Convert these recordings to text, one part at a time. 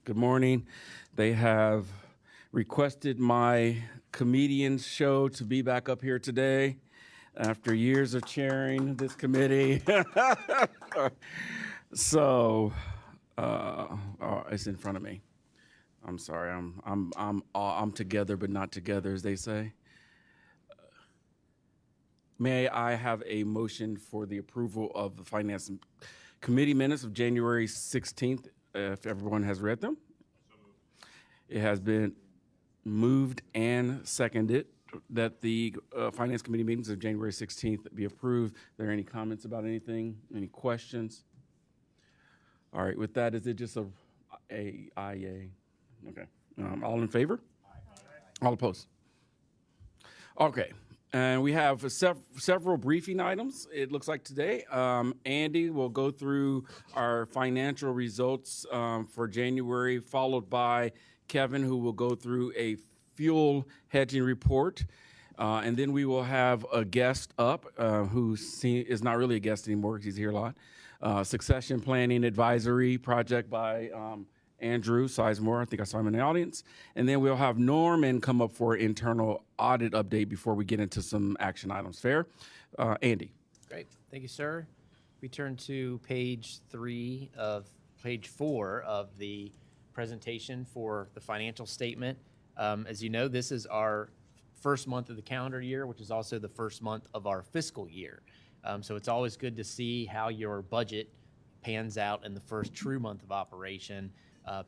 Good morning. They have requested my comedian show to be back up here today after years of chairing this committee. So it's in front of me. I'm sorry. I'm together but not together, as they say. May I have a motion for the approval of the Finance Committee minutes of January 16th, if everyone has read them? It has been moved and seconded that the Finance Committee meetings of January 16th be approved. Are there any comments about anything? Any questions? All right, with that, is it just a yay? Okay. All in favor? Aye. All opposed? Okay. And we have several briefing items, it looks like today. Andy will go through our financial results for January, followed by Kevin, who will go through a fuel hedging report. And then we will have a guest up who is not really a guest anymore because he's here a lot. Succession Planning Advisory Project by Andrew Sizemore. I think I saw him in the audience. And then we'll have Norman come up for an internal audit update before we get into some action items. Fair? Andy. Great. Thank you, sir. We turn to page 4 of the presentation for the financial statement. As you know, this is our first month of the calendar year, which is also the first month of our fiscal year. So it's always good to see how your budget pans out in the first true month of operation.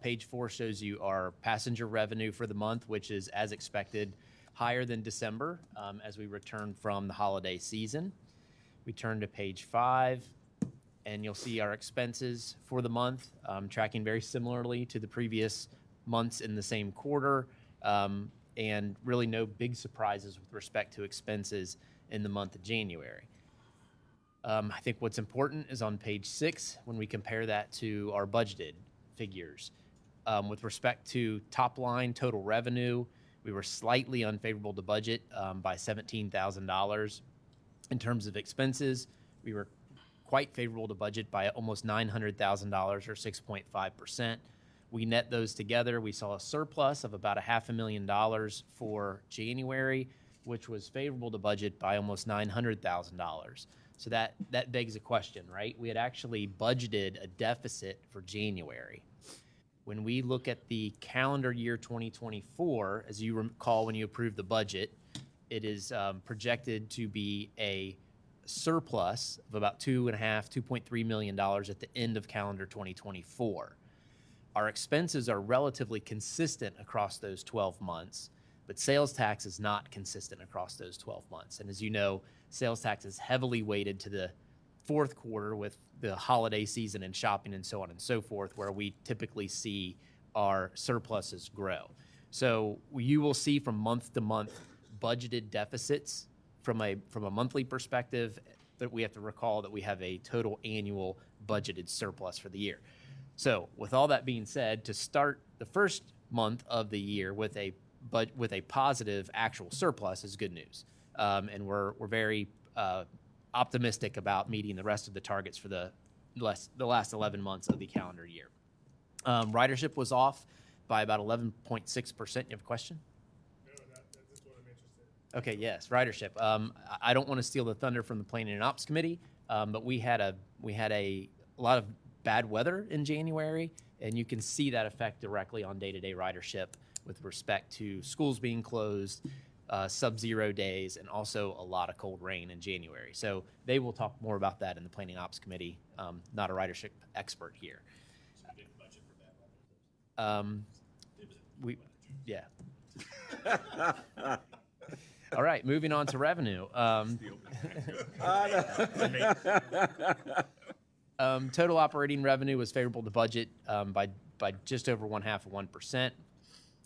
Page 4 shows you our passenger revenue for the month, which is, as expected, higher than December as we return from the holiday season. We turn to page 5, and you'll see our expenses for the month tracking very similarly to the previous months in the same quarter, and really no big surprises with respect to expenses in the month of January. I think what's important is on page 6 when we compare that to our budgeted figures. With respect to top line total revenue, we were slightly unfavorable to budget by $17,000. In terms of expenses, we were quite favorable to budget by almost $900,000 or 6.5%. We net those together. We saw a surplus of about $500,000 for January, which was favorable to budget by almost $900,000. So that begs a question, right? We had actually budgeted a deficit for January. When we look at the calendar year 2024, as you recall when you approved the budget, it is projected to be a surplus of about $2.3 million at the end of calendar 2024. Our expenses are relatively consistent across those 12 months, but sales tax is not consistent across those 12 months. And as you know, sales tax is heavily weighted to the fourth quarter with the holiday season and shopping and so on and so forth, where we typically see our surpluses grow. So you will see from month to month budgeted deficits from a monthly perspective, that we have to recall that we have a total annual budgeted surplus for the year. So with all that being said, to start the first month of the year with a positive actual surplus is good news. And we're very optimistic about meeting the rest of the targets for the last 11 months of the calendar year. Ridership was off by about 11.6%. You have a question? No, that's what I'm interested in. Okay, yes, ridership. I don't want to steal the thunder from the Planning and Ops Committee, but we had a lot of bad weather in January, and you can see that effect directly on day-to-day ridership with respect to schools being closed, sub-zero days, and also a lot of cold rain in January. So they will talk more about that in the Planning Ops Committee. Not a ridership expert here. So we didn't budget for that weather. Yeah. All right, moving on to revenue. Total operating revenue was favorable to budget by just over 0.5%.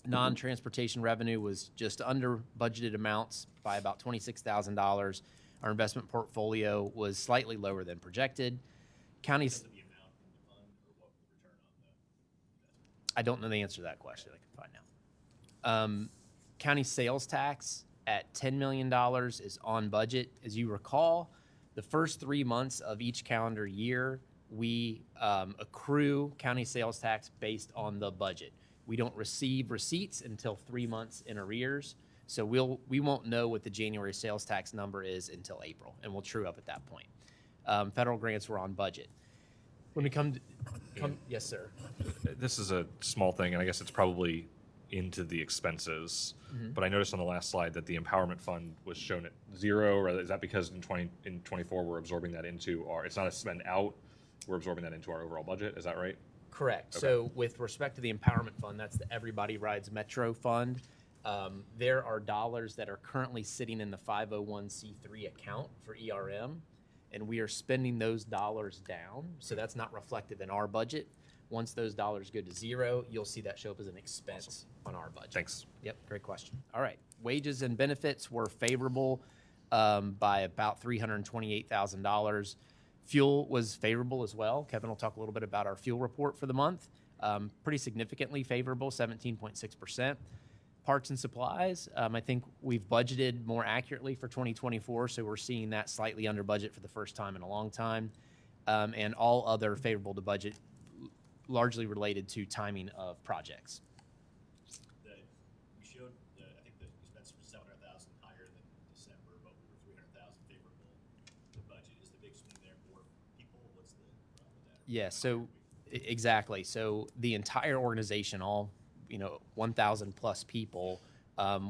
Non-transportation revenue was just under budgeted amounts by about $26,000. Our investment portfolio was slightly lower than projected. Counties. The amount in the fund or what the return on the investment? I don't know the answer to that question. I can find out. County sales tax at $10 million is on budget. As you recall, the first 3 months of each calendar year we accrue county sales tax based on the budget. We don't receive receipts until 3 months in arrears. So we won't know what the January sales tax number is until April, and we'll true up at that point. Federal grants were on budget. When we come, yes, sir. This is a small thing, and I guess it's probably into the expenses. But I noticed on the last slide that the empowerment fund was shown at 0. Or is that because in 24 we're absorbing that into our? It's not a spend out. We're absorbing that into our overall budget. Is that right? Correct. Okay. So with respect to the empowerment fund, that's the Everybody Rides Metro fund. There are dollars that are currently sitting in the 501c3 account for ERM, and we are spending those dollars down. So that's not reflective in our budget. Once those dollars go to 0, you'll see that show up as an expense on our budget. Thanks. Yep, great question. All right, wages and benefits were favorable by about $328,000. Fuel was favorable as well. Kevin will talk a little bit about our fuel report for the month. Pretty significantly favorable, 17.6%. Parts and supplies, I think we've budgeted more accurately for 2024, so we're seeing that slightly under budget for the first time in a long time. And all other favorable to budget, largely related to timing of projects. We showed, I think the expenses were 700,000 higher than December, but we were 300,000 favorable to budget. Is the big swing there more people? What's the problem with that? Yeah, so exactly. So the entire organization, all 1,000 plus people,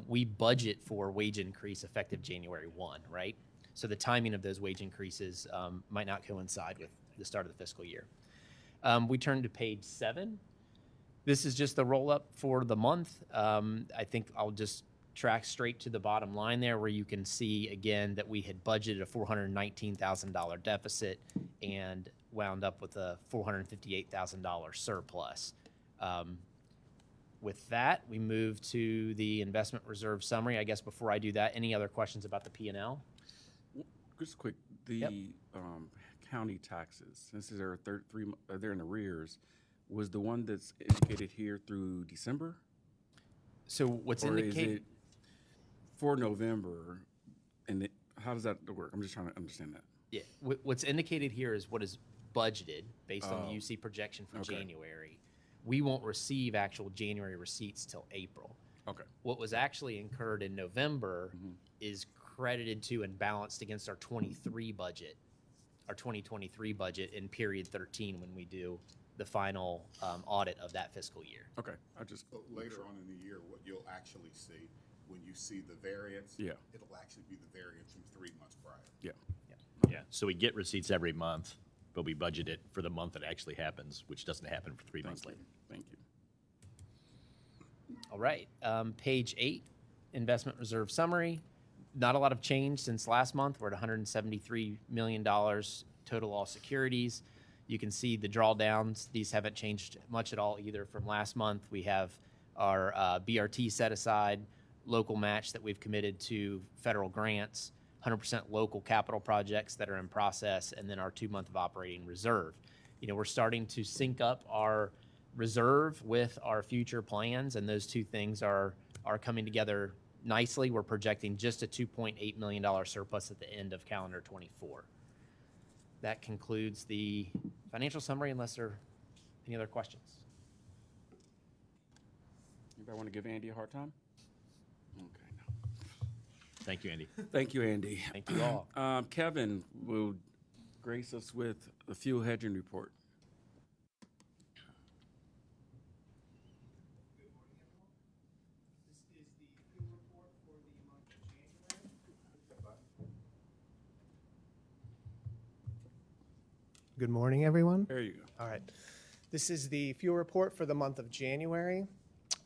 we budget for wage increase effective January 1, right? So the timing of those wage increases might not coincide with the start of the fiscal year. We turn to page 7. This is just the roll-up for the month. I think I'll just track straight to the bottom line there, where you can see, again, that we had budgeted a $419,000 deficit and wound up with a $458,000 surplus. With that, we move to the investment reserve summary. I guess before I do that, any other questions about the P&L? Just quick, the county taxes, since they're they're in arrears, was the one that's indicated here through December? So what's Or is indicated? it for November? And how does that work? I'm just trying to understand that. Yeah, what's indicated here is what is budgeted based on the Oh, UC projection for okay. January. We won't receive actual January receipts till April. Okay. What was actually incurred in November Mm-hmm. is credited to and balanced against our 23 budget, our 2023 budget in period 13 when we do the final audit of that fiscal year. Okay. I just, So later on in the year, what you'll actually see, when you see the variance, Yeah. it'll actually be the variance from 3 months prior. yeah. Yeah, so we get receipts every month, but we budget it for the month that actually happens, which doesn't happen for 3 months Thank later. you. Thank you. All right, page 8, investment reserve summary. Not a lot of change since last month. We're at $173 million total all securities. You can see the drawdowns. These haven't changed much at all either from last month. We have our BRT set aside, local match that we've committed to federal grants, 100% local capital projects that are in process, and then our 2-month of operating reserve. We're starting to sync up our reserve with our future plans, and those two things are coming together nicely. We're projecting just a $2.8 million surplus at the end of calendar 24. That concludes the financial summary, unless there are any other questions. Anybody want to give Andy a hard time? Okay. No. Thank you, Andy. Thank you, Andy. Thank you all. Kevin will grace us with a fuel hedging report. This is the fuel report for the month of January. Good morning, everyone. There you go. All right. This is the fuel report for the month of January.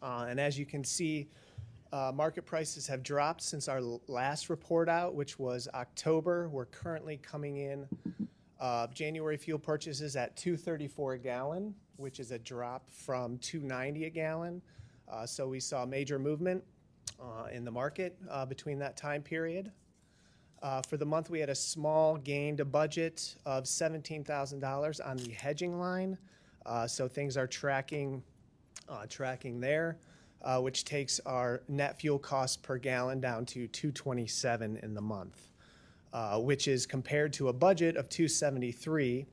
And as you can see, market prices have dropped since our last report out, which was October. We're currently coming in January fuel purchases at $2.34 a gallon, which is a drop from $2.90 a gallon. So we saw major movement in the market between that time period. For the month, we had a small gain to budget of $17,000 on the hedging line. So things are tracking there, which takes our net fuel cost per gallon down to $2.27 in the month, which is compared to a budget of $2.73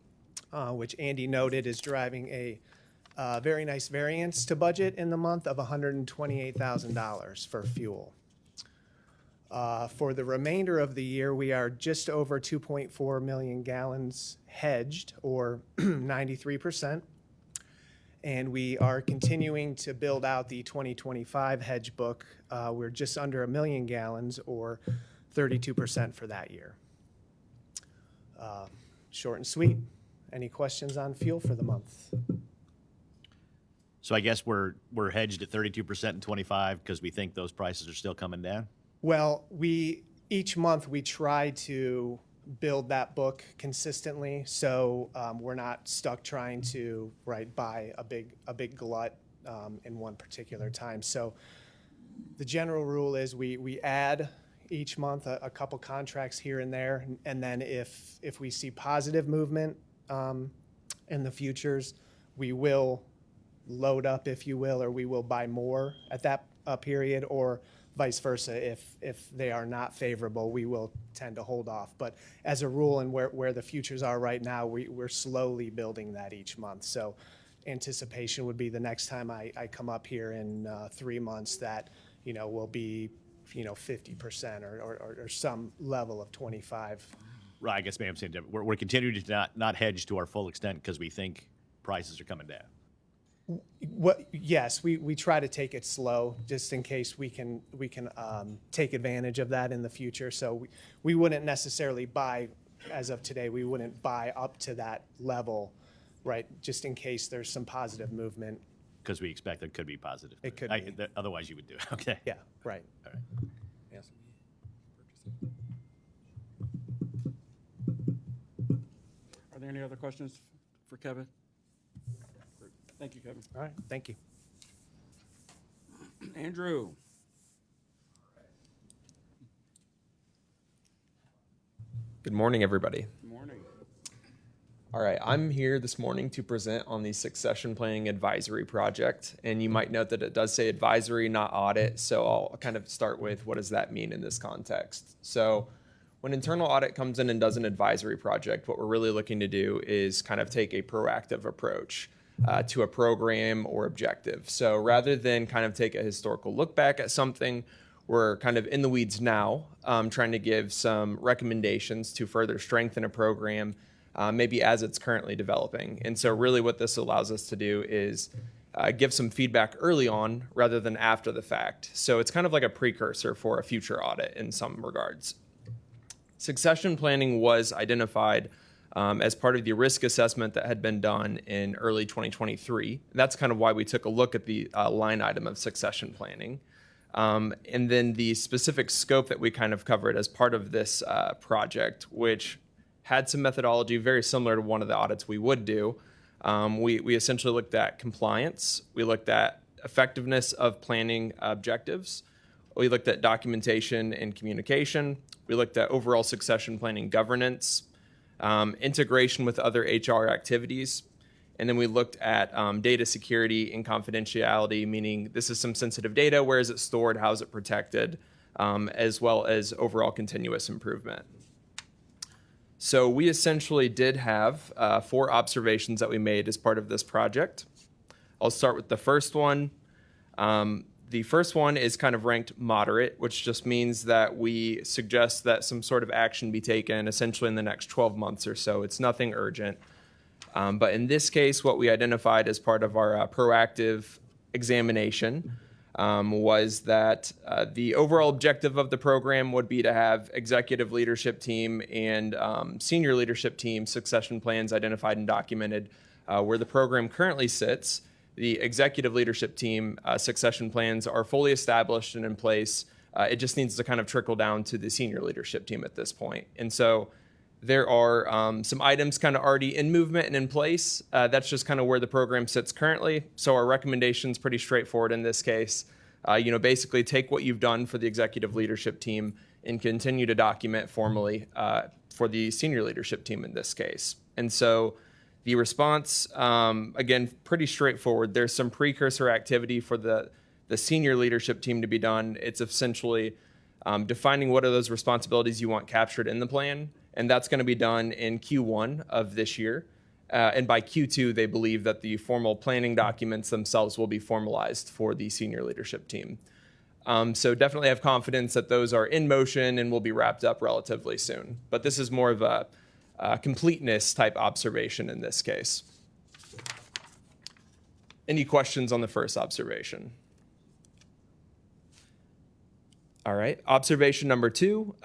which Andy noted is driving a very nice variance to budget in the month of $128,000 for fuel. For the remainder of the year, we are just over 2.4 million gallons hedged, or 93%. And we are continuing to build out the 2025 hedge book. We're just under 1 million gallons, or 32% for that year. Short and sweet. Any questions on fuel for the month? So I guess we're hedged at 32% and 25 because we think those prices are still coming down? Well, each month we try to build that book consistently, so we're not stuck trying to buy a big glut in one particular time. So the general rule is we add each month a couple contracts here and there, and then if we see positive movement in the futures, we will load up, if you will, or we will buy more at that period, or vice versa. If they are not favorable, we will tend to hold off. But as a rule, and where the futures are right now, we're slowly building that each month. So anticipation would be the next time I come up here in 3 months that, will be, 50% or some level of 25. Right, I guess maybe I'm saying different. We're continuing to not hedge to our full extent because we think prices are coming down. Yes, we try to take it slow just in case we can take advantage of that in the future. So we wouldn't necessarily buy, as of today, we wouldn't buy up to that level, right? Just in case there's some positive movement. Because we expect it could be positive. It could be. Otherwise you would do it. Okay. Yeah, right. All right. Yes. Are there any other questions for Kevin? Thank you, Kevin. All right, thank you. Andrew. Good morning, everybody. Good morning. All right, I'm here this morning to present on the Succession Planning Advisory Project, and you might note that it does say advisory, not audit, so I'll kind of start with what does that mean in this context. So when internal audit comes in and does an advisory project, what we're really looking to do is kind of take a proactive approach to a program or objective. So rather than kind of take a historical look back at something, we're kind of in the weeds now, trying to give some recommendations to further strengthen a program, maybe as it's currently developing. And so really what this allows us to do is give some feedback early on rather than after the fact. So it's kind of like a precursor for a future audit in some regards. Succession planning was identified as part of the risk assessment that had been done in early 2023. That's kind of why we took a look at the line item of succession planning. And then the specific scope that we kind of covered as part of this project, which had some methodology very similar to one of the audits we would do. We essentially looked at compliance. We looked at effectiveness of planning objectives. We looked at documentation and communication. We looked at overall succession planning governance, integration with other HR activities. And then we looked at data security and confidentiality, meaning this is some sensitive data, where is it stored, how is it protected, as well as overall continuous improvement. So we essentially did have 4 observations that we made as part of this project. I'll start with the first one. The first one is kind of ranked moderate, which just means that we suggest that some sort of action be taken essentially in the next 12 months or so. It's nothing urgent. But in this case, what we identified as part of our proactive examination was that the overall objective of the program would be to have executive leadership team and senior leadership team succession plans identified and documented. Where the program currently sits, the executive leadership team succession plans are fully established and in place. It just needs to kind of trickle down to the senior leadership team at this point. And so there are some items kind of already in movement and in place. That's just kind of where the program sits currently. So our recommendation is pretty straightforward in this case. Basically take what you've done for the executive leadership team and continue to document formally for the senior leadership team in this case. And so the response, again, pretty straightforward. There's some precursor activity for the senior leadership team to be done. It's essentially defining what are those responsibilities you want captured in the plan. And that's going to be done in Q1 of this year. And by Q2, they believe that the formal planning documents themselves will be formalized for the senior leadership team. So definitely have confidence that those are in motion and will be wrapped up relatively soon. But this is more of a completeness type observation in this case. Any questions on the first observation? All right, observation number 2.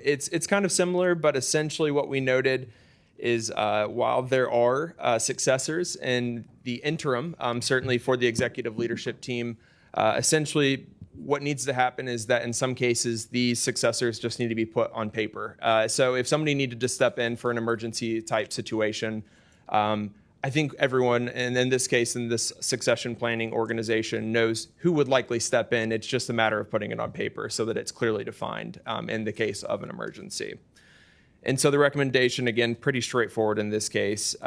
It's kind of similar, but essentially what we noted is while there are successors in the interim, certainly for the executive leadership team, essentially what needs to happen is that in some cases, these successors just need to be put on paper. So if somebody needed to step in for an emergency type situation, I think everyone, and in this case, in this succession planning organization, knows who would likely step in. It's just a matter of putting it on paper so that it's clearly defined in the case of an emergency. And so the recommendation, again, pretty straightforward in this case,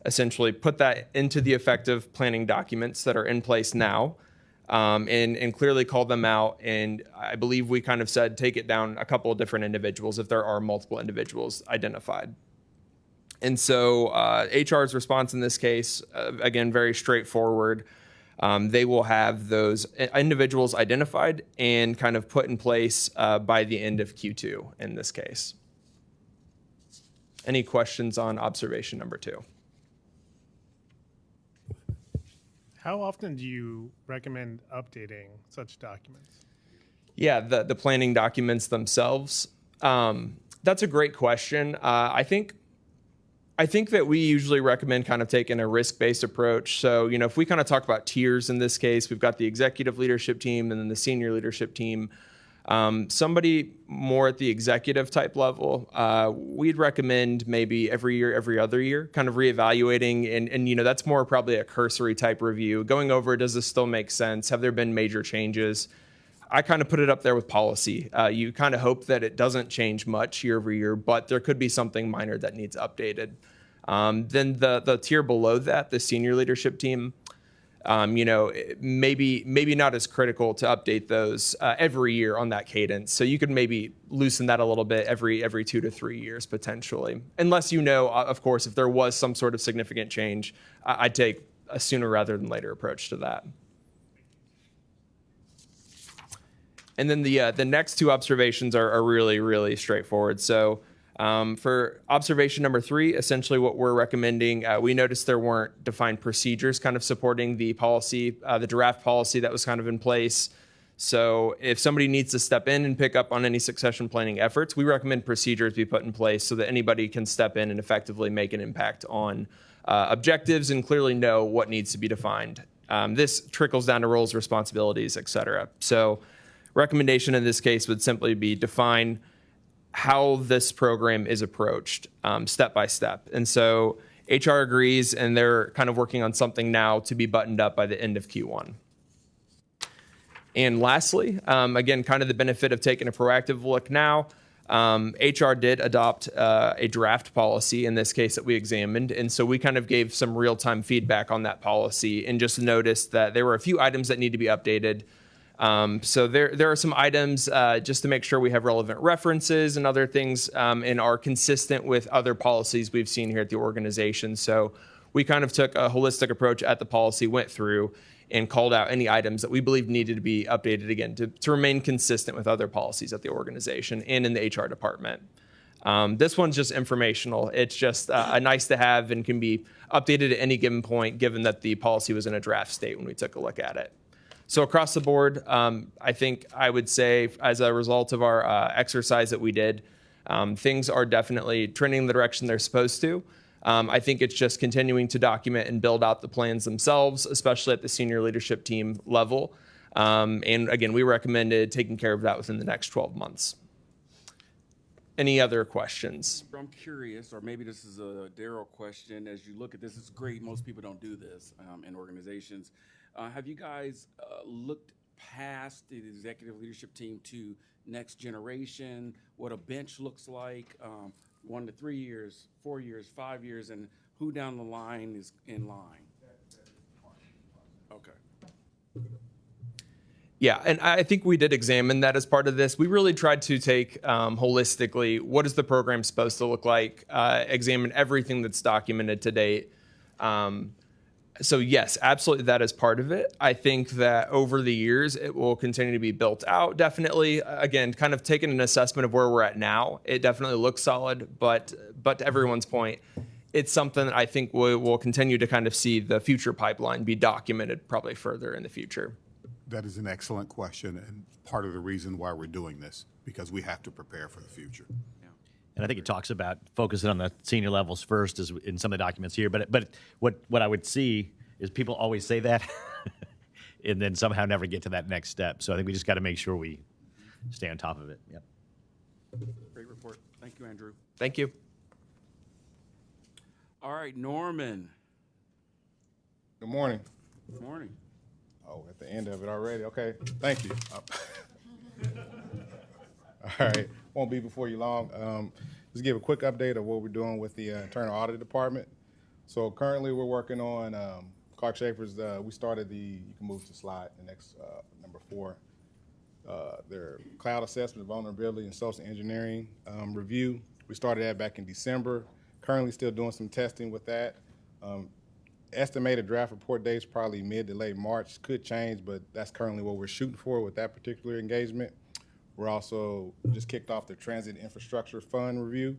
essentially put that into the effective planning documents that are in place now, and clearly call them out. And I believe we kind of said take it down a couple of different individuals if there are multiple individuals identified. And so HR's response in this case, again, very straightforward. They will have those individuals identified and kind of put in place by the end of Q2 in this case. Any questions on observation number 2? How often do you recommend updating such documents? Yeah, the planning documents themselves. That's a great question. I think that we usually recommend kind of taking a risk-based approach. So, if we kind of talk about tiers in this case, we've got the executive leadership team and then the senior leadership team. Somebody more at the executive type level, we'd recommend maybe every year, every other year, kind of reevaluating. And that's more probably a cursory type review, going over, does this still make sense? Have there been major changes? I kind of put it up there with policy. You kind of hope that it doesn't change much year over year, but there could be something minor that needs updated. Then the tier below that, the senior leadership team, maybe not as critical to update those every year on that cadence. So you could maybe loosen that a little bit every 2 to 3 years potentially, unless of course, if there was some sort of significant change, I'd take a sooner rather than later approach to that. And then the next 2 observations are really, really straightforward. So for observation number 3, essentially what we're recommending, we noticed there weren't defined procedures kind of supporting the policy, the draft policy that was kind of in place. So if somebody needs to step in and pick up on any succession planning efforts, we recommend procedures be put in place so that anybody can step in and effectively make an impact on objectives and clearly know what needs to be defined. This trickles down to roles, responsibilities, et cetera. So recommendation in this case would simply be define how this program is approached step by step. And so HR agrees, and they're kind of working on something now to be buttoned up by the end of Q1. And lastly, again, kind of the benefit of taking a proactive look now, HR did adopt a draft policy in this case that we examined. And so we kind of gave some real-time feedback on that policy and just noticed that there were a few items that need to be updated. So there are some items just to make sure we have relevant references and other things and are consistent with other policies we've seen here at the organization. So we kind of took a holistic approach at the policy, went through and called out any items that we believe needed to be updated again to remain consistent with other policies at the organization and in the HR department. This one's just informational. It's just a nice to have and can be updated at any given point, given that the policy was in a draft state when we took a look at it. So across the board, I think I would say as a result of our exercise that we did, things are definitely trending in the direction they're supposed to. I think it's just continuing to document and build out the plans themselves, especially at the senior leadership team level. And again, we recommended taking care of that within the next 12 months. Any other questions? I'm curious, or maybe this is a Daryl question. As you look at this, it's great. Most people don't do this in organizations. Have you guys looked past the executive leadership team to next generation, what a bench looks like, 1 to 3 years, 4 years, 5 years, and who down the line is in line? Okay. Yeah, and I think we did examine that as part of this. We really tried to take holistically, what is the program supposed to look like, examine everything that's documented to date. So yes, absolutely, that is part of it. I think that over the years, it will continue to be built out. Definitely, again, kind of taking an assessment of where we're at now, it definitely looks solid. But to everyone's point, it's something that I think we'll continue to kind of see the future pipeline be documented probably further in the future. That is an excellent question, and part of the reason why we're doing this, because we have to prepare for the future. And I think it talks about focusing on the senior levels first, as in some of the documents here. But what I would see is people always say that, and then somehow never get to that next step. So I think we just got to make sure we stay on top of it. Yep. Great report. Thank you, Andrew. Thank you. All right, Norman. Good morning. Good morning. Oh, at the end of it already. Okay, thank you. All right, won't be before you long. Just give a quick update of what we're doing with the internal audit department. So currently we're working on Clark Schaefer's, we started you can move to slide, the next number 4. Their cloud assessment, vulnerability, and social engineering review. We started that back in December. Currently still doing some testing with that. Estimated draft report dates probably mid to late March, could change, but that's currently what we're shooting for with that particular engagement. We're also just kicked off the Transit Infrastructure Fund review.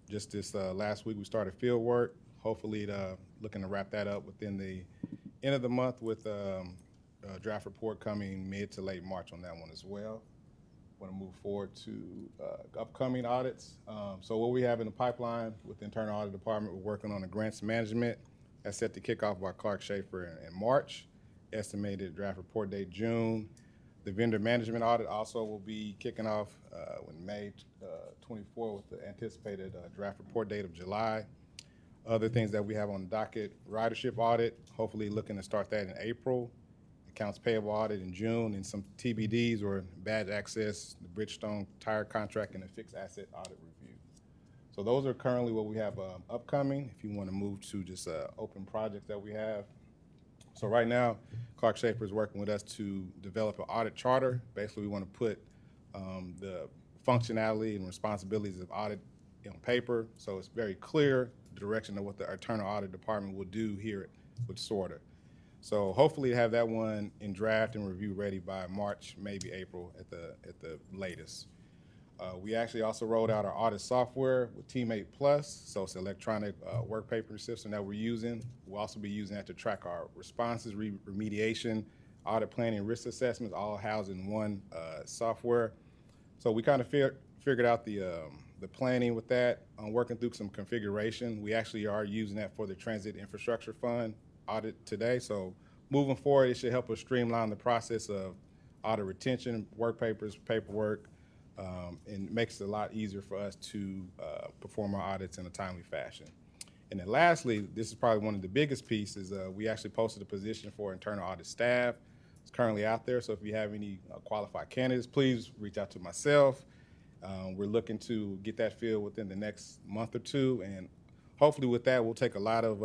Just this last week we started field work. Hopefully looking to wrap that up within the end of the month with a draft report coming mid to late March on that one as well. Want to move forward to upcoming audits. So what we have in the pipeline with the internal audit department, we're working on the grants management. That's set to kick off by Clark Schaefer in March. Estimated draft report date June. The vendor management audit also will be kicking off in May 24 with the anticipated draft report date of July. Other things that we have on the docket, ridership audit, hopefully looking to start that in April. Accounts payable audit in June, and some TBDs or badge access, the Bridgestone tire contract, and the fixed asset audit review. So those are currently what we have upcoming. If you want to move to just open projects that we have. So right now, Clark Schaefer is working with us to develop an audit charter. Basically, we want to put the functionality and responsibilities of audit on paper, so it's very clear the direction of what the internal audit department will do here with SORTA. So hopefully have that one in draft and review ready by March, maybe April at the latest. We actually also rolled out our audit software with Teammate Plus, so it's an electronic work paper system that we're using. We'll also be using that to track our responses, remediation, audit planning, risk assessments, all housed in one software. So we kind of figured out the planning with that. Working through some configuration. We actually are using that for the Transit Infrastructure Fund audit today. So moving forward, it should help us streamline the process of audit retention, work papers, paperwork, and makes it a lot easier for us to perform our audits in a timely fashion. And then lastly, this is probably one of the biggest pieces, we actually posted a position for internal audit staff. It's currently out there, so if you have any qualified candidates, please reach out to myself. We're looking to get that filled within the next month or two, and hopefully with that, we'll take a lot of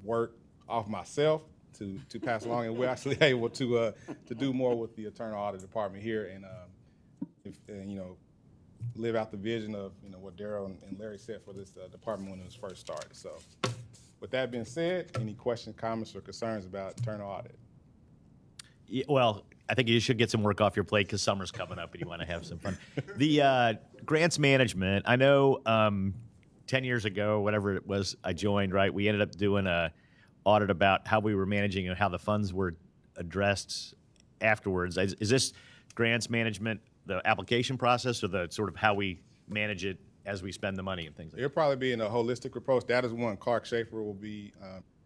work off myself to pass along, and we're actually able to do more with the internal audit department here, and live out the vision of what Darryl and Larry said for this department when it was first started. So, with that being said, any questions, comments, or concerns about internal audit? Yeah, well, I think you should get some work off your plate because summer's coming up and you want to have some fun. The grants management, I know 10 years ago, whatever it was, I joined, right? We ended up doing a audit about how we were managing and how the funds were addressed afterwards. Is this grants management the application process or the sort of how we manage it as we spend the money and things like that? It'll probably be in a holistic approach. That is one Clark Schaefer will be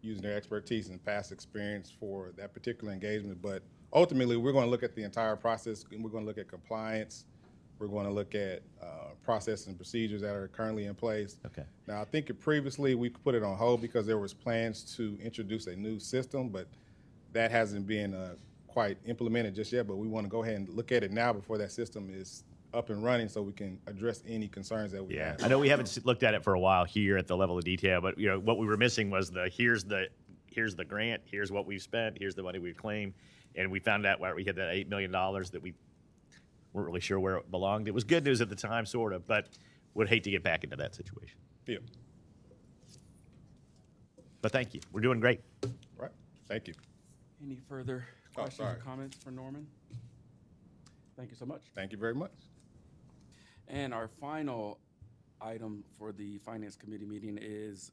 using their expertise and past experience for that particular engagement. But ultimately, we're going to look at the entire process, and we're going to look at compliance. We're going to look at processes and procedures that are currently in place. Okay. Now, I think previously we put it on hold because there was plans to introduce a new system, but that hasn't been quite implemented just yet. But we want to go ahead and look at it now before that system is up and running, so we can address any concerns that we have. I know we haven't looked at it for a while here at the level of detail, but what we were missing was here's the here's the grant, here's what we've spent, here's the money we've claimed. And we found out where we had that $8 million that we weren't really sure where it belonged. It was good news at the time, sort of, but would hate to get back into that situation. Yeah. But thank you. We're doing great. Right. Thank you. Any further questions or sorry. comments for Norman? Thank you so much. Thank you very much. And our final item for the Finance Committee meeting is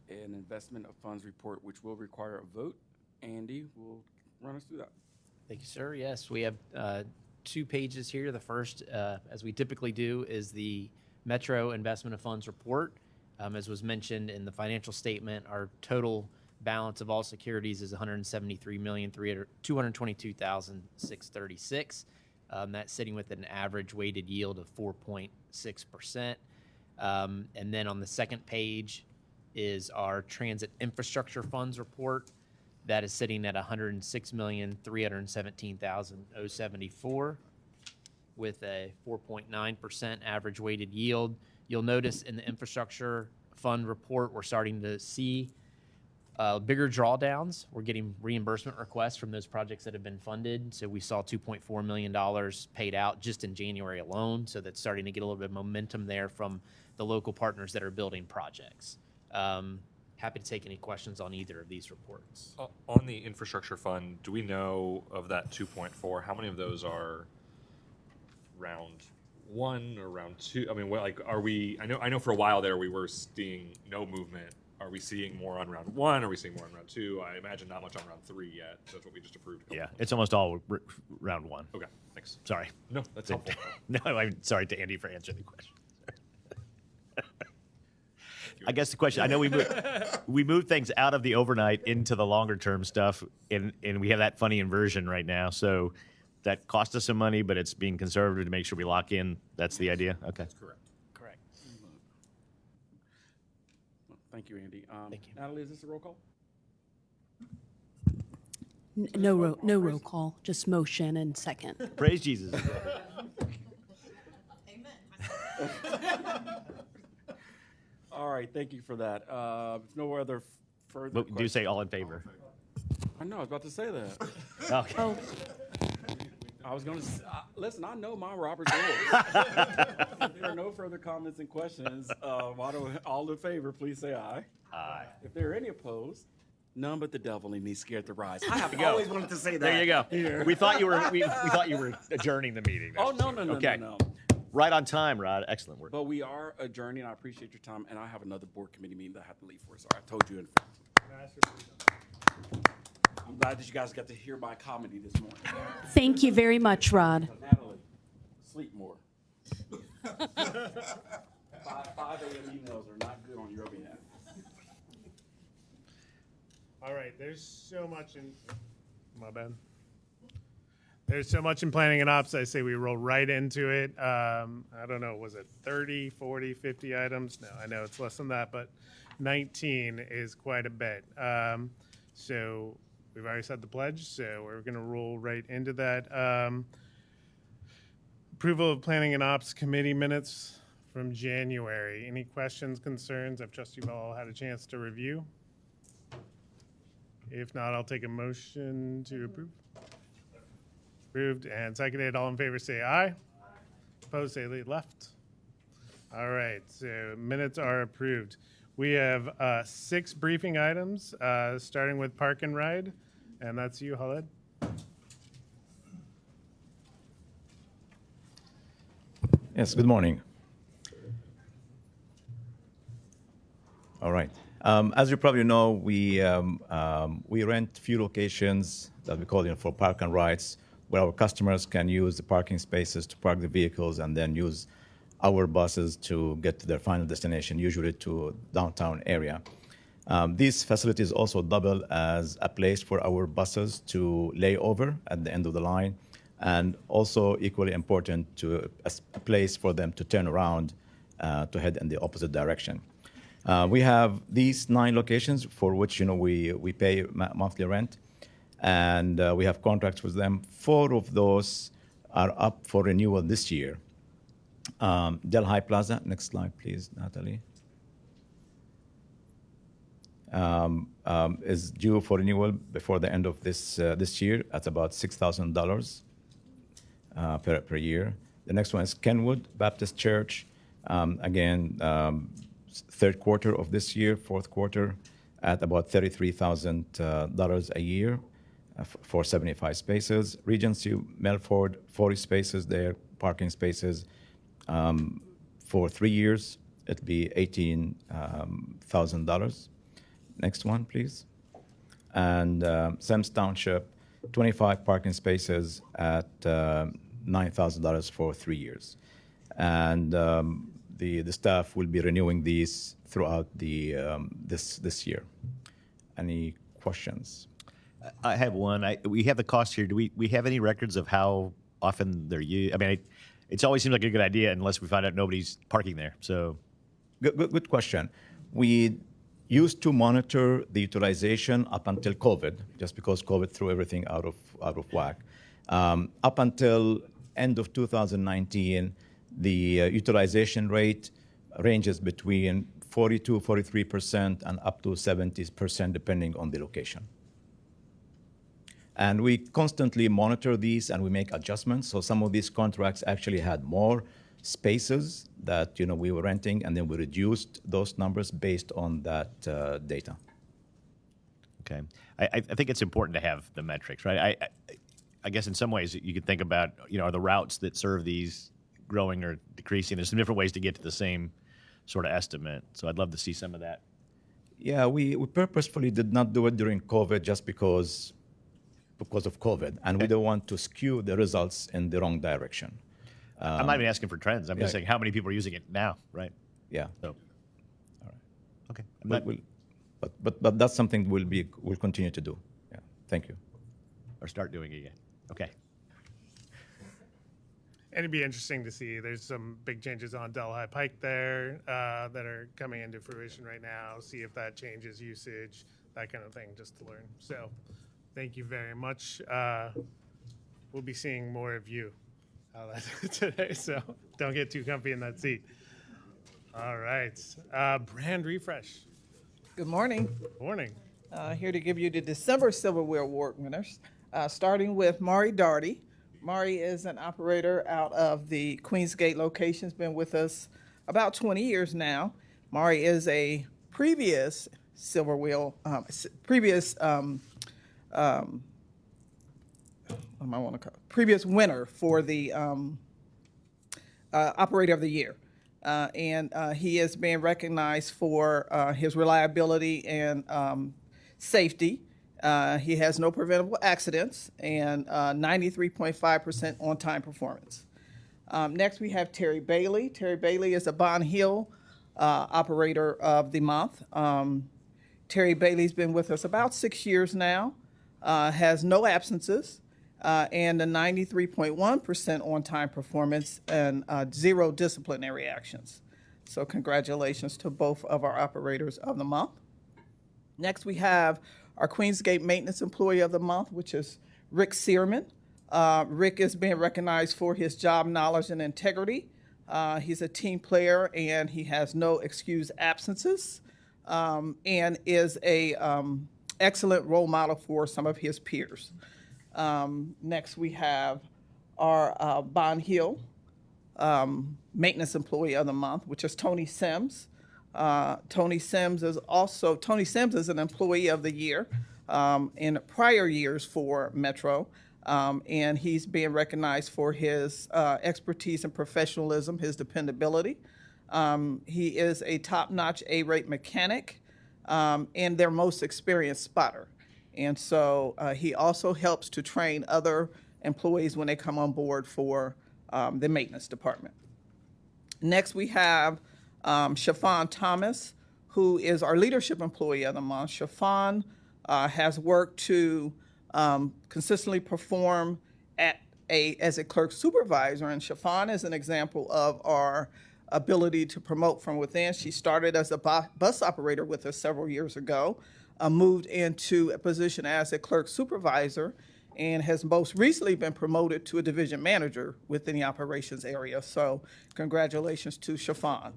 an investment of funds report, which will require a vote. Andy will run us through that. Thank you, sir. Yes, we have 2 pages here. The first, as we typically do, is the Metro Investment of Funds report. As was mentioned in the financial statement, our total balance of all securities is $173,222,636. That's sitting with an average weighted yield of 4.6%. And then on the second page is our transit infrastructure funds report. That is sitting at $106,317,074 with a 4.9% average weighted yield. You'll notice in the infrastructure fund report, we're starting to see bigger drawdowns. We're getting reimbursement requests from those projects that have been funded. So we saw $2.4 million paid out just in January alone. So that's starting to get a little bit of momentum there from the local partners that are building projects. Happy to take any questions on either of these reports. On the infrastructure fund, do we know of that 2.4, how many of those are round 1 or round 2? I mean, are we, I know for a while there we were seeing no movement. Are we seeing more on round 1? Are we seeing more on round 2? I imagine not much on round 3 yet. That's what we just approved. Yeah, it's almost all round 1. Okay, thanks. Sorry. No, that's helpful. No, I'm sorry to Andy for answering the question. I guess the question, I know we moved things out of the overnight into the longer term stuff, and we have that funny inversion right now. So that cost us some money, but it's being conservative to make sure we lock in. That's the idea? Okay. Correct. Correct. Thank you, Andy. Thank you. Natalie, is this a roll call? No roll call, just motion and second. Praise Jesus. All right, thank you for that. If no other further But do questions. say all in favor. I know, I was about to say that. Okay. Oh, I was going to, listen, I know my Robert's rules. If there are no further comments and questions, all in favor, please say aye. Aye. If there are any opposed, none but the devil in me scared to rise. I have always wanted to say that. There you go. We thought you were we thought you were adjourning the meeting. Oh, no. Okay. No. Right on time, Rod. Excellent work. But we are adjourning. I appreciate your time, and I have another board committee meeting that I have to leave for, so I told you in advance. I'm glad that you guys got to hear my comedy this morning. thank you very much, Rod. Natalie, sleep more. 5 a.m. emails are not good on your behalf. All right, there's so much in, my bad. There's so much in planning and ops. I say we roll right into it. I don't know, was it 30, 40, 50 items? No, I know it's less than that, but 19 is quite a bit. So we've already said the pledge, so we're going to roll right into that. Approval of planning and ops committee minutes from January. Any questions, concerns? I trust you've all had a chance to review. If not, I'll take a motion to approve. Approved and seconded. All in favor say aye. Opposed say left. All right, so minutes are approved. We have 6 briefing items, starting with Park and Ride, and that's you, Khaled. Yes, good morning. All right. As you probably know, we rent few locations that we call for park and rides, where our customers can use the parking spaces to park the vehicles and then use our buses to get to their final destination, usually to downtown area. These facilities also double as a place for our buses to lay over at the end of the line, and also equally important to a place for them to turn around to head in the opposite direction. We have these 9 locations for which we pay monthly rent, and we have contracts with them. 4 of those are up for renewal this year. Delhi Plaza, next slide please, Natalie. is due for renewal before the end of this year at about $6,000 per year. The next one is Kenwood Baptist Church. Again, third quarter of this year, fourth quarter, at about $33,000 a year for 75 spaces. Regency Melford, 40 spaces there, parking spaces. For 3 years, it'll be $18,000. Next one, please. And Semmes Township, 25 parking spaces at $9,000 for 3 years. And the staff will be renewing these throughout this year. Any questions? I have one. We have the cost here. Do we have any records of how often they're used? I mean, it's always seems like a good idea unless we find out nobody's parking there. So, Good question. We used to monitor the utilization up until COVID, just because COVID threw everything out of whack. Up until end of 2019, the utilization rate ranges between 43% and up to 70%, depending on the location. And we constantly monitor these and we make adjustments. So some of these contracts actually had more spaces that we were renting, and then we reduced those numbers based on that data. okay, I think it's important to have the metrics, right? I guess in some ways you could think about, are the routes that serve these growing or decreasing? There's some different ways to get to the same sort of estimate. So I'd love to see some of that. Yeah, we purposefully did not do it during COVID just because of COVID, and we don't want to skew the results in the wrong direction. I'm not even asking for trends. I'm just yeah. saying how many people are using it now, right? Yeah. So, all right. Okay. But that's something we'll continue to do. Yeah. Thank you. Or start doing it again. Okay. And it'd be interesting to see. There's some big changes on Delhi Pike there that are coming into fruition right now. See if that changes usage, that kind of thing, just to learn. So, thank you very much. We'll be seeing more of you today, so don't get too comfy in that seat. All right, brand refresh. Good morning. Morning. Here to give you the December Silverware Award winners, starting with Mari Darty. Mari is an operator out of the Queensgate location. Has been with us about 20 years now. Mari is a previous previous winner for the Operator of the Year. And he is being recognized for his reliability and safety. He has no preventable accidents and 93.5% on-time performance. Next, we have Terry Bailey. Terry Bailey is a Bond Hill Operator of the Month. Terry Bailey's been with us about 6 years now, has no absences, and a 93.1% on-time performance and 0 disciplinary actions. So congratulations to both of our Operators of the Month. Next, we have our Queensgate Maintenance Employee of the Month, which is Rick Searman. Rick is being recognized for his job knowledge and integrity. He's a team player and he has no excused absences, and is a excellent role model for some of his peers. Next, we have our Bond Hill Maintenance Employee of the Month, which is Tony Sims. Tony Sims is an Employee of the Year in prior years for Metro, and he's being recognized for his expertise and professionalism, his dependability. He is a top-notch A-rate mechanic and their most experienced spotter. And so he also helps to train other employees when they come on board for the maintenance department. Next, we have Shafan Thomas, who is our Leadership Employee of the Month. Shafan has worked to consistently perform as a clerk supervisor, and Shafan is an example of our ability to promote from within. She started as a bus operator with us several years ago, moved into a position as a clerk supervisor, and has most recently been promoted to a division manager within the operations area. So congratulations to Shafan.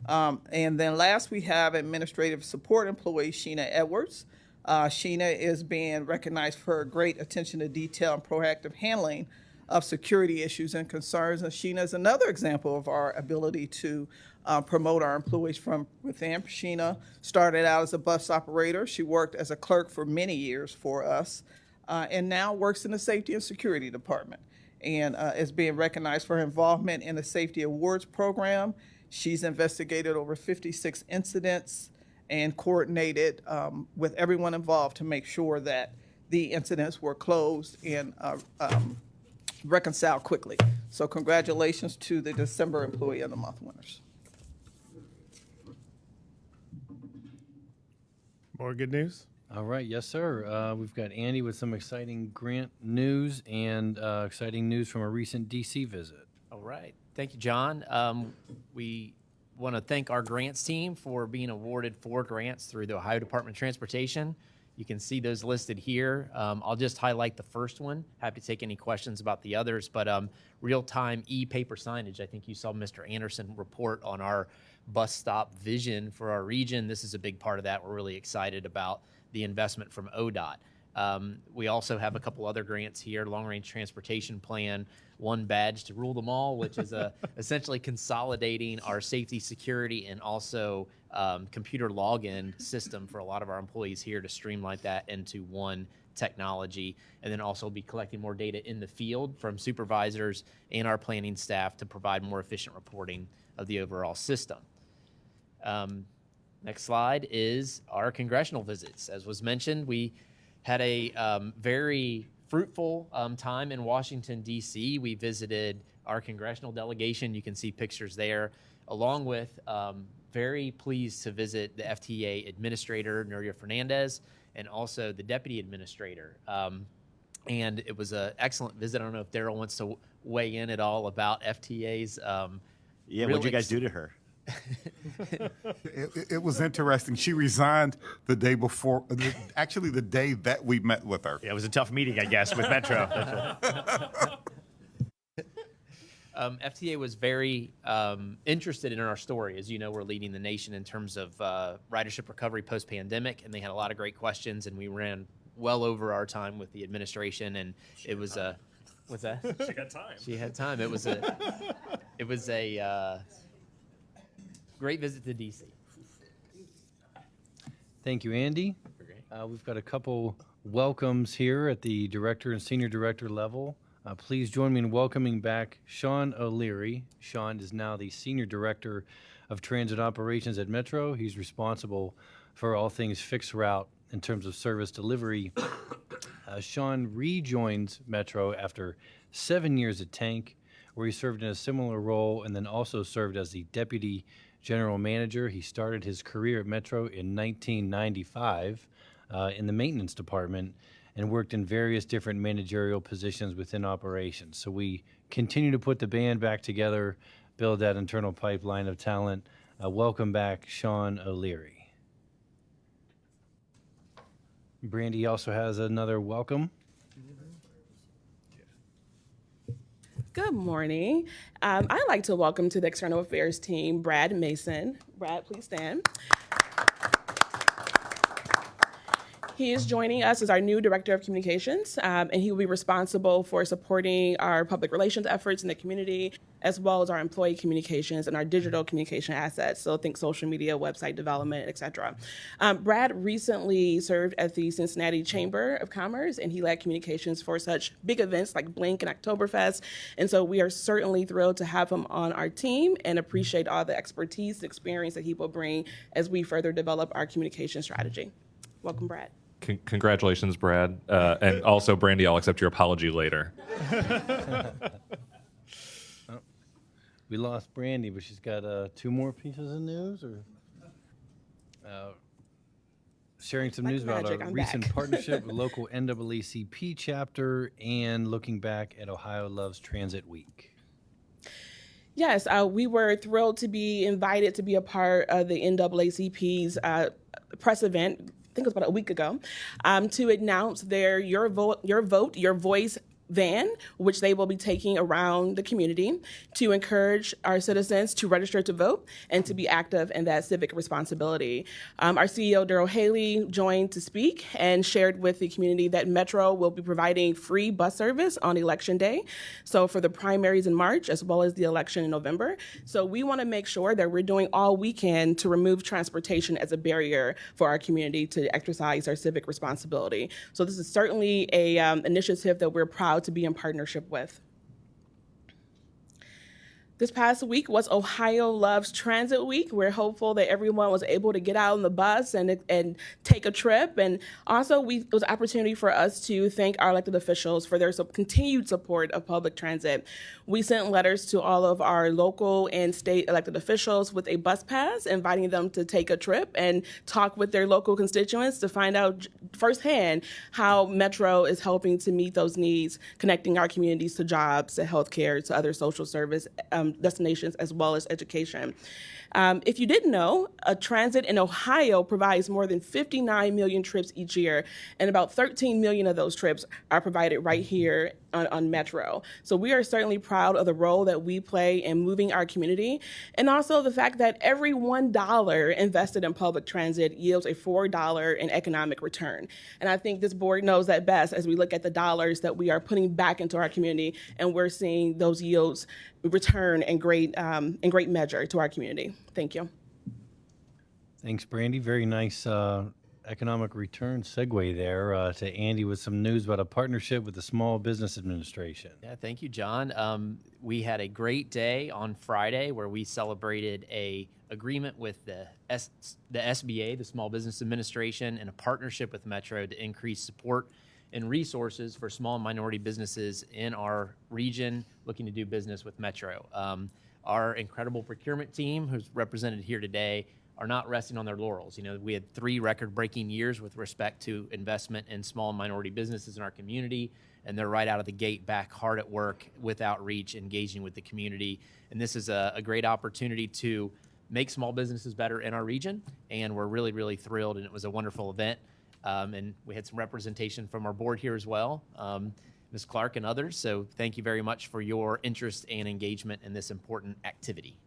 And then last, we have administrative support employee Sheena Edwards. Sheena is being recognized for her great attention to detail and proactive handling of security issues and concerns. And Sheena is another example of our ability to promote our employees from within. Sheena started out as a bus operator. She worked as a clerk for many years for us, and now works in the safety and security department, and is being recognized for her involvement in the safety awards program. She's investigated over 56 incidents and coordinated with everyone involved to make sure that the incidents were closed and reconciled quickly. So congratulations to the December Employee of the Month winners. More good news? All right, yes, sir. We've got Andy with some exciting grant news and exciting news from a recent DC visit. All right. Thank you, John. We want to thank our grants team for being awarded 4 grants through the Ohio Department of Transportation. You can see those listed here. I'll just highlight the first one. Happy to take any questions about the others, but real-time e-paper signage. I think you saw Mr. Anderson report on our bus stop vision for our region. This is a big part of that. We're really excited about the investment from ODOT. We also have a couple other grants here, long-range transportation plan, one badge to rule them all, which is essentially consolidating our safety, security, and also computer login system for a lot of our employees here to streamline that into one technology, and then also be collecting more data in the field from supervisors and our planning staff to provide more efficient reporting of the overall system. Next slide is our congressional visits. As was mentioned, we had a very fruitful time in Washington, D.C. We visited our congressional delegation. You can see pictures there, along with very pleased to visit the FTA administrator, Nuria Fernandez, and also the deputy administrator. And it was an excellent visit. I don't know if Daryl wants to weigh in at all about FTA's. Yeah, what'd you guys do to her? It was interesting. She resigned the day before, actually the day that we met with her. Yeah, it was a tough meeting, I guess, with Metro. FTA was very interested in our story. As you know, we're leading the nation in terms of ridership recovery post-pandemic, and they had a lot of great questions, and we ran well over our time with the administration, and it was a... What's that? She got time. She had time. It was a great visit to DC. Thank you, Andy. We've got a couple welcomes here at the director and senior director level. Please join me in welcoming back Sean O'Leary. Sean is now the senior director of transit operations at Metro. He's responsible for all things fixed route in terms of service delivery. Sean rejoins Metro after 7 years at Tank, where he served in a similar role and then also served as the deputy general manager. He started his career at Metro in 1995 in the maintenance department and worked in various different managerial positions within operations. So we continue to put the band back together, build that internal pipeline of talent. Welcome back, Sean O'Leary. Brandy also has another welcome. Good morning. I'd like to welcome to the External Affairs team, Brad Mason. Brad, please stand. He is joining us as our new Director of Communications, and he will be responsible for supporting our public relations efforts in the community, as well as our employee communications and our digital communication assets. So think social media, website development, et cetera. Brad recently served at the Cincinnati Chamber of Commerce, and he led communications for such big events like Blink and Oktoberfest. And so we are certainly thrilled to have him on our team and appreciate all the expertise and experience that he will bring as we further develop our communication strategy. Welcome, Brad. Congratulations, Brad. And also, Brandy, I'll accept your apology later. We lost Brandy, but she's got 2 more pieces of news, or sharing some news about our recent partnership with local NAACP chapter and looking back at Ohio Loves Transit Week. Yes, we were thrilled to be invited to be a part of the NAACP's press event think it was about a week ago, to announce their Your Vote, Your Voice van, which they will be taking around the community to encourage our citizens to register to vote and to be active in that civic responsibility. Our CEO, Daryl Haley, joined to speak and shared with the community that Metro will be providing free bus service on Election Day, so for the primaries in March as well as the election in November. So we want to make sure that we're doing all we can to remove transportation as a barrier for our community to exercise our civic responsibility. So this is certainly a initiative that we're proud to be in partnership with. This past week was Ohio Loves Transit Week. We're hopeful that everyone was able to get out on the bus and take a trip. And also, it was an opportunity for us to thank our elected officials for their continued support of public transit. We sent letters to all of our local and state elected officials with a bus pass, inviting them to take a trip and talk with their local constituents to find out firsthand how Metro is helping to meet those needs, connecting our communities to jobs, to healthcare, to other social service destinations, as well as education. If you didn't know, transit in Ohio provides more than 59 million trips each year, and about 13 million of those trips are provided right here on Metro. So we are certainly proud of the role that we play in moving our community, and also the fact that every $1 invested in public transit yields a $4 in economic return. And I think this board knows that best as we look at the dollars that we are putting back into our community, and we're seeing those yields return in great measure to our community. Thank you. Thanks, Brandy. Very nice economic return segue there to Andy with some news about a partnership with the Small Business Administration. Yeah, thank you, John. We had a great day on Friday where we celebrated a agreement with the SBA, the Small Business Administration, and a partnership with Metro to increase support and resources for small and minority businesses in our region looking to do business with Metro. Our incredible procurement team, who's represented here today, are not resting on their laurels. You know, we had 3 record-breaking years with respect to investment in small and minority businesses in our community, and they're right out of the gate back hard at work with outreach, engaging with the community. And this is a great opportunity to make small businesses better in our region, and we're really, really thrilled, and it was a wonderful event. And we had some representation from our board here as well, Ms. Clark and others. So thank you very much for your interest and engagement in this important activity.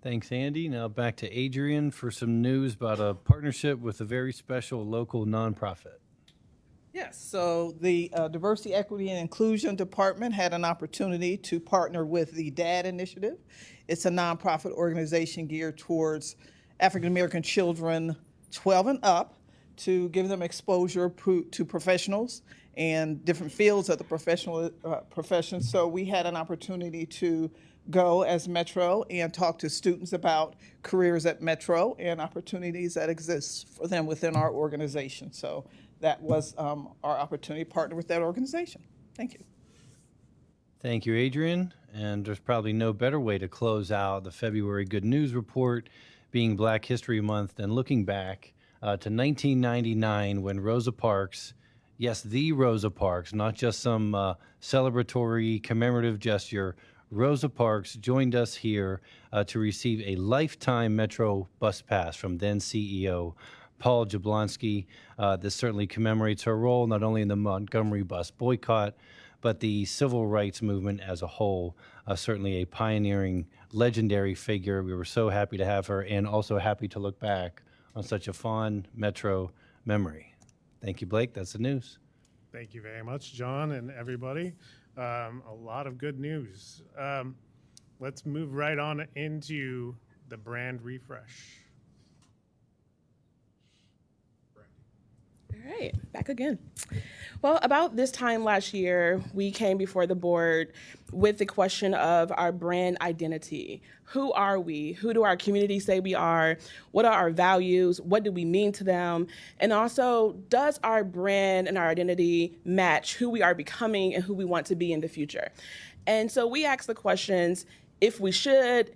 Thanks, Andy. Now back to Adrian for some news about a partnership with a very special local nonprofit. Yes, so the Diversity, Equity, and Inclusion Department had an opportunity to partner with the DAD Initiative. It's a nonprofit organization geared towards African American children 12 and up, to give them exposure to professionals and different fields of the profession. So we had an opportunity to go as Metro and talk to students about careers at Metro and opportunities that exist for them within our organization. So that was our opportunity to partner with that organization. Thank you. Thank you, Adrian. And there's probably no better way to close out the February Good News Report, being Black History Month, than looking back to 1999 when Rosa Parks, yes, the Rosa Parks, not just some celebratory commemorative gesture, Rosa Parks joined us here to receive a lifetime Metro bus pass from then CEO Paul Jablonski. This certainly commemorates her role not only in the Montgomery bus boycott, but the civil rights movement as a whole. Certainly a pioneering, legendary figure. We were so happy to have her, and also happy to look back on such a fond Metro memory. Thank you, Blake. That's the news. Thank you very much, John and everybody. A lot of good news. Let's move right on into the brand refresh. All right, back again. Well, about this time last year, we came before the board with the question of our brand identity. Who are we? Who do our community say we are? What are our values? What do we mean to them? And also, does our brand and our identity match who we are becoming and who we want to be in the future? And so we asked the questions, if we should,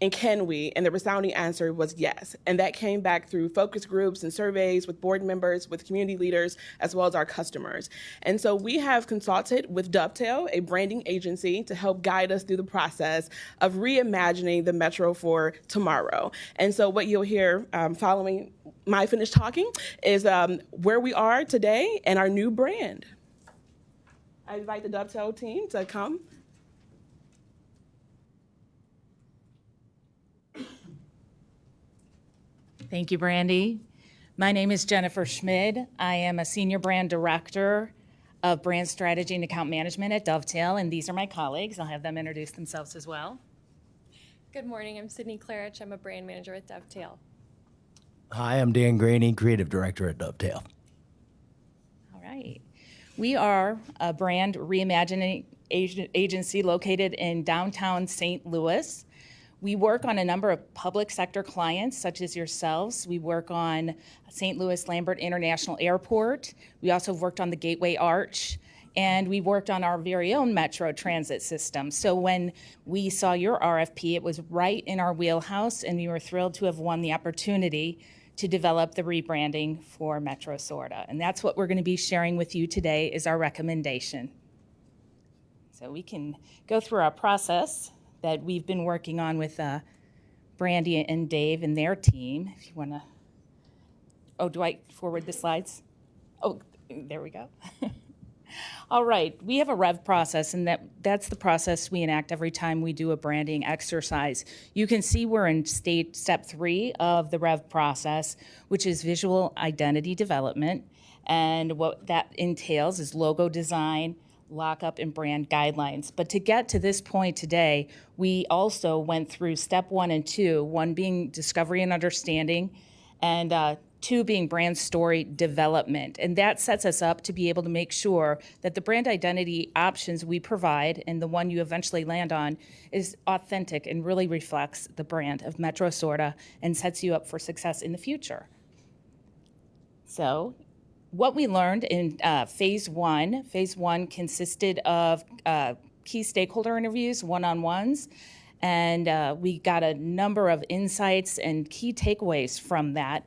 And can we? And the resounding answer was yes. And that came back through focus groups and surveys with board members, with community leaders, as well as our customers. And so we have consulted with Dovetail, a branding agency, to help guide us through the process of reimagining the Metro for tomorrow. And so what you'll hear following my finish talking is where we are today and our new brand. I invite the Dovetail team to come. Thank you, Brandy. My name is Jennifer Schmid. I am a Senior Brand Director of Brand Strategy and Account Management at Dovetail, and these are my colleagues. I'll have them introduce themselves as well. Good morning, I'm Sydney Clarich. I'm a brand manager at Dovetail. Hi, I'm Dan Graney, Creative Director at Dovetail. All right. We are a brand reimagining agency located in downtown St. Louis. We work on a number of public sector clients, such as yourselves. We work on St. Louis Lambert International Airport. We also worked on the Gateway Arch, and we worked on our very own Metro transit system. So when we saw your RFP, it was right in our wheelhouse, and we were thrilled to have won the opportunity to develop the rebranding for Metro SORTA. And that's what we're going to be sharing with you today is our recommendation. So we can go through our process that we've been working on with Brandy and Dave and their team. If you want to, oh, do I forward the slides? Oh, there we go. All right, we have a REV process, and that's the process we enact every time we do a branding exercise. You can see we're in step 3 of the REV process, which is visual identity development. And what that entails is logo design, lockup, and brand guidelines. But to get to this point today, we also went through step 1 and 2, 1 being discovery and understanding, and 2 being brand story development. And that sets us up to be able to make sure that the brand identity options we provide and the one you eventually land on is authentic and really reflects the brand of Metro SORTA and sets you up for success in the future. So what we learned in phase one consisted of key stakeholder interviews, one-on-ones, and we got a number of insights and key takeaways from that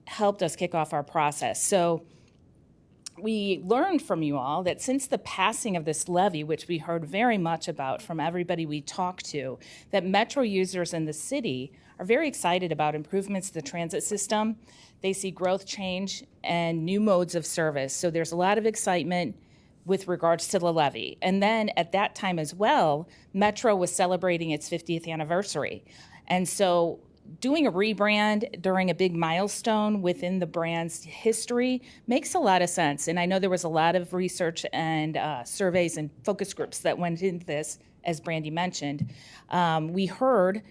helped us kick off our process. So we learned from you all that since the passing of this levy, which we heard very much about from everybody we talked to, that Metro users in the city are very excited about improvements to the transit system. They see growth, change, and new modes of service. So there's a lot of excitement with regards to the levy. And then at that time as well, Metro was celebrating its 50th anniversary. And so doing a rebrand during a big milestone within the brand's history makes a lot of sense. And I know there was a lot of research and surveys and focus groups that went into this, as Brandy mentioned. We heard,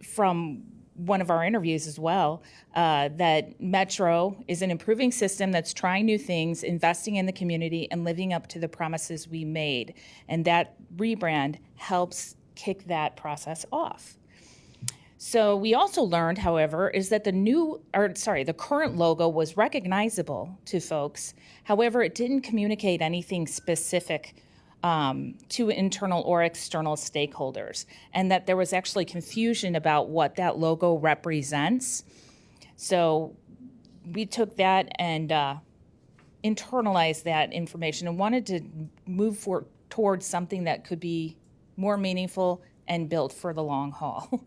from one of our interviews as well, that Metro is an improving system that's trying new things, investing in the community, and living up to the promises we made. And that rebrand helps kick that process off. So we also learned, however, is that the current logo was recognizable to folks. However, it didn't communicate anything specific to internal or external stakeholders, and that there was actually confusion about what that logo represents. So we took that and internalized that information and wanted to move towards something that could be more meaningful and built for the long haul.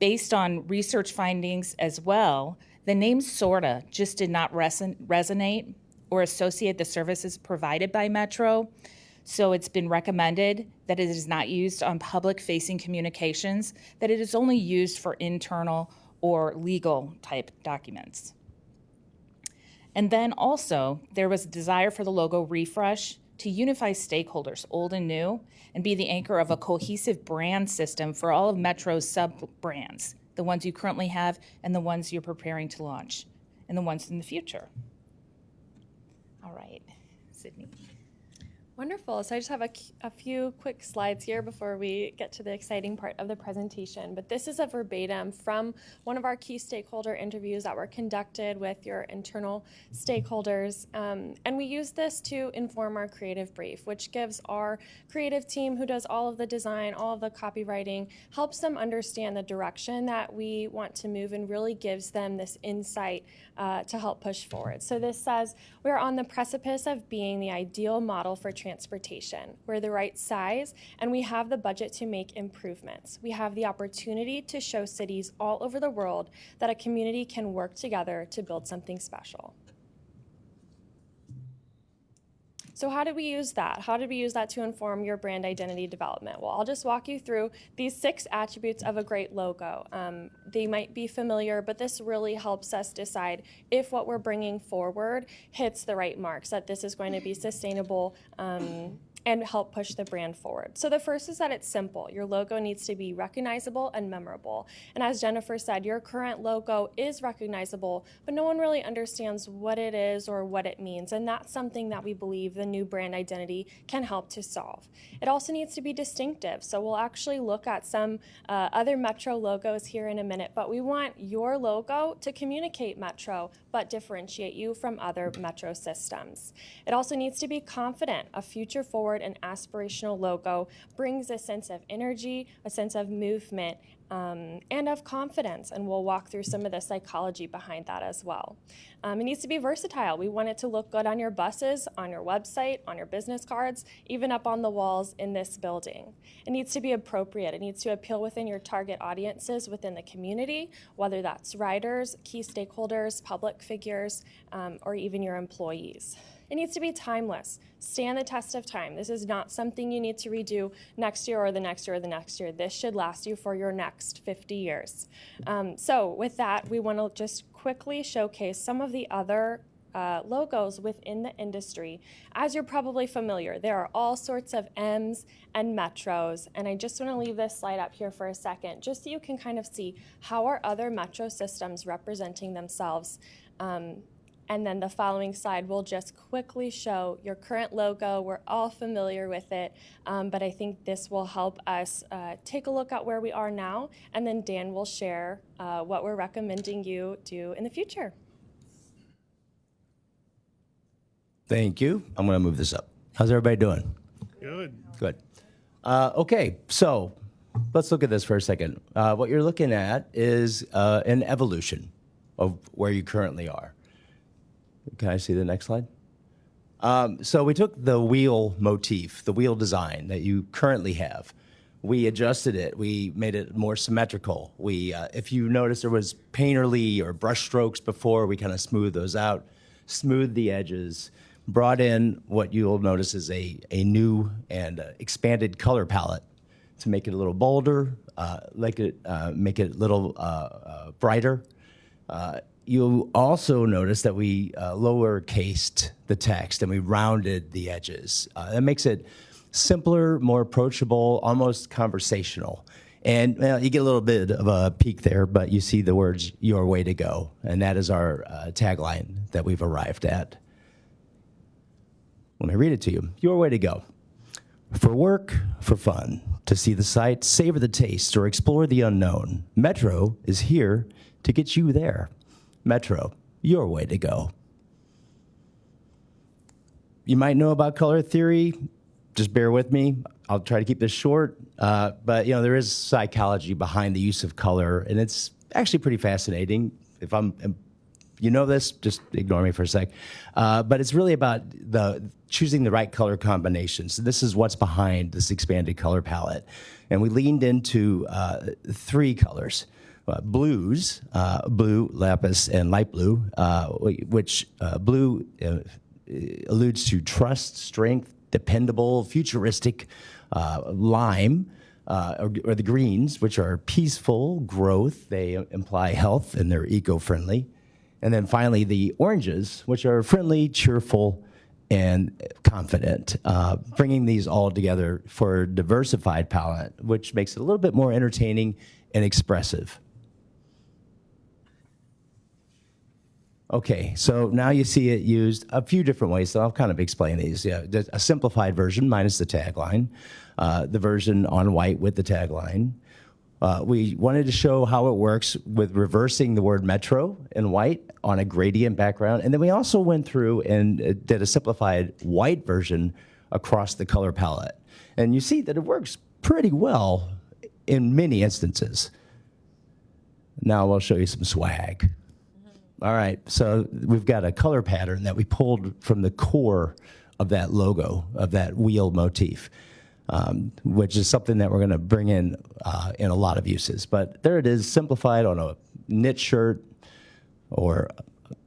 Based on research findings as well, the name SORTA just did not resonate or associate the services provided by Metro. So it's been recommended that it is not used on public-facing communications, that it is only used for internal or legal type documents. And then also, there was a desire for the logo refresh to unify stakeholders, old and new, and be the anchor of a cohesive brand system for all of Metro's sub-brands, the ones you currently have and the ones you're preparing to launch, and the ones in the future. All right, Sydney. Wonderful. So I just have a few quick slides here before we get to the exciting part of the presentation. But this is a verbatim from one of our key stakeholder interviews that were conducted with your internal stakeholders. And we use this to inform our creative brief, which gives our creative team who does all of the design, all of the copywriting, helps them understand the direction that we want to move and really gives them this insight to help push forward. So this says, we're on the precipice of being the ideal model for transportation. We're the right size, and we have the budget to make improvements. We have the opportunity to show cities all over the world that a community can work together to build something special. So how did we use that? How did we use that to inform your brand identity development? Well, I'll just walk you through these 6 attributes of a great logo. They might be familiar, but this really helps us decide if what we're bringing forward hits the right marks, that this is going to be sustainable and help push the brand forward. So the first is that it's simple. Your logo needs to be recognizable and memorable. And as Jennifer said, your current logo is recognizable, but no one really understands what it is or what it means. And that's something that we believe the new brand identity can help to solve. It also needs to be distinctive. So we'll actually look at some other Metro logos here in a minute, but we want your logo to communicate Metro, but differentiate you from other Metro systems. It also needs to be confident. A future forward and aspirational logo brings a sense of energy, a sense of movement, and of confidence, and we'll walk through some of the psychology behind that as well. It needs to be versatile. We want it to look good on your buses, on your website, on your business cards, even up on the walls in this building. It needs to be appropriate. It needs to appeal within your target audiences within the community, whether that's riders, key stakeholders, public figures, or even your employees. It needs to be timeless, stand the test of time. This is not something you need to redo next year or the next year or the next year. This should last you for your next 50 years. So with that, we want to just quickly showcase some of the other logos within the industry. As you're probably familiar, there are all sorts of M's and Metros, and I just want to leave this slide up here for a second, just so you can kind of see how are other Metro systems representing themselves. And then the following slide will just quickly show your current logo. We're all familiar with it, but I think this will help us take a look at where we are now, and then Dan will share what we're recommending you do in the future. Thank you. I'm going to move this up. How's everybody doing? Good. Good. Okay, so let's look at this for a second. What you're looking at is an evolution of where you currently are. Can I see the next slide? So we took the wheel motif, the wheel design that you currently have. We adjusted it. We made it more symmetrical. If you notice, there was painterly or brush strokes before. We kind of smoothed those out, smoothed the edges, brought in what you'll notice is a new and expanded color palette to make it a little bolder, make it a little brighter. You'll also notice that we lowercased the text and we rounded the edges. That makes it simpler, more approachable, almost conversational. And you get a little bit of a peek there, but you see the words, "Your way to go." And that is our tagline that we've arrived at. Let me read it to you. Your way to go. For work, for fun, to see the sights, savor the taste, or explore the unknown, Metro is here to get you there. Metro, your way to go. You might know about color theory. Just bear with me. I'll try to keep this short. But there is psychology behind the use of color, and it's actually pretty fascinating. If you know this, just ignore me for a sec. But it's really about choosing the right color combinations. This is what's behind this expanded color palette. And we leaned into 3 colors. Blues, blue, lapis, and light blue, which blue alludes to trust, strength, dependable, futuristic. Lime, or the greens, which are peaceful, growth. They imply health, and they're eco-friendly. And then finally, the oranges, which are friendly, cheerful, and confident, bringing these all together for a diversified palette, which makes it a little bit more entertaining and expressive. Okay, so now you see it used a few different ways, so I'll kind of explain these. Yeah, there's a simplified version minus the tagline, the version on white with the tagline. We wanted to show how it works with reversing the word metro in white on a gradient background. And then we also went through and did a simplified white version across the color palette. And you see that it works pretty well in many instances. Now I'll show you some swag. All right, so we've got a color pattern that we pulled from the core of that logo, of that wheel motif, which is something that we're going to bring in a lot of uses. But there it is, simplified on a knit shirt or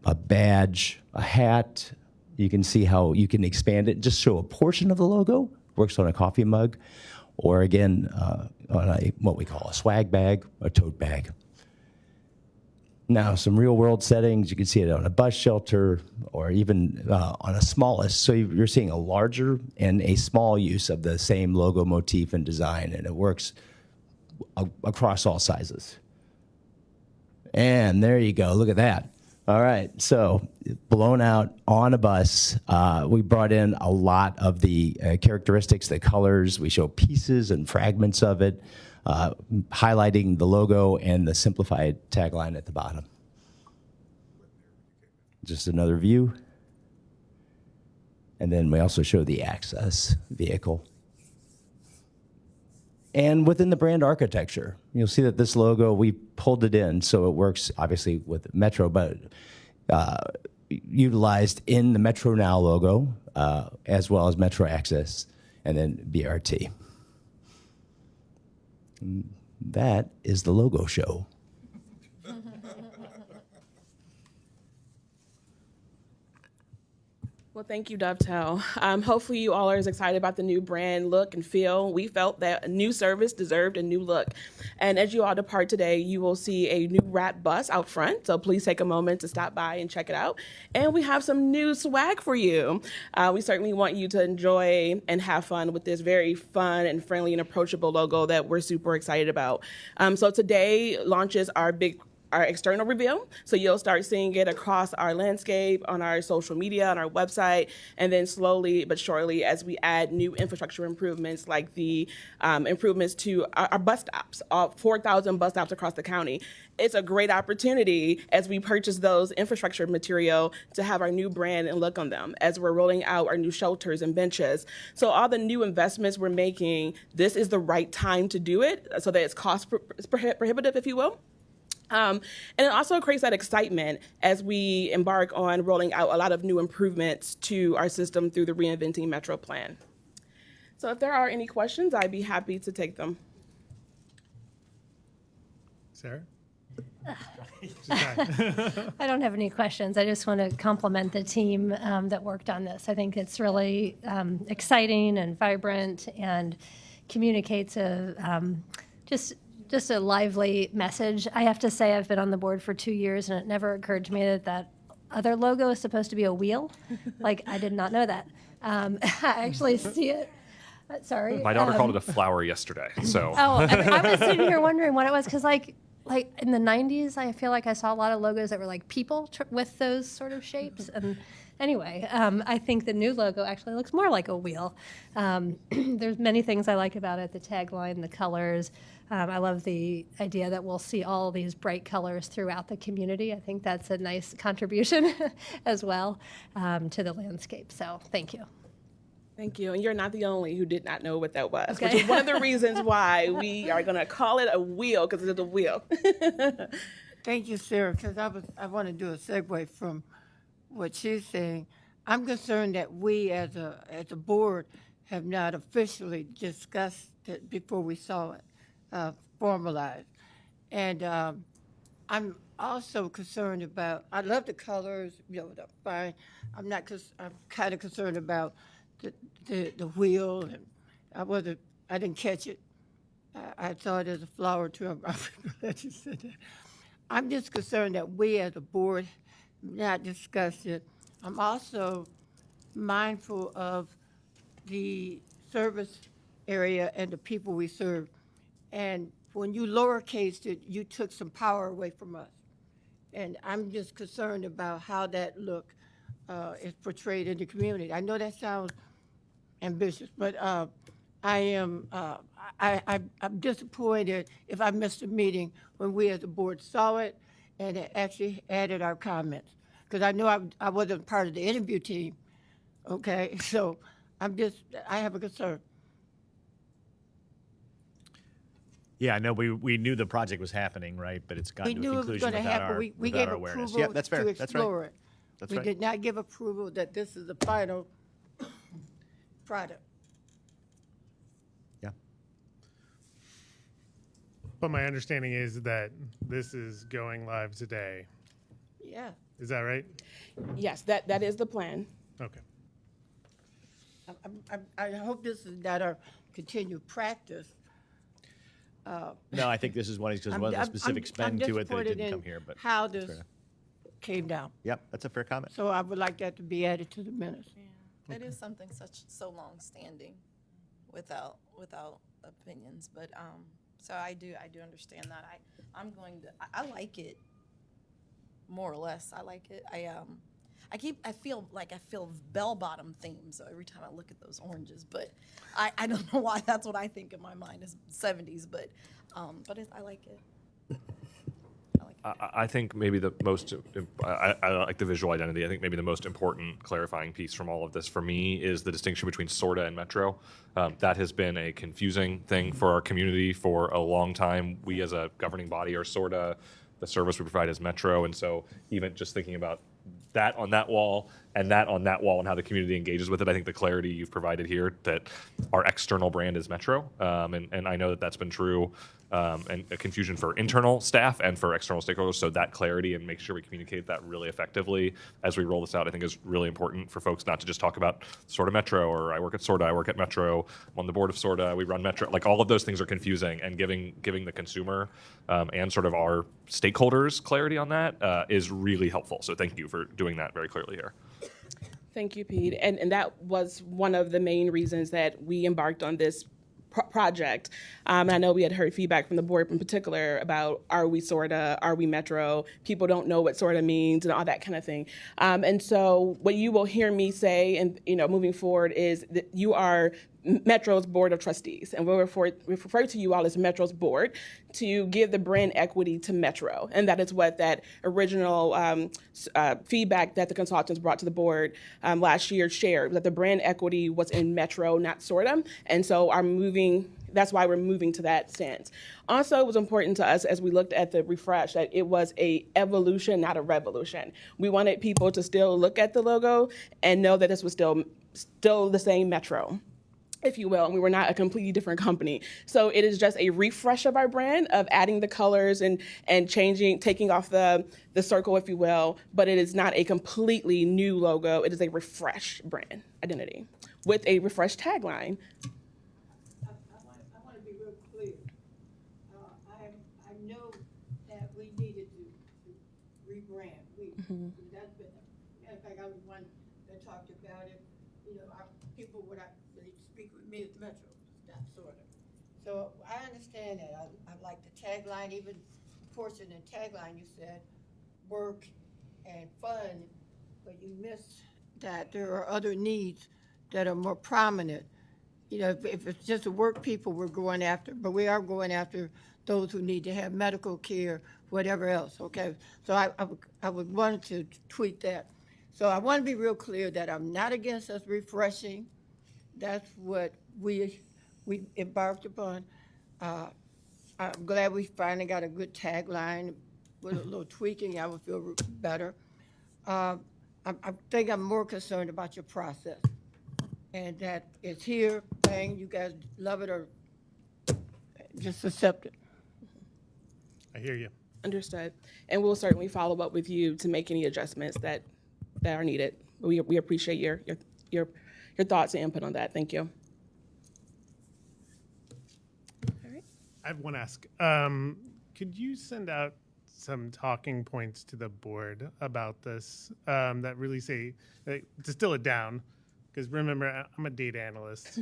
a badge, a hat. You can see how you can expand it, just show a portion of the logo, works on a coffee mug, or again, on what we call a swag bag, a tote bag. Now, some real world settings, you can see it on a bus shelter or even on a smallest. So you're seeing a larger and a small use of the same logo motif and design, and it works across all sizes. And there you go, look at that. All right, so blown out on a bus. We brought in a lot of the characteristics, the colors. We show pieces and fragments of it, highlighting the logo and the simplified tagline at the bottom. Just another view. And then we also show the access vehicle. And within the brand architecture, you'll see that this logo, we pulled it in, so it works obviously with Metro, but utilized in the Metro Now logo, as well as Metro Access, and then BRT. That is the logo show. Well, thank you, Dovetail. Hopefully you all are as excited about the new brand look and feel. We felt that a new service deserved a new look. And as you all depart today, you will see a new wrap bus out front. So please take a moment to stop by and check it out. And we have some new swag for you. We certainly want you to enjoy and have fun with this very fun and friendly and approachable logo that we're super excited about. So today launches our external reveal. So you'll start seeing it across our landscape, on our social media, on our website, and then slowly but surely as we add new infrastructure improvements like the improvements to our bus stops, 4,000 bus stops across the county. It's a great opportunity as we purchase those infrastructure material to have our new brand and look on them as we're rolling out our new shelters and benches. So all the new investments we're making, this is the right time to do it so that it's cost prohibitive, if you will. And it also creates that excitement as we embark on rolling out a lot of new improvements to our system through the Reinventing Metro plan. So if there are any questions, I'd be happy to take them. Sarah? I don't have any questions. I just want to compliment the team that worked on this. I think it's really exciting and vibrant and communicates just a lively message. I have to say I've been on the board for 2 years, and it never occurred to me that that other logo is supposed to be a wheel. Like, I did not know that. I actually see it. Sorry. My daughter called it a flower yesterday, so. Oh, I was sitting here wondering what it was, because like in the 90s, I feel like I saw a lot of logos that were like people with those sort of shapes. And anyway, I think the new logo actually looks more like a wheel. There's many things I like about it, the tagline, the colors. I love the idea that we'll see all these bright colors throughout the community. I think that's a nice contribution as well to the landscape. So thank you. Thank you. And you're not the only who did not know what that was, Okay. which is one of the reasons why we are going to call it a wheel, because it's a wheel. Thank you, Sarah, because I want to do a segue from what she's saying. I'm concerned that we as a board have not officially discussed it before we saw it formalized. And I'm also concerned about, I love the colors, that's fine. I'm kind of concerned about the wheel, and I didn't catch it. I saw it as a flower too. I'm glad you said that. I'm just concerned that we as a board not discussed it. I'm also mindful of the service area and the people we serve. And when you lowercased it, you took some power away from us. And I'm just concerned about how that look is portrayed in the community. I know that sounds ambitious, but I'm disappointed if I missed a meeting when we as a board saw it and it actually added our comments. Because I know I wasn't part of the interview team, okay? So I have a concern. Yeah, I know we knew the project was happening, right? But it's gotten We to a knew it was conclusion going to without happen. our, We without gave our awareness. approval Yeah, that's fair. to That's right. explore it. That's We right. did not give approval that this is the final product. Yeah. But my understanding is that this is going live today. Yeah. Is that right? Yes, that is the plan. Okay. I hope this is not our continued practice. No, I think this is one because it wasn't a specific spend to it that it didn't come here. But how that's this fair. came down. Yep, that's a fair comment. So I would like that to be added to the minutes. It is something so long standing without opinions, but so I do understand that. I like it more or less. I like it. I feel bell bottom themes every time I look at those oranges, but I don't know why that's what I think in my mind is 70s, but I like it. I think maybe the most, I like the visual identity. I think maybe the most important clarifying piece from all of this for me is the distinction between SORTA and Metro. That has been a confusing thing for our community for a long time. We as a governing body are SORTA, the service we provide is Metro. And so even just thinking about that on that wall and that on that wall and how the community engages with it, I think the clarity you've provided here that our external brand is Metro. And I know that that's been true and a confusion for internal staff and for external stakeholders. So that clarity and make sure we communicate that really effectively as we roll this out, I think is really important for folks not to just talk about SORTA Metro or I work at SORTA, I work at Metro, I'm on the board of SORTA, we run Metro. Like all of those things are confusing, and giving the consumer and sort of our stakeholders clarity on that is really helpful. So thank you for doing that very clearly here. Thank you, Pete. And that was one of the main reasons that we embarked on this project. And I know we had heard feedback from the board in particular about, are we SORTA, are we Metro? People don't know what SORTA means and all that kind of thing. And so what you will hear me say, and moving forward, is that you are Metro's Board of Trustees, and we'll refer to you all as Metro's board to give the brand equity to Metro. And that is what that original feedback that the consultants brought to the board last year shared, that the brand equity was in Metro, not SORTA. And so that's why we're moving to that stance. Also, it was important to us as we looked at the refresh that it was a evolution, not a revolution. We wanted people to still look at the logo and know that this was still the same Metro, if you will, and we were not a completely different company. So it is just a refresh of our brand, of adding the colors and changing, taking off the circle, if you will, but it is not a completely new logo. It is a refreshed brand identity with a refreshed tagline. I want to be real clear. I know that we needed to rebrand. That's been, in fact, I was one that talked about it. People would actually speak with me as Metro, not SORTA. So I understand that. I like the tagline, even the portion in tagline you said, work and fun, but you missed that there are other needs that are more prominent. If it's just the work people we're going after, but we are going after those who need to have medical care, whatever else, okay? So I would want to tweak that. So I want to be real clear that I'm not against us refreshing. That's what we embarked upon. I'm glad we finally got a good tagline. With a little tweaking, I would feel better. I think I'm more concerned about your process. And that it's here, bang, you guys love it or just accept it. I hear you. Understood. And we'll certainly follow up with you to make any adjustments that are needed. We appreciate your thoughts and input on that. Thank you. All right. I have one ask. Could you send out some talking points to the board about this that really say, distill it down? Because remember, I'm a data analyst.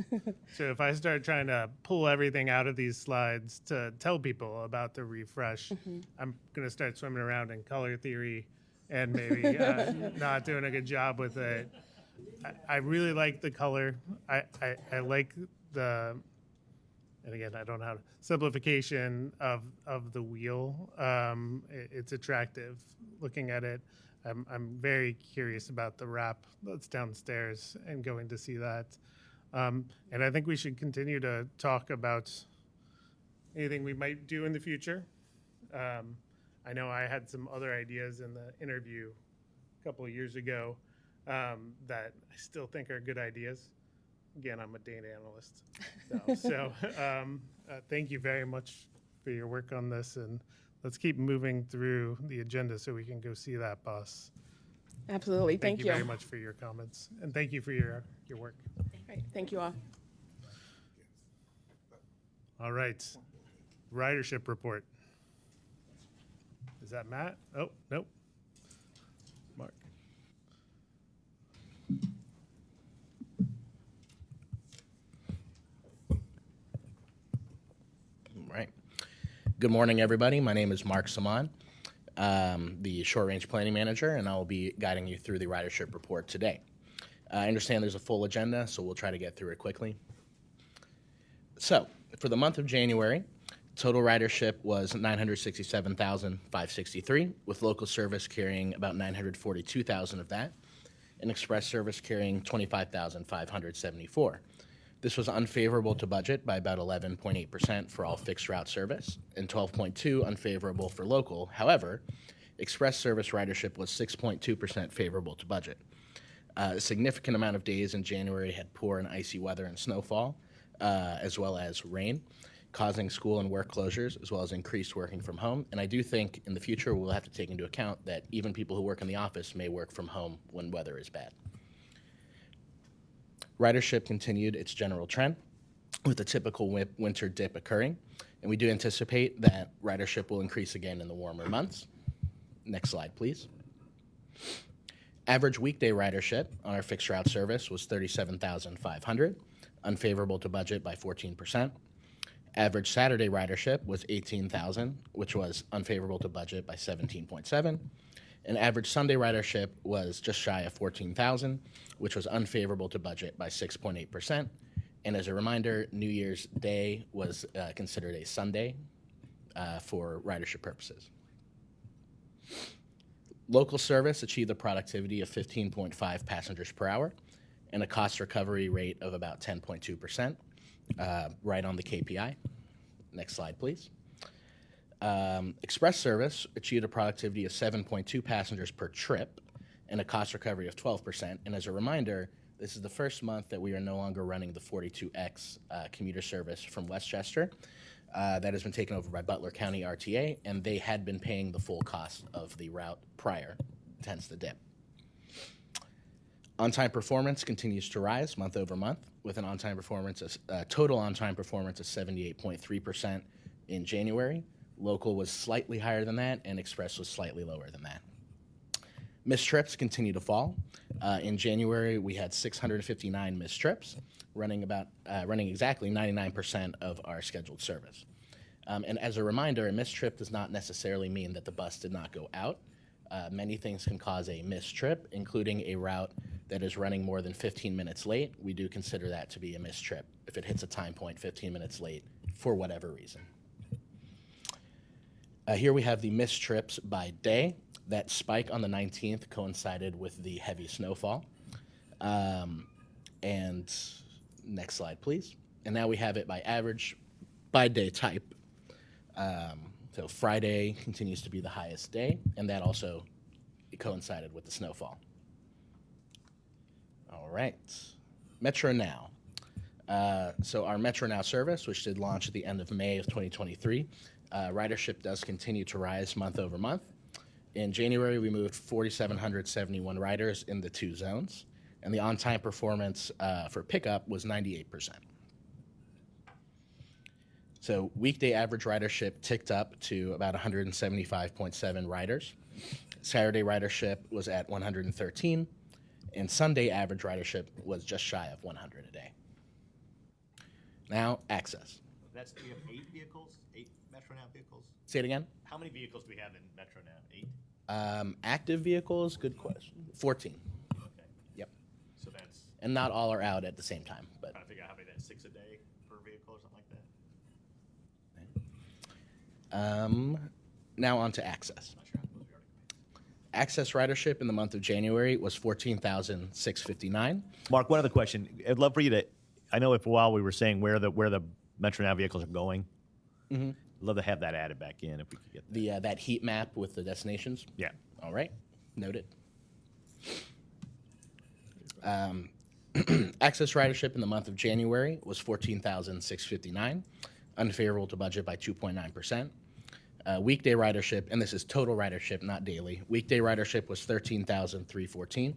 So if I start trying to pull everything out of these slides to tell people about the refresh, I'm going to start swimming around in color theory and maybe not doing a good job with it. I really like the color. I like the, and again, I don't know how to, simplification of the wheel. It's attractive looking at it. I'm very curious about the wrap that's downstairs and going to see that. And I think we should continue to talk about anything we might do in the future. I know I had some other ideas in the interview a couple of years ago that I still think are good ideas. Again, I'm a data analyst. So thank you very much for your work on this, and let's keep moving through the agenda so we can go see that boss. Absolutely. Thank Thank you very much for your comments, and thank you for your work. Right. Thank you all. All right. Ridership report. Is that Matt? Oh, nope. Mark. Right. Good morning, everybody. My name is Mark Saman, the Short Range Planning Manager, and I will be guiding you through the ridership report today. I understand there's a full agenda, so we'll try to get through it quickly. So, for the month of January, total ridership was 967,563, with local service carrying about 942,000 of that, and express service carrying 25,574. This was unfavorable to budget by about 11.8% for all fixed route service and 12.2% unfavorable for local. However, express service ridership was 6.2% favorable to budget. A significant amount of days in January had poor and icy weather and snowfall, as well as rain, causing school and work closures, as well as increased working from home. And I do think in the future we'll have to take into account that even people who work in the office may work from home when weather is bad. Ridership continued its general trend, with a typical winter dip occurring, and we do anticipate that ridership will increase again in the warmer months. Next slide, please. Average weekday ridership on our fixed route service was 37,500, unfavorable to budget by 14%. Average Saturday ridership was 18,000, which was unfavorable to budget by 17.7%. And average Sunday ridership was just shy of 14,000, which was unfavorable to budget by 6.8%. And as a reminder, New Year's Day was considered a Sunday for ridership purposes. Local service achieved a productivity of 15.5 passengers per hour and a cost recovery rate of about 10.2%, right on the KPI. Next slide, please. Express service achieved a productivity of 7.2 passengers per trip and a cost recovery of 12%. And as a reminder, this is the first month that we are no longer running the 42X commuter service from Westchester. That has been taken over by Butler County RTA, and they had been paying the full cost of the route prior, hence the dip. On-time performance continues to rise month over month, with an on-time performance, total on-time performance of 78.3% in January. Local was slightly higher than that, and express was slightly lower than that. Missed trips continue to fall. In January, we had 659 missed trips, running exactly 99% of our scheduled service. And as a reminder, a missed trip does not necessarily mean that the bus did not go out. Many things can cause a missed trip, including a route that is running more than 15 minutes late. We do consider that to be a missed trip if it hits a time point 15 minutes late for whatever reason. Here we have the missed trips by day. That spike on the 19th coincided with the heavy snowfall. And next slide, please. And now we have it by average, by day type. So Friday continues to be the highest day, and that also coincided with the snowfall. All right, Metro Now. So our Metro Now service, which did launch at the end of May of 2023, ridership does continue to rise month over month. In January, we moved 4,771 riders in the two zones, and the on-time performance for pickup was 98%. So weekday average ridership ticked up to about 175.7 riders. Saturday ridership was at 113, And Sunday average ridership was just shy of 100 a day. Now, access. That's, we have 8 vehicles, 8 Metro Now vehicles. Say it again. How many vehicles do we have in Metro Now? 8? Active vehicles, good question. 14. Okay. Yep. So that's, And not all are out at the same time, but trying to figure out how many that's 6 a day per vehicle or something like that. now on to access. Access ridership in the month of January was 14,659. Mark, one other question. I'd love for you to, I know for a while we were saying where the Metro Now vehicles are going. Mhm. I'd love to have that added back in if we could get that. The that heat map with the destinations. Yeah. All right. Noted. Access ridership in the month of January was 14,659, unfavorable to budget by 2.9%. Weekday ridership, and this is total ridership, not daily. Weekday ridership was 13,314.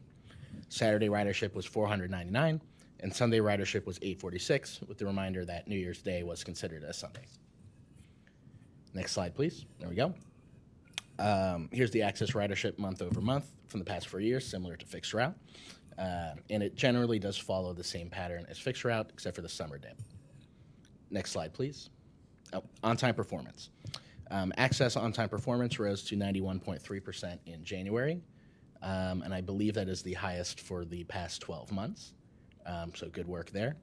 Saturday ridership was 499, and Sunday ridership was 846, with the reminder that New Year's Day was considered a Sunday. Next slide, please. There we go. Here's the access ridership month over month from the past 4 years, similar to fixed route. And it generally does follow the same pattern as fixed route, except for the summer dip. Next slide, please. Oh, on-time performance. Access on-time performance rose to 91.3% in January, and I believe that is the highest for the past 12 months. So good work there.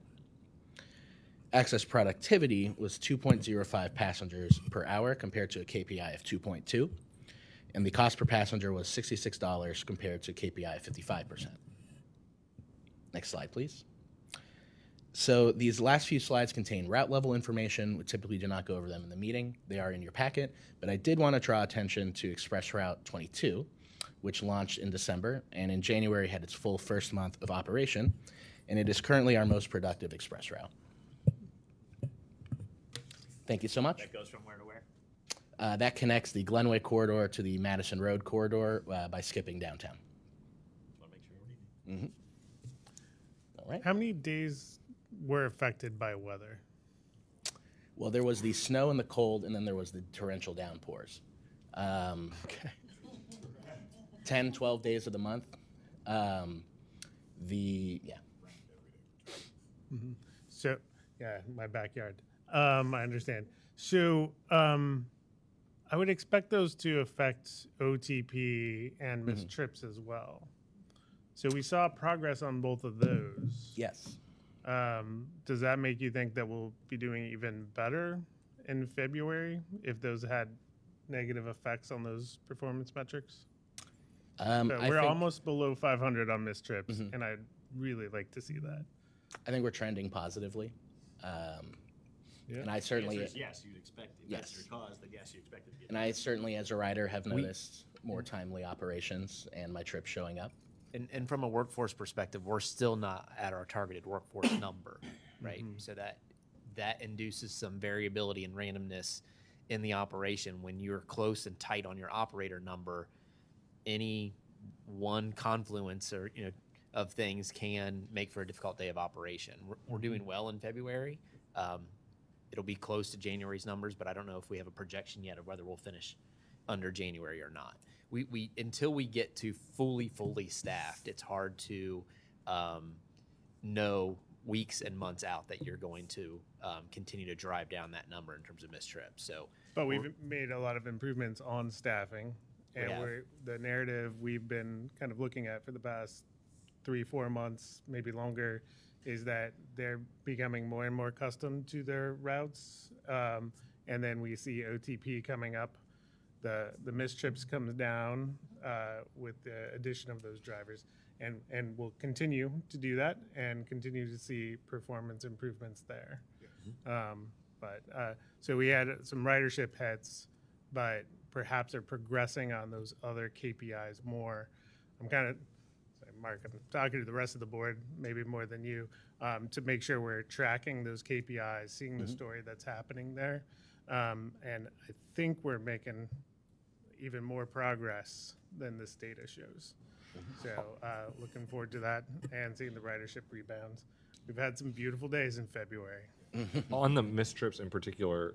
Access productivity was 2.05 passengers per hour compared to a KPI of 2.2, and the cost per passenger was $66 compared to KPI of 55%. Next slide, please. So these last few slides contain route level information. We typically do not go over them in the meeting. They are in your packet, but I did want to draw attention to Express Route 22, which launched in December, and in January had its full first month of operation, and it is currently our most productive express route. Thank you so much. That goes from where to where? That connects the Glenway corridor to the Madison Road corridor by skipping downtown. Want to make sure we're eating. All right. How many days were affected by weather? Well, there was the snow and the cold, and then there was the torrential downpours. 10, 12 days of the month. So, yeah, my backyard. I understand. So, I would expect those to affect OTP and missed trips as well. So we saw progress on both of those. Yes. Does that make you think that we'll be doing even better in February if those had negative effects on those performance metrics? We're almost below 500 on missed trips, and I'd really like to see that. I think we're trending positively. And I certainly, yes, you'd expect it. Yes. That's your cause, then yes, you expect it to get. and I certainly, as a rider, have noticed more timely operations and my trips showing up. And from a workforce perspective, we're still not at our targeted workforce number, right? So that induces some variability and randomness in the operation. When you're close and tight on your operator number, any one confluence or of things can make for a difficult day of operation. We're doing well in February. It'll be close to January's numbers, but I don't know if we have a projection yet of whether we'll finish under January or not. We until we get to fully staffed, it's hard to know weeks and months out that you're going to continue to drive down that number in terms of missed trips. So, But we've made a lot of improvements on staffing, and have. the narrative we've been kind of looking at for the past 3-4 months, maybe longer, is that they're becoming more and more accustomed to their routes, and then we see OTP coming up. The missed trips comes down with the addition of those drivers, and we'll continue to do that and continue to see performance improvements there. So we had some ridership hits, but perhaps are progressing on those other KPIs more. I'm kind of, Mark, I'm talking to the rest of the board, maybe more than you, to make sure we're tracking those KPIs, seeing the story that's happening there. And I think we're making even more progress than this data shows. So looking forward to that and seeing the ridership rebounds. We've had some beautiful days in February. On the missed trips in particular,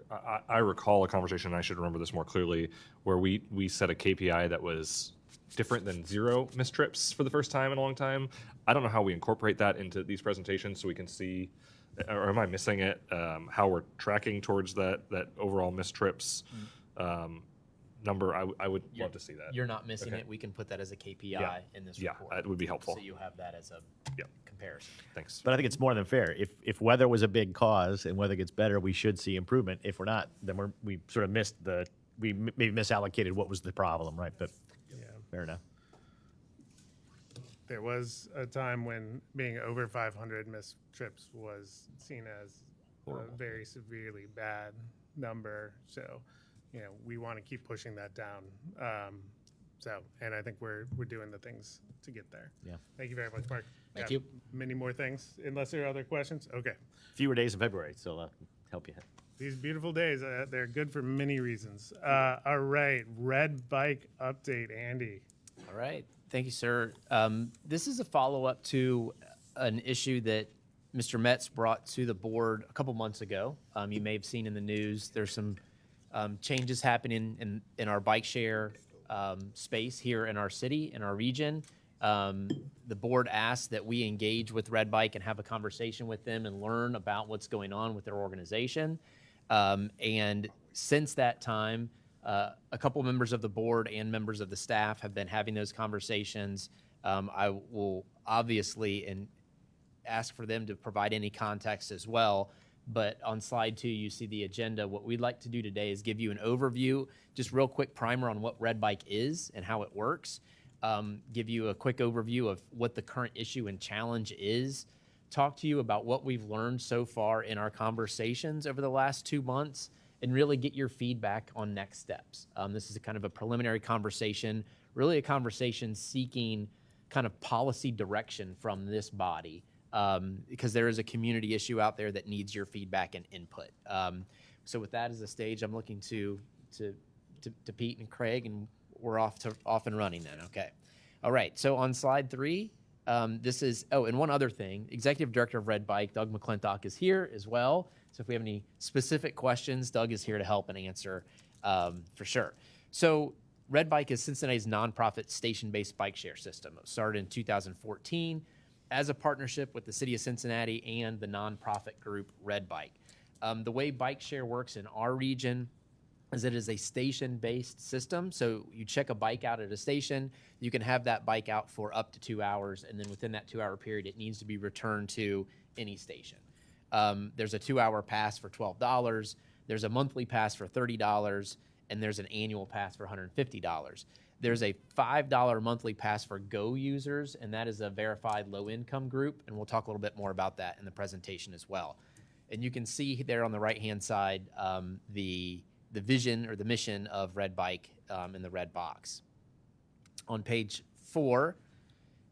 I recall a conversation, and I should remember this more clearly, where we set a KPI that was different than 0 missed trips for the first time in a long time. I don't know how we incorporate that into these presentations so we can see, or am I missing it? How we're tracking towards that overall missed trips number. I would love to see that. You're not missing Okay. it. We can put that as a KPI Yeah. in this Yeah, report. that would be helpful. So you have that as a comparison. Thanks. But I think it's more than fair. If weather was a big cause and weather gets better, we should see improvement. If we're not, then we sort of maybe misallocated what was the problem, right? But fair enough. There was a time when being over 500 missed trips was seen as a very severely bad number. So, we want to keep pushing that down. And I think we're doing the things to get there. Yeah. Thank you very much, Mark. Thank Got you. Many more things, unless there are other questions. Okay. Fewer days in February, so help you. These beautiful days, they're good for many reasons. All right, red bike update, Andy. All right. Thank you, sir. This is a follow-up to an issue that Mr. Metz brought to the board a couple months ago. You may have seen in the news, there's some changes happening in our bike share space here in our city, in our region. The board asked that we engage with Red Bike and have a conversation with them and learn about what's going on with their organization. And since that time, a couple members of the board and members of the staff have been having those conversations. I will obviously ask for them to provide any context as well. But on slide 2, you see the agenda. What we'd like to do today is give you an overview, just real quick primer on what Red Bike is and how it works. Give you a quick overview of what the current issue and challenge is. Talk to you about what we've learned so far in our conversations over the last 2 months, and really get your feedback on next steps. This is a kind of a preliminary conversation, really a conversation seeking kind of policy direction from this body, because there is a community issue out there that needs your feedback and input. So with that as a stage, I'm looking to Pete and Craig, and we're off and running then. Okay. All right. So on slide 3, this is, and one other thing, Executive Director of Red Bike, Doug McClintock, is here as well. So if we have any specific questions, Doug is here to help and answer for sure. So Red Bike is Cincinnati's nonprofit station-based bike share system. It started in 2014 as a partnership with the city of Cincinnati and the nonprofit group Red Bike. The way bike share works in our region is it is a station-based system. So you check a bike out at a station, you can have that bike out for up to 2 hours, and then within that 2-hour period, it needs to be returned to any station. There's a 2-hour pass for $12, there's a monthly pass for $30, and there's an annual pass for $150. There's a $5 monthly pass for Go users, and that is a verified low-income group, and we'll talk a little bit more about that in the presentation as well. And you can see there on the right-hand side the vision or the mission of Red Bike in the red box. On page 4,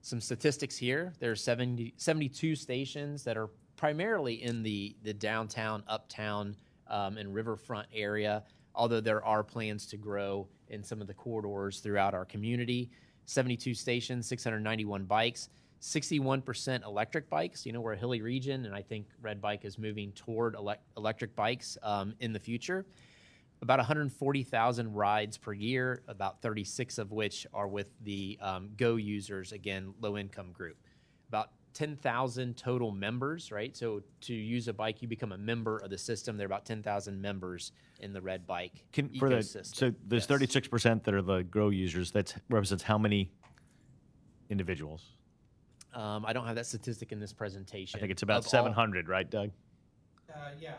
some statistics here. There's 72 stations that are primarily in the downtown, uptown, and riverfront area, although there are plans to grow in some of the corridors throughout our community. 72 stations, 691 bikes, 61% electric bikes. We're a hilly region, and I think Red Bike is moving toward electric bikes in the future. About 140,000 rides per year, about 36 of which are with the Go users, again, low-income group. About 10,000 total members, right? So to use a bike, you become a member of the system. There are about 10,000 members in the Red Bike ecosystem. So there's 36% that are the Grow users. That represents how many individuals? I don't have that statistic in this presentation. I think it's about 700, right, Doug? Yeah,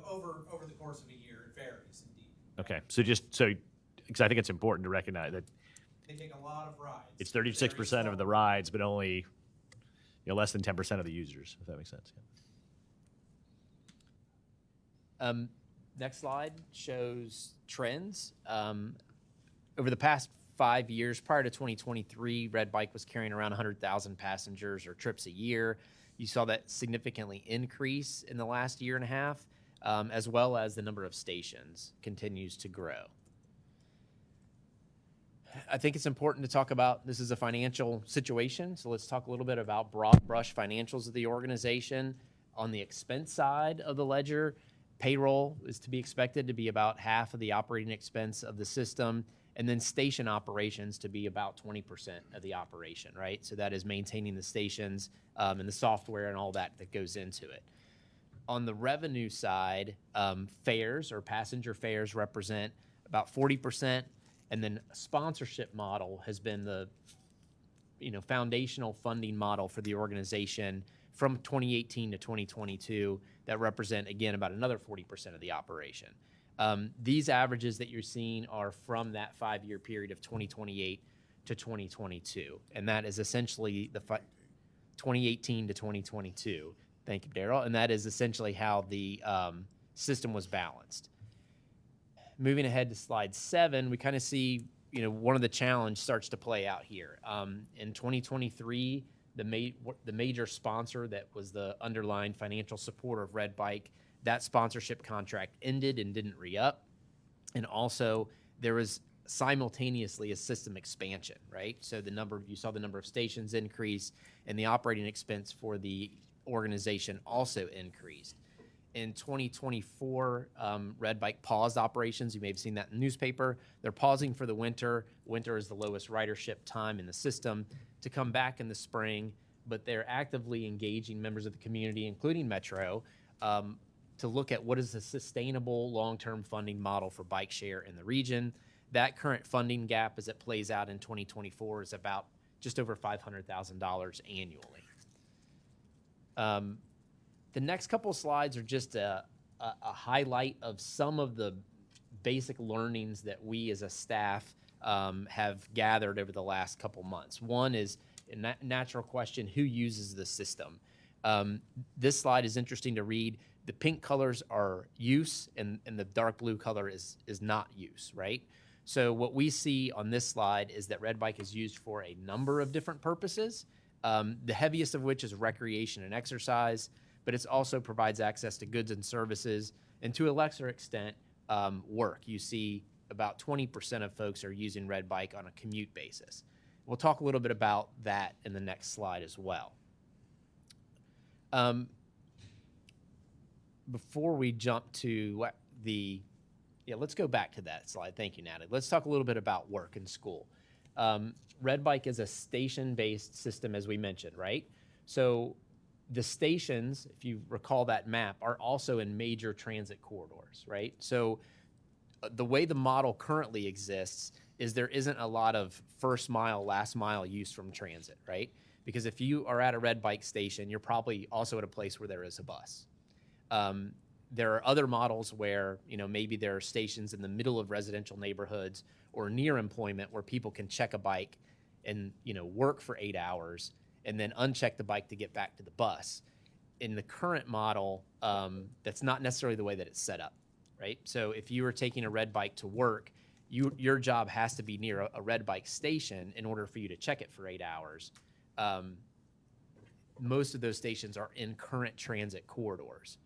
over the course of a year, it varies indeed. Okay, so because I think it's important to recognize that They take a lot of rides. it's 36% of the rides, but only less than 10% of the users, if that makes sense. Yeah. Next slide shows trends. Over the past 5 years, prior to 2023, Red Bike was carrying around 100,000 passengers or trips a year. You saw that significantly increase in the last year and a half, as well as the number of stations continues to grow. I think it's important to talk about, this is a financial situation, so let's talk a little bit about broad brush financials of the organization. On the expense side of the ledger, payroll is to be expected to be about half of the operating expense of the system, and then station operations to be about 20% of the operation, right? So that is maintaining the stations and the software and all that goes into it. On the revenue side, fares or passenger fares represent about 40%, and then a sponsorship model has been the foundational funding model for the organization from 2018 to 2022 that represent, again, about another 40% of the operation. These averages that you're seeing are from that 5-year period of 2028 to 2022, and that is essentially the 2018 to 2022. Thank you, Daryl. And that is essentially how the system was balanced. Moving ahead to slide 7, we kind of see, one of the challenge starts to play out here. In 2023, the major sponsor that was the underlying financial supporter of Red Bike, that sponsorship contract ended and didn't re-up. And also, there was simultaneously a system expansion, right? So you saw the number of stations increase, and the operating expense for the organization also increased. In 2024, Red Bike paused operations. You may have seen that in the newspaper. They're pausing for the winter. Winter is the lowest ridership time in the system, to come back in the spring, but they're actively engaging members of the community, including Metro, to look at what is a sustainable long-term funding model for bike share in the region. That current funding gap, as it plays out in 2024, is about just over $500,000 annually. The next couple of slides are just a highlight of some of the basic learnings that we as a staff have gathered over the last couple months. One is a natural question: who uses the system? This slide is interesting to read. The pink colors are use, and the dark blue color is not use, right? So what we see on this slide is that Red Bike is used for a number of different purposes, the heaviest of which is recreation and exercise, but it also provides access to goods and services, and to a lesser extent, work. You see about 20% of folks are using Red Bike on a commute basis. We'll talk a little bit about that in the next slide as well. Before we jump to let's go back to that slide. Thank you, Natalie. Let's talk a little bit about work and school. Red Bike is a station-based system, as we mentioned, right? So the stations, if you recall that map, are also in major transit corridors, right? So the way the model currently exists is there isn't a lot of first mile, last mile use from transit, right? Because if you are at a Red Bike station, you're probably also at a place where there is a bus. There are other models where, maybe there are stations in the middle of residential neighborhoods or near employment where people can check a bike and, work for 8 hours and then uncheck the bike to get back to the bus. In the current model, that's not necessarily the way that it's set up, right? So if you are taking a Red Bike to work, your job has to be near a Red Bike station in order for you to check it for 8 hours. Most of those stations are in current transit corridors.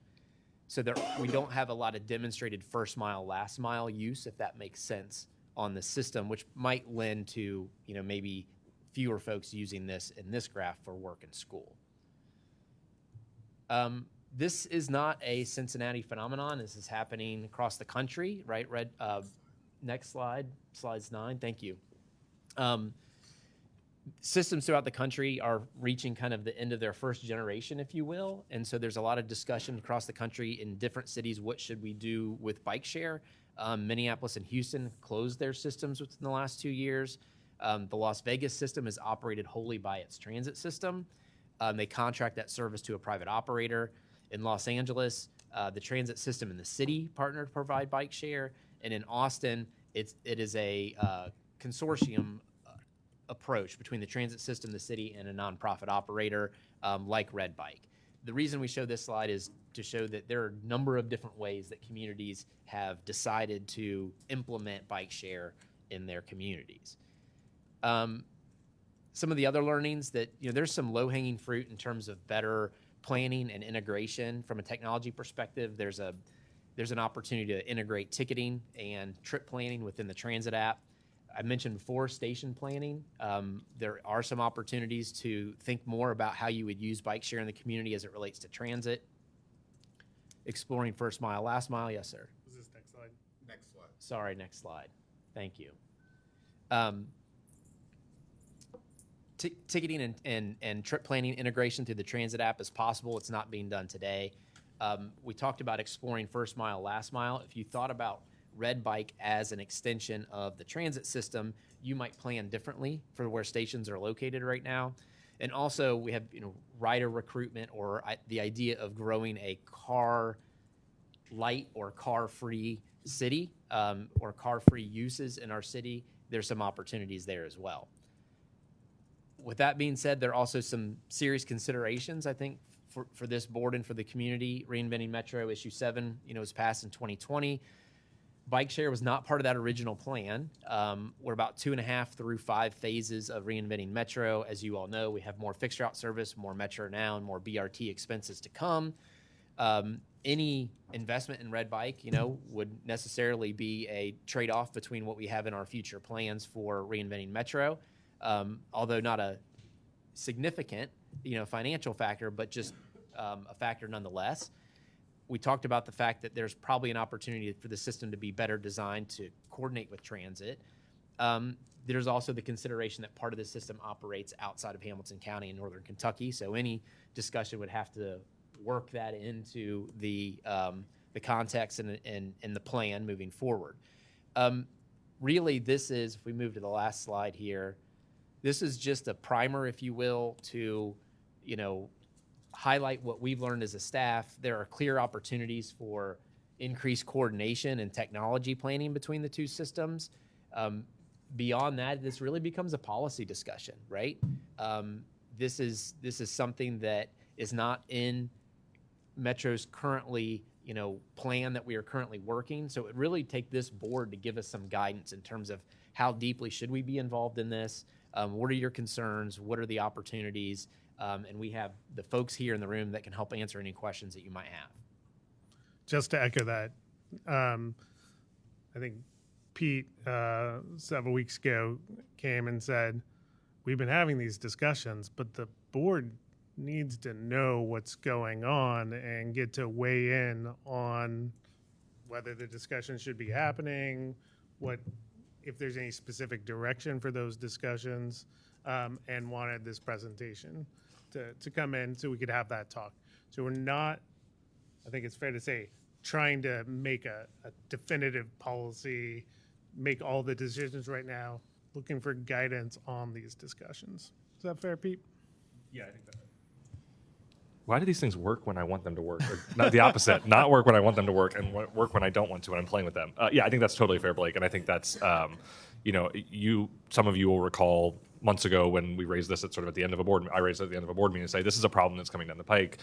So we don't have a lot of demonstrated first mile, last mile use, if that makes sense, on the system, which might lend to, maybe fewer folks using this in this graph for work and school. This is not a Cincinnati phenomenon. This is happening across the country, right? Next slide, slide 9. Thank you. Systems throughout the country are reaching kind of the end of their first generation, if you will. And so there's a lot of discussion across the country in different cities. What should we do with bike share? Minneapolis and Houston closed their systems within the last 2 years. The Las Vegas system is operated wholly by its transit system. They contract that service to a private operator. In Los Angeles, the transit system in the city partnered to provide bike share. And in Austin, it is a consortium approach between the transit system, the city, and a nonprofit operator like Red Bike. The reason we show this slide is to show that there are a number of different ways that communities have decided to implement bike share in their communities. Some of the other learnings that, there's some low-hanging fruit in terms of better planning and integration from a technology perspective. There's an opportunity to integrate ticketing and trip planning within the transit app. I mentioned before station planning. There are some opportunities to think more about how you would use bike share in the community as it relates to transit. Exploring first mile, last mile. Yes, sir. Is this next slide? Next slide. Sorry, next slide. Thank you. Ticketing and trip planning integration through the transit app is possible. It's not being done today. We talked about exploring first mile, last mile. If you thought about Red Bike as an extension of the transit system, you might plan differently for where stations are located right now. And also we have, rider recruitment, or the idea of growing a car light or car free city, or car free uses in our city. There's some opportunities there as well. With that being said, there are also some serious considerations, I think, for this board and for the community. Reinventing Metro Issue 7, was passed in 2020. Bike share was not part of that original plan. We're about 2.5 through 5 phases of Reinventing Metro. As you all know, we have more fixed route service, more Metro now, and more BRT expenses to come. Any investment in Red Bike, would necessarily be a trade-off between what we have in our future plans for Reinventing Metro. Although not a significant, financial factor, but just a factor nonetheless. We talked about the fact that there's probably an opportunity for the system to be better designed to coordinate with transit. There's also the consideration that part of the system operates outside of Hamilton County in northern Kentucky, so any discussion would have to work that into the context and the plan moving forward. Really, this is, if we move to the last slide here, this is just a primer, if you will, to, highlight what we've learned as a staff. There are clear opportunities for increased coordination and technology planning between the two systems. Beyond that, this really becomes a policy discussion, right? This is something that is not in Metro's currently, plan that we are currently working. So it really take this board to give us some guidance in terms of how deeply should we be involved in this? What are your concerns? What are the opportunities? And we have the folks here in the room that can help answer any questions that you might have. Just to echo that, I think Pete several weeks ago came and said, we've been having these discussions, but the board needs to know what's going on and get to weigh in on whether the discussion should be happening, if there's any specific direction for those discussions, and wanted this presentation to come in so we could have that talk. So we're not, I think it's fair to say, trying to make a definitive policy, make all the decisions right now, looking for guidance on these discussions. Is that fair, Pete? Yeah, I think that. Why do these things work when I want them to work? Or not the opposite, not work when I want them to work, and work when I don't want to when I'm playing with them. Yeah, I think that's totally fair, Blake, and I think that's, some of you will recall months ago when we raised this at the end of a board, I raised it at the end of a board meeting to say, this is a problem that's coming down the pike.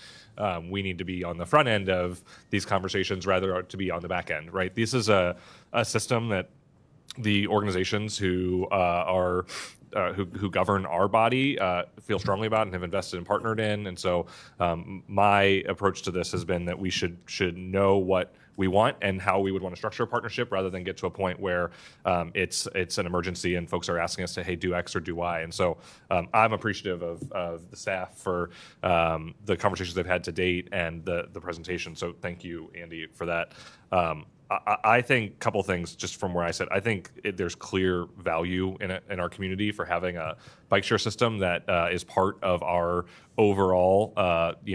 We need to be on the front end of these conversations rather to be on the back end, right? This is a system that the organizations who govern our body feel strongly about and have invested and partnered in. And so my approach to this has been that we should know what we want and how we would want to structure a partnership rather than get to a point where it's an emergency and folks are asking us to, hey, do X or do Y. And so I'm appreciative of the staff for the conversations they've had to date and the presentation. So thank you, Andy, for that. I think a couple things just from where I sit. I think there's clear value in our community for having a bike share system that is part of our overall,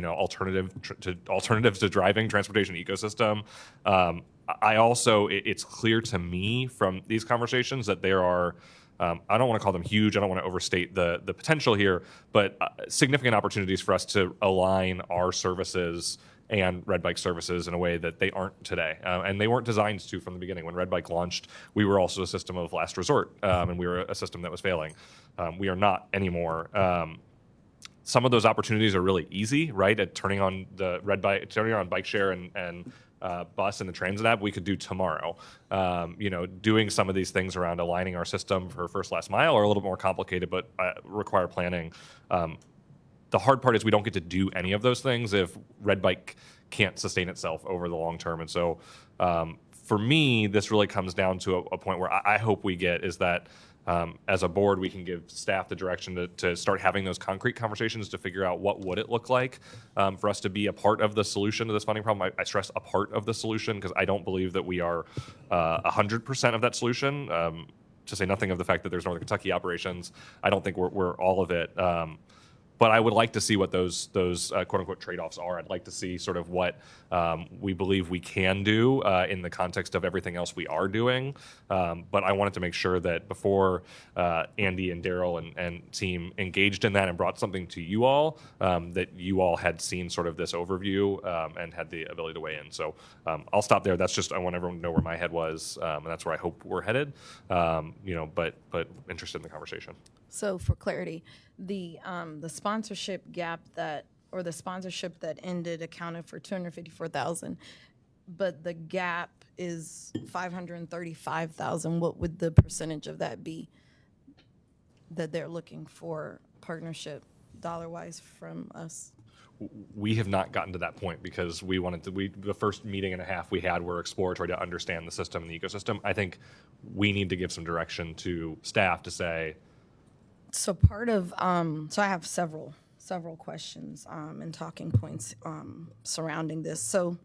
alternatives to driving transportation ecosystem. I also, it's clear to me from these conversations that there are, I don't want to call them huge, I don't want to overstate the potential here, but significant opportunities for us to align our services and Red Bike services in a way that they aren't today. And they weren't designed to from the beginning. When Red Bike launched, we were also a system of last resort, and we were a system that was failing. We are not anymore. Some of those opportunities are really easy, right? At turning on bike share and bus and the transit app, we could do tomorrow. Doing some of these things around aligning our system for first last mile are a little bit more complicated, but require planning. The hard part is we don't get to do any of those things if Red Bike can't sustain itself over the long term. And so for me, this really comes down to a point where I hope we get is that as a board, we can give staff the direction to start having those concrete conversations to figure out what would it look like for us to be a part of the solution to this funding problem. I stress a part of the solution because I don't believe that we are 100% of that solution. to say nothing of the fact that there's Northern Kentucky operations. I don't think we're all of it. But I would like to see what those quote unquote trade-offs are. I'd like to see sort of what we believe we can do in the context of everything else we are doing. But I wanted to make sure that before Andy and Daryl and team engaged in that and brought something to you all, that you all had seen sort of this overview and had the ability to weigh in. So I'll stop there. That's just, I want everyone to know where my head was, and that's where I hope we're headed. But interested in the conversation. So for clarity, the sponsorship gap the sponsorship that ended accounted for 254,000, but the gap is 535,000. What would the percentage of that be that they're looking for partnership dollar-wise from us? We have not gotten to that point because we wanted to. The first meeting and a half we had were exploratory to understand the system and the ecosystem. I think we need to give some direction to staff to say. So part of so I have several questions and talking points surrounding this. So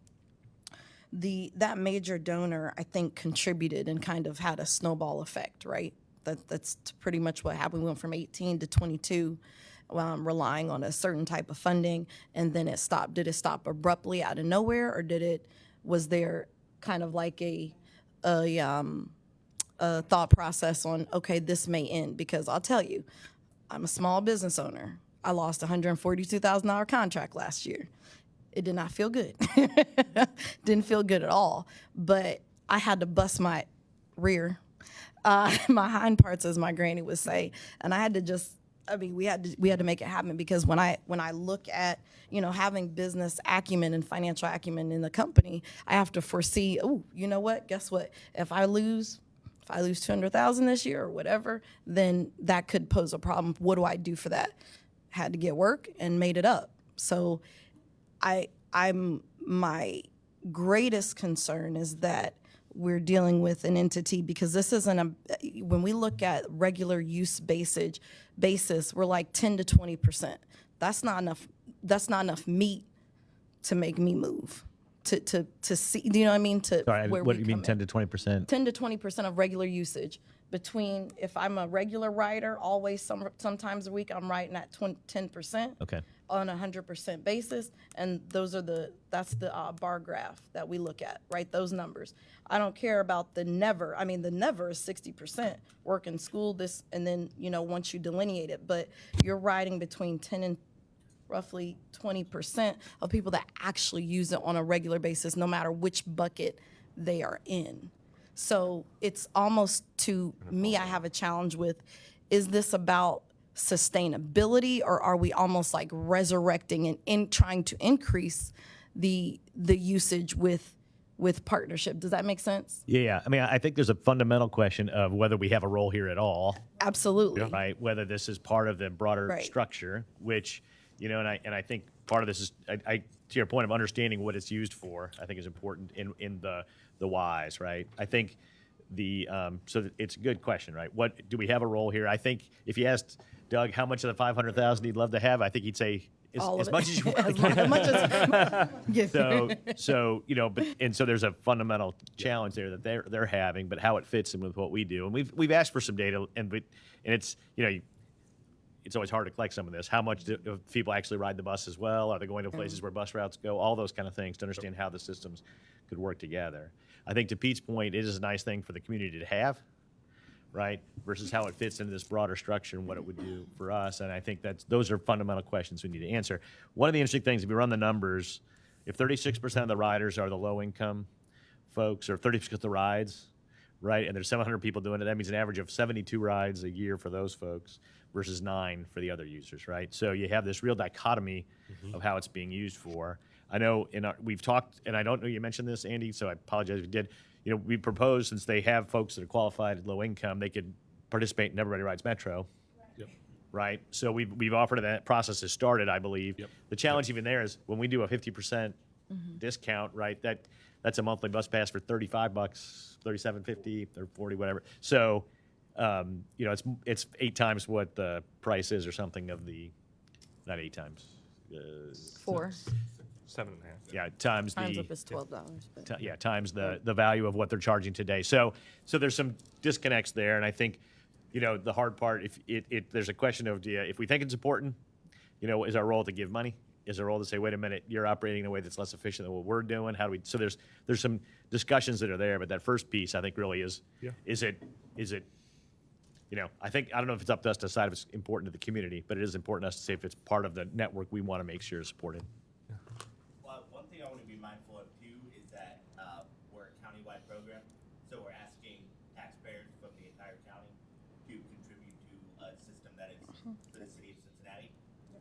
that major donor, I think, contributed and kind of had a snowball effect, right? That's pretty much what happened. We went from 18 to 22, relying on a certain type of funding, and then it stopped. Did it stop abruptly out of nowhere, or was there kind of like a thought process on, okay, this may end? Because I'll tell you, I'm a small business owner. I lost a $142,000 contract last year. It did not feel good. Didn't feel good at all. But I had to bust my rear, my hind parts, as my granny would say, and I had to we had to make it happen, because when I look at, having business acumen and financial acumen in the company, I have to foresee, oh, you know what? Guess what? If I lose $200,000 this year or whatever, then that could pose a problem. What do I do for that? Had to get work and made it up. So my greatest concern is that we're dealing with an entity, because this isn't when we look at regular use basis, we're like 10 to 20%. That's not enough meat to make me move. To see, do you know what I mean? Sorry, what do you mean 10 to 20%? 10 to 20% of regular usage. Between, if I'm a regular writer, always sometimes a week, I'm writing at 10%. Okay. On a 100% basis, and that's the bar graph that we look at, right? Those numbers. I don't care about the never. I mean, the never is 60%. Work in school, this, and then once you delineate it, but you're writing between 10 and roughly 20% of people that actually use it on a regular basis, no matter which bucket they are in. So it's almost, to me, I have a challenge with, is this about sustainability, or are we almost like resurrecting and trying to increase the usage with partnership? Does that make sense? Yeah. I mean, I think there's a fundamental question of whether we have a role here at all. Absolutely. Right. Whether this is part of the broader Right. structure, which, and I think part of this is, I to your point of understanding what it's used for, I think is important in the whys, right? I think so it's a good question, right? What do we have a role here? I think if you asked Doug how much of the 500,000 he'd love to have, I think he'd say as much as you want. as much as yes. So so there's a fundamental challenge there that they're having, but how it fits in with what we do, and we've asked for some data, and it's it's always hard to collect some of this. How much do people actually ride the bus as well? Are they going to places where bus routes go? All those kind of things to understand how the systems could work together. I think to Pete's point, it is a nice thing for the community to have, right? Versus how it fits into this broader structure and what it would do for us. And I think those are fundamental questions we need to answer. One of the interesting things, if you run the numbers, if 36% of the riders are the low income folks, or 30% of the rides, right? And there's 700 people doing it. That means an average of 72 rides a year for those folks versus 9 for the other users, right? So you have this real dichotomy of how it's being used for. I know we've talked, and I don't know you mentioned this, Andy, so I apologize if you did. We proposed, since they have folks that are qualified at low income, they could participate in Everybody Rides Metro. Yep. Right? So we've offered, and that process has started, I believe. Yep. The challenge even there is when we do a 50% discount, right? That's a monthly bus pass for $35, $37.50 or $40, whatever. So, it's 8 times what the price is, or something of the, not 8 times. 4. 7.5. Yeah, times Times the up is $12. yeah, times the value of what they're charging today. So there's some disconnects there, and I think, the hard part, if there's a question of, if we think it's important, is our role to give money? Is our role to say, wait a minute, you're operating in a way that's less efficient than what we're doing? How do we? So there's some discussions that are there, but that first piece, I think, really is it. I don't know if it's up to us to decide if it's important to the community, but it is important to us to say if it's part of the network we want to make sure is supported. Well, one thing I want to be mindful of too is that we're a countywide program, so we're asking taxpayers from the entire county to contribute to a system that is for the city of Cincinnati.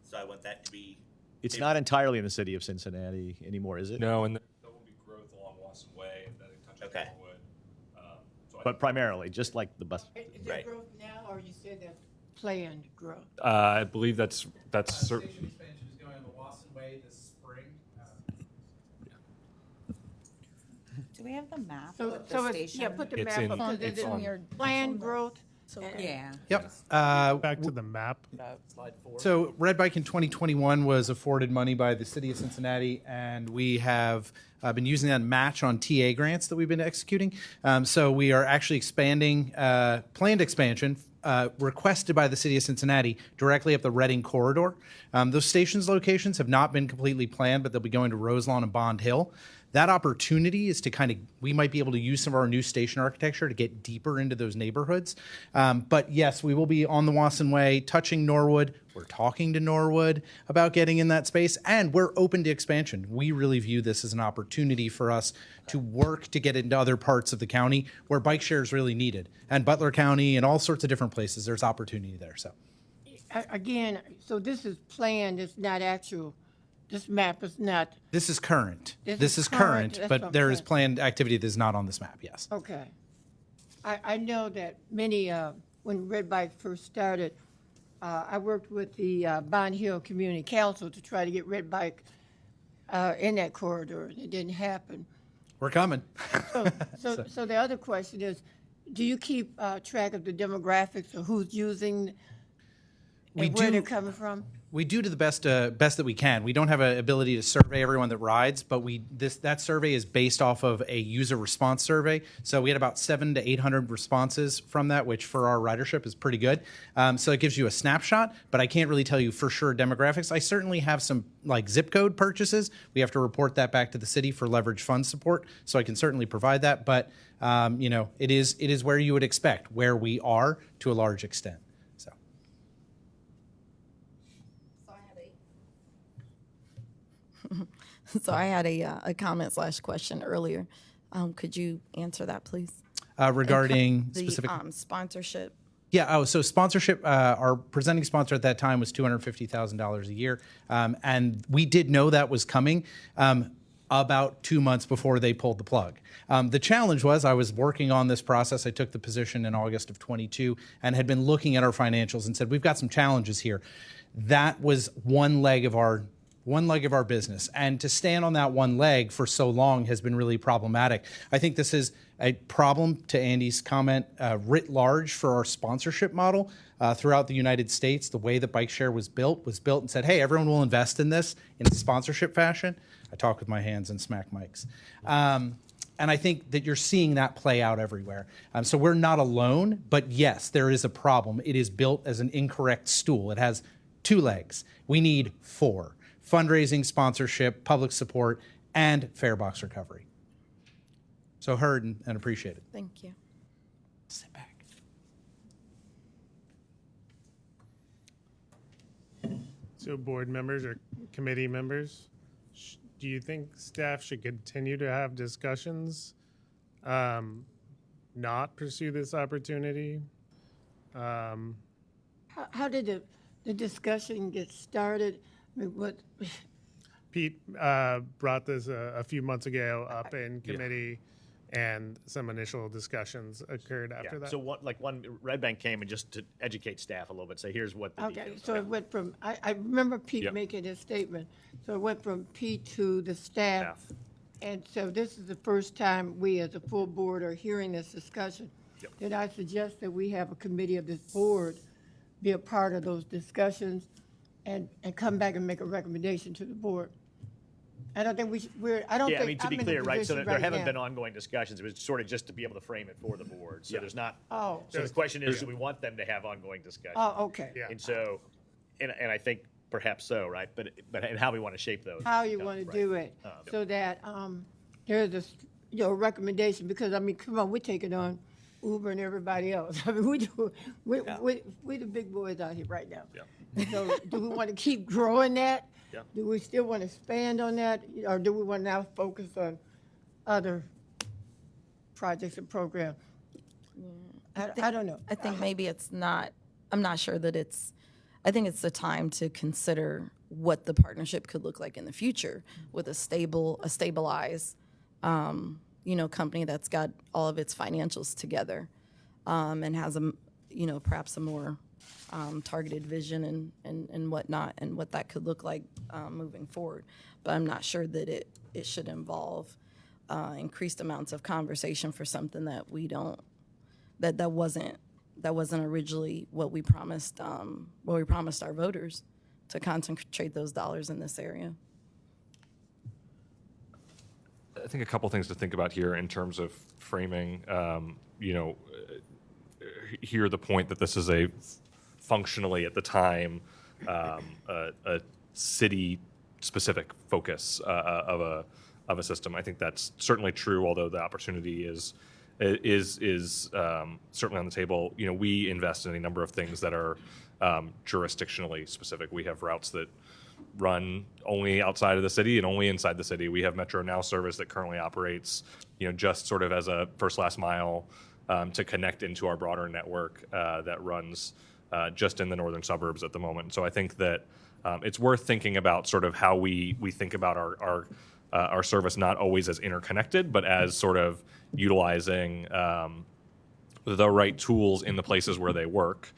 So I want that to be. It's not entirely in the city of Cincinnati anymore, is it? No, and there will be growth along Wasson Way and that it touches Norwood. But primarily, just like the bus. Is there growth now, or you said that's planned growth? I believe that's Station expansion is going on the Wasson Way this spring. Do we have the map So, of the so it's, station? yeah, put the It's map in- up, because it's it's on- in planned growth. Yeah. Yep. Back to the map. Slide 4. So Red Bike in 2021 was afforded money by the city of Cincinnati, and we have been using that match on TA grants that we've been executing. So we are actually expanding, planned expansion requested by the city of Cincinnati directly up the Reading corridor. Those stations locations have not been completely planned, but they'll be going to Roselawn and Bond Hill. That opportunity is to we might be able to use some of our new station architecture to get deeper into those neighborhoods. But yes, we will be on the Wasson Way, touching Norwood. We're talking to Norwood about getting in that space, and we're open to expansion. We really view this as an opportunity for us to work to get into other parts of the county where bike share is really needed. And Butler County and all sorts of different places, there's opportunity there. So Again, so this is planned, it's not actual. This map is not. this is current. This This is is current, current, that's but what I'm there is saying. planned activity that is not on this map, yes. Okay. I know that many, when Red Bike first started, I worked with the Bond Hill Community Council to try to get Red Bike in that corridor. It didn't happen. We're coming. So the other question is, do you keep track of the demographics of who's using We and where do- they're coming from? We do to the best that we can. We don't have an ability to survey everyone that rides, but that survey is based off of a user response survey. So we had about 700 to 800 responses from that, which for our ridership is pretty good. So it gives you a snapshot, but I can't really tell you for sure demographics. I certainly have some like zip code purchases. We have to report that back to the city for leverage fund support, so I can certainly provide that. But it is where you would expect, where we are to a large extent. So I had a comment / question earlier. Could you answer that, please? Regarding the specific sponsorship. Yeah. Oh, so sponsorship. Our presenting sponsor at that time was $250,000 a year, and we did know that was coming about 2 months before they pulled the plug. The challenge was I was working on this process. I took the position in August of 22 and had been looking at our financials and said we've got some challenges here. That was one leg of our business, and to stand on that one leg for so long has been really problematic. I think this is a problem, to Andy's comment, writ large for our sponsorship model throughout the United States. The way that bike share was built and said, hey, everyone will invest in this in a sponsorship fashion. I talk with my hands and smack mics. And I think that you're seeing that play out everywhere. So we're not alone, but yes, there is a problem. It is built as an incorrect stool. It has 2 legs. We need 4. Fundraising, sponsorship, public support, and fare box recovery. So heard and appreciated. Thank you. Sit back. So board members or committee members, do you think staff should continue to have discussions, not pursue this opportunity? How did the discussion get started? I mean, what? Pete brought this a few months ago up in committee, and some initial discussions occurred after that. So one Red Bank came and just to educate staff a little bit, say here's what the Okay, details so are. it went from, I remember Pete Yep. making his statement. So it went from Pete to the staff. And so this is the first time we as a full board are hearing this discussion. Yep. Then I suggest that we have a committee of this board be a part of those discussions and come back and make a recommendation to the board. I don't think I don't Yeah, think. I mean, to I'm be in a clear, right, so position there haven't now. been ongoing discussions. It was sort of just to be able to frame it for the board. So there's not. Oh. So the question is, do we want them to have ongoing discussions? Oh, okay. Yeah. And so, and I think perhaps so, right? But and how we want to shape those. How you want to right. do it, so that there's a recommendation, because I mean, come on, we're taking on Uber and everybody else. I mean, we the big boys out here right now. Yeah. So do we want to keep growing that? Yeah. Do we still want to expand on that, or do we want to now focus on other projects and programs? I don't know. I think maybe it's not, I'm not sure that I think it's the time to consider what the partnership could look like in the future with a stabilized, company that's got all of its financials together, and has perhaps a more targeted vision and whatnot, and what that could look like moving forward. But I'm not sure that it should involve increased amounts of conversation for something that we don't, that wasn't originally what we promised our voters, to concentrate those dollars in this area. I think a couple things to think about here in terms of framing. Hear the point that this is a functionally at the time a city-specific focus of a system. I think that's certainly true, although the opportunity is certainly on the table. We invest in a number of things that are jurisdictionally specific. We have routes that run only outside of the city and only inside the city. We have Metro Now service that currently operates, just sort of as a first last mile to connect into our broader network that runs just in the northern suburbs at the moment. So I think that it's worth thinking about sort of how we think about our service, not always as interconnected, but as sort of utilizing the right tools in the places where they work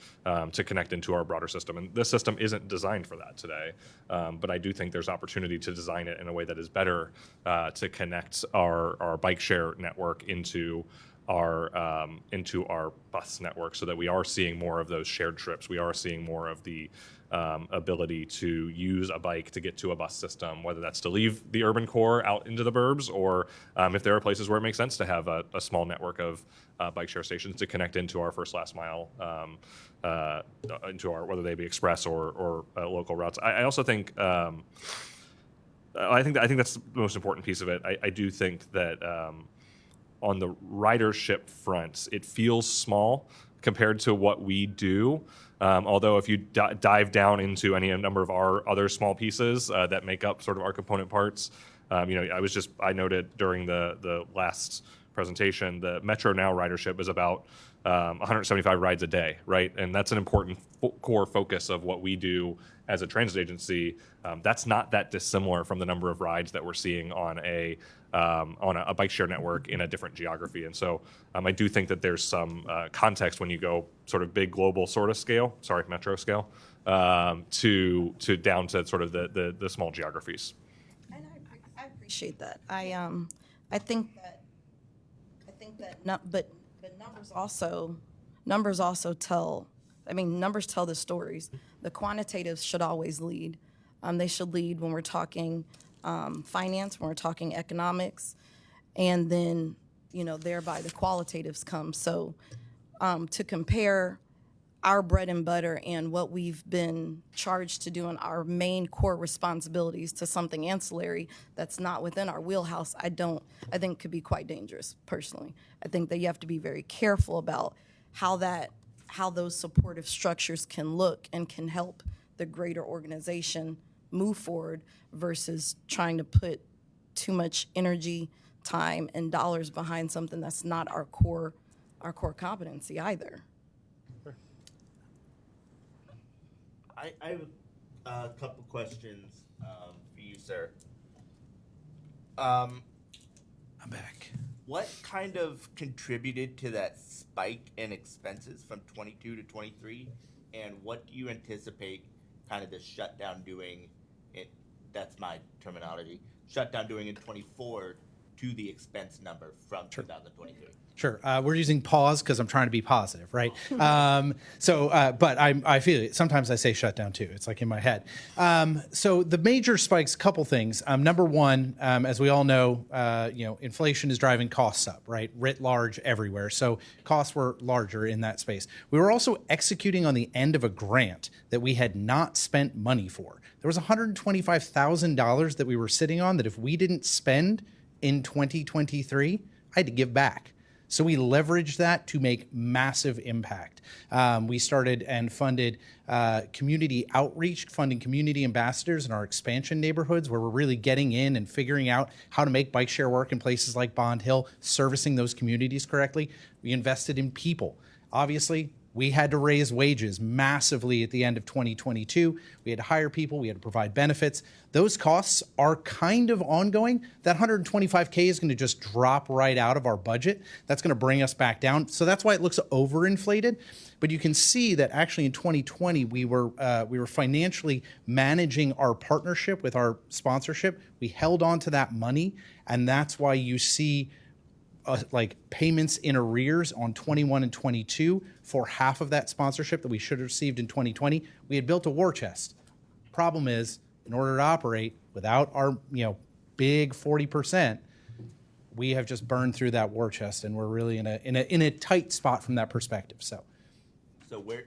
to connect into our broader system. And this system isn't designed for that today, but I do think there's opportunity to design it in a way that is better to connect our bike share network into our bus network, so that we are seeing more of those shared trips. We are seeing more of the ability to use a bike to get to a bus system, whether that's to leave the urban core out into the burbs, or if there are places where it makes sense to have a small network of bike share stations to connect into our first last mile, into our, whether they be express or local routes. I also think I think that's the most important piece of it. I do think that on the ridership front, it feels small compared to what we do. Although if you dive down into any number of our other small pieces that make up sort of our component parts, I noted during the last presentation, the Metro Now ridership is about 175 rides a day, right? And that's an important core focus of what we do as a transit agency. That's not that dissimilar from the number of rides that we're seeing on a bike share network in a different geography. And so I do think that there's some context when you go sort of big global sort of scale, metro scale, to down to sort of the small geographies. And I appreciate that. I think that but numbers also tell. I mean, numbers tell the stories. The quantitatives should always lead. They should lead when we're talking finance, when we're talking economics, and then, thereby the qualitatives come. So to compare our bread and butter and what we've been charged to do in our main core responsibilities to something ancillary that's not within our wheelhouse, I think could be quite dangerous, personally. I think that you have to be very careful about how those supportive structures can look and can help the greater organization move forward, versus trying to put too much energy, time, and dollars behind something that's not our core competency either. I have a couple questions for you, sir. I'm back. What kind of contributed to that spike in expenses from 22 to 23, and what do you anticipate kind of the shutdown doing? That's my terminology. Shutdown doing in 24 to the expense number from 2023? Sure. We're using pause because I'm trying to be positive, right? But I feel it. Sometimes I say shut down too. It's like in my head. So the major spikes, couple things. Number one, as we all know, inflation is driving costs up, right? Writ large everywhere. So costs were larger in that space. We were also executing on the end of a grant that we had not spent money for. There was $125,000 that we were sitting on that if we didn't spend in 2023, I had to give back. So we leveraged that to make massive impact. We started and funded community outreach, funding community ambassadors in our expansion neighborhoods where we're really getting in and figuring out how to make bike share work in places like Bond Hill, servicing those communities correctly. We invested in people. Obviously, we had to raise wages massively at the end of 2022. We had to hire people. We had to provide benefits. Those costs are kind of ongoing. That $125K is going to just drop right out of our budget. That's going to bring us back down. So that's why it looks overinflated. But you can see that actually in 2020, we were financially managing our partnership with our sponsorship. We held on to that money. And that's why you see like payments in arrears on 21 and 22 for half of that sponsorship that we should have received in 2020. We had built a war chest. Problem is, in order to operate without our big 40%, we have just burned through that war chest, and we're really in a tight spot from that perspective. So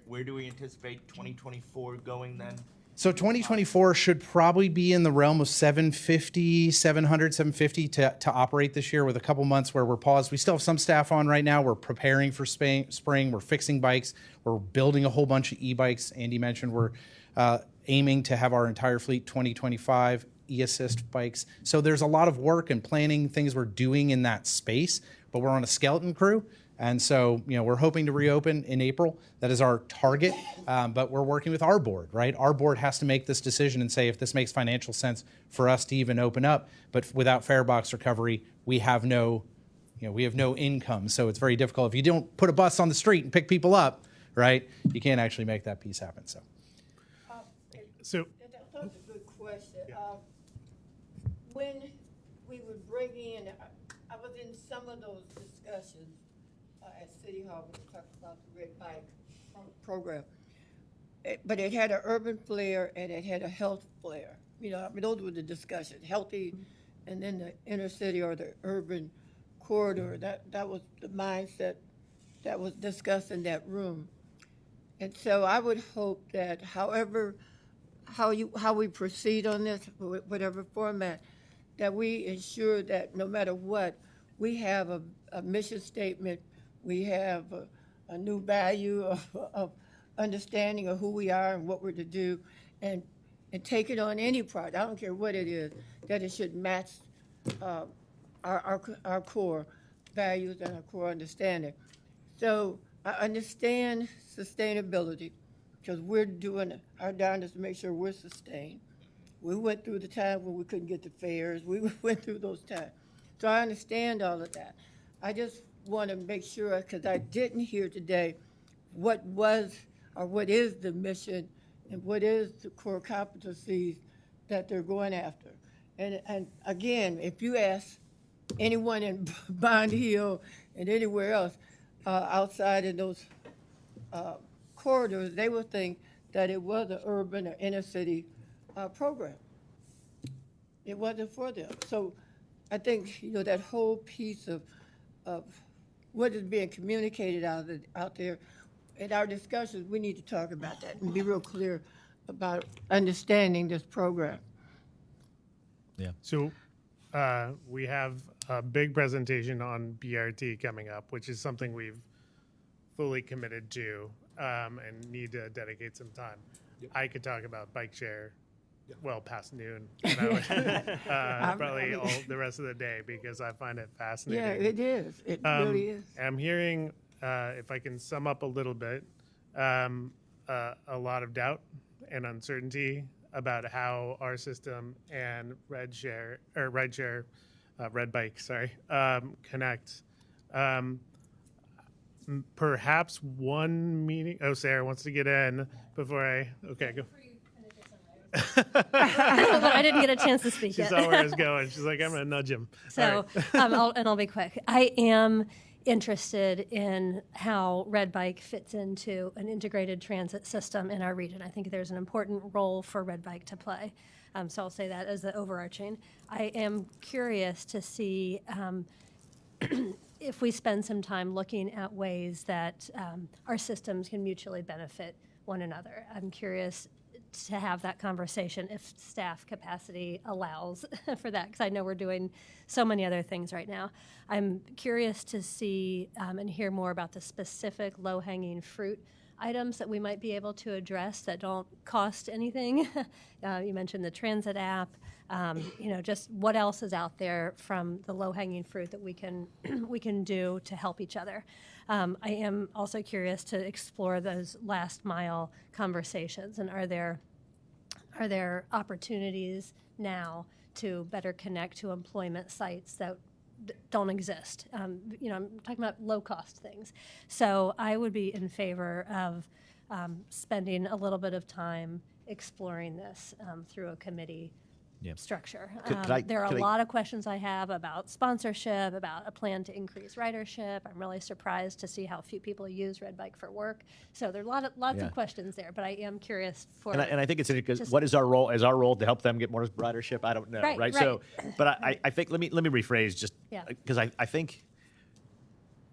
where do we anticipate 2024 going then? So 2024 should probably be in the realm of 750 to operate this year, with a couple months where we're paused. We still have some staff on right now. We're preparing for spring. We're fixing bikes. We're building a whole bunch of e-bikes. Andy mentioned we're aiming to have our entire fleet 2025 e-assist bikes. So there's a lot of work and planning things we're doing in that space, but we're on a skeleton crew. And so, we're hoping to reopen in April. That is our target, but we're working with our board, right? Our board has to make this decision and say if this makes financial sense for us to even open up. But without fare box recovery, we have no income. So it's very difficult. If you don't put a bus on the street and pick people up, right, you can't actually make that piece happen. So So that's a good question. When we would bring in, I was in some of those discussions at City Hall when we talked about the Red Bike program. But it had an urban flair and it had a health flair. Those were the discussions, healthy, and then the inner city or the urban corridor. That was the mindset that was discussed in that room. And so I would hope that how we proceed on this, whatever format, that we ensure that no matter what, we have a mission statement, we have a new value of understanding of who we are and what we're to do, and take it on any project. I don't care what it is, that it should match our core values and our core understanding. So I understand sustainability, because we're doing our darndest to make sure we're sustained. We went through the time when we couldn't get to fairs. We went through those times. So I understand all of that. I just want to make sure, because I didn't hear today what was or what is the mission and what is the core competencies that they're going after. And again, if you ask anyone in Bond Hill and anywhere else outside of those corridors, they would think that it was an urban or inner city program. It wasn't for them. So I think that whole piece of what is being communicated out there in our discussions, we need to talk about that and be real clear about understanding this program. Yeah. So we have a big presentation on BRT coming up, which is something we've fully committed to and need to dedicate some time. I could talk about bike share well past noon, and I would, probably all the rest of the day, because I find it fascinating. Yeah, it is. It really is. I'm hearing, if I can sum up a little bit, a lot of doubt and uncertainty about how our system and Red Bike, connect. Perhaps one meeting. Oh, Sarah wants to get in before I. Okay, go. But I didn't get a chance to speak She yet. saw where I was going. She's like, I'm going to nudge him. So, I'll be quick. I am interested in how Red Bike fits into an integrated transit system in our region. I think there's an important role for Red Bike to play. So I'll say that as the overarching. I am curious to see if we spend some time looking at ways that our systems can mutually benefit one another. I'm curious to have that conversation if staff capacity allows for that, because I know we're doing so many other things right now. I'm curious to see and hear more about the specific low-hanging fruit items that we might be able to address that don't cost anything. You mentioned the transit app. Just what else is out there from the low-hanging fruit that we can do to help each other. I am also curious to explore those last mile conversations, and are there opportunities now to better connect to employment sites that don't exist? I'm talking about low-cost things. So I would be in favor of spending a little bit of time exploring this through a committee structure. There are a lot of questions I have about sponsorship, about a plan to increase ridership. I'm really surprised to see how few people use Red Bike for work. So there are lots of questions there, but I am curious for. And I think it's interesting because what is our role? Is our role to help them get more ridership? I don't know, right? So, but I think let me rephrase just because I think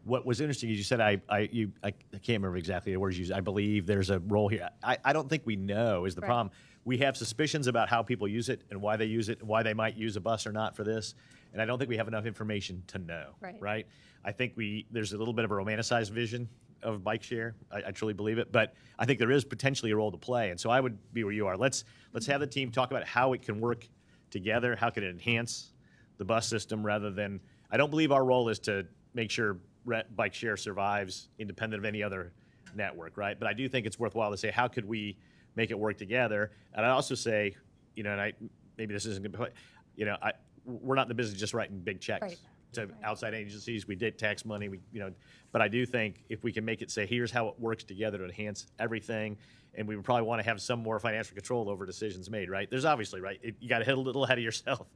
what was interesting is you said I can't remember exactly the words you used. I believe there's a role here. I don't think we know is the problem. We have suspicions about how people use it and why they use it and why they might use a bus or not for this. And I don't think we have enough information to know, right? I think there's a little bit of a romanticized vision of bike share. I truly believe it. But I think there is potentially a role to play. And so I would be where you are. Let's have the team talk about how it can work together, how can it enhance the bus system rather than, I don't believe our role is to make sure bike share survives independent of any other network, right? But I do think it's worthwhile to say, how could we make it work together? And I also say, and maybe this isn't good, but we're not in the business of just writing big checks to outside agencies. We did tax money, but I do think if we can make it say, here's how it works together to enhance everything, and we would probably want to have some more financial control over decisions made, right? There's obviously, you got to hit a little ahead of yourself,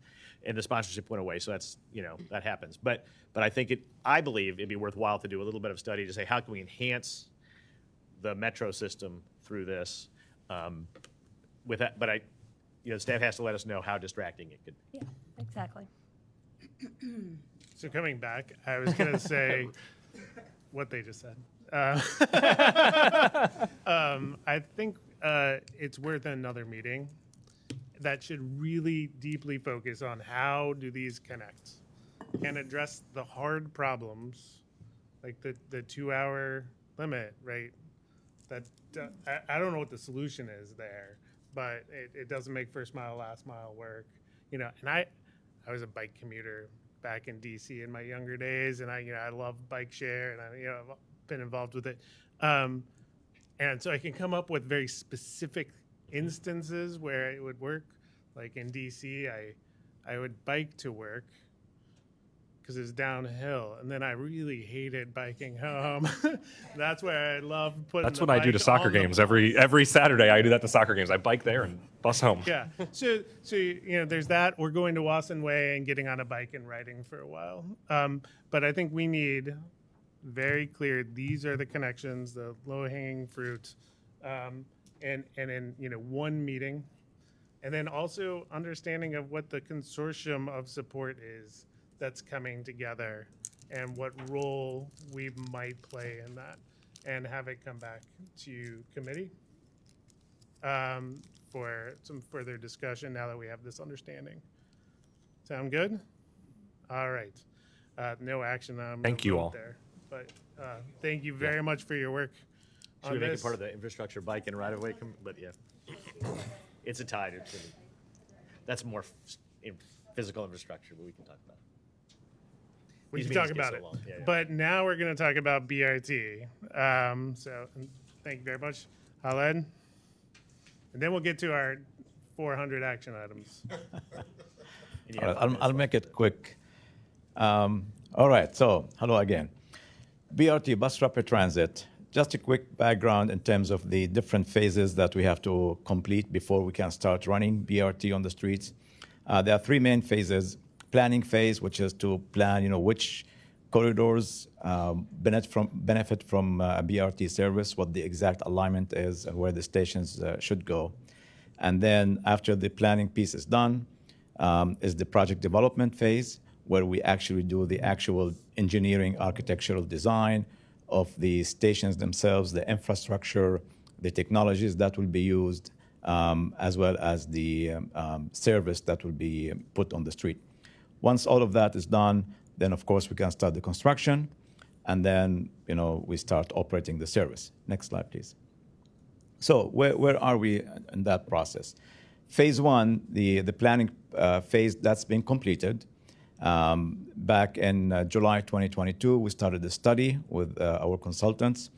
and the sponsorship went away, so that's, that happens. But I believe it'd be worthwhile to do a little bit of study to say, how can we enhance the metro system through this? With that, but staff has to let us know how distracting it could be. Yeah, exactly. So coming back, I was going to say what they just said. I think it's worth another meeting that should really deeply focus on how do these connect and address the hard problems, like the 2-hour limit, right? That I don't know what the solution is there, but it doesn't make first mile, last mile work. And I was a bike commuter back in DC in my younger days, and I love bike share, and I've been involved with it. And so I can come up with very specific instances where it would work. Like in DC, I would bike to work because it's downhill, and then I really hated biking home. That's where I love putting. That's what I do to soccer games every Saturday. I do that to soccer games. I bike there and bus home. Yeah. So there's that. We're going to Wasson Way and getting on a bike and riding for a while. But I think we need very clear. These are the connections, the low-hanging fruit, and in one meeting, and then also understanding of what the consortium of support is that's coming together and what role we might play in that, and have it come back to committee for some further discussion now that we have this understanding. Sound good? All right. No action on the Thank you vote all. there, but thank you very much for your work Should on we make this. it part of the infrastructure bike and right of way? But yeah, it's a tie. That's more physical infrastructure, but we can talk about it. We These can talk meetings get about so it. long. Yeah, yeah. But now we're going to talk about BRT. So thank you very much, Khaled. And then we'll get to our 400 action items. All right, I'll make it quick. All right, so hello again. BRT, Bus Rapid Transit. just a quick background in terms of the different phases that we have to complete before we can start running BRT on the streets. There are three main phases. Planning phase, which is to plan, which corridors benefit from BRT service, what the exact alignment is, and where the stations should go. And then after the planning piece is done, is the project development phase, where we actually do the actual engineering, architectural design of the stations themselves, the infrastructure, the technologies that will be used, as well as the service that will be put on the street. Once all of that is done, then of course we can start the construction, and then we start operating the service. Next slide, please. So where are we in that process? Phase one, the planning phase, that's been completed. Back in July 2022, we started the study with our consultants,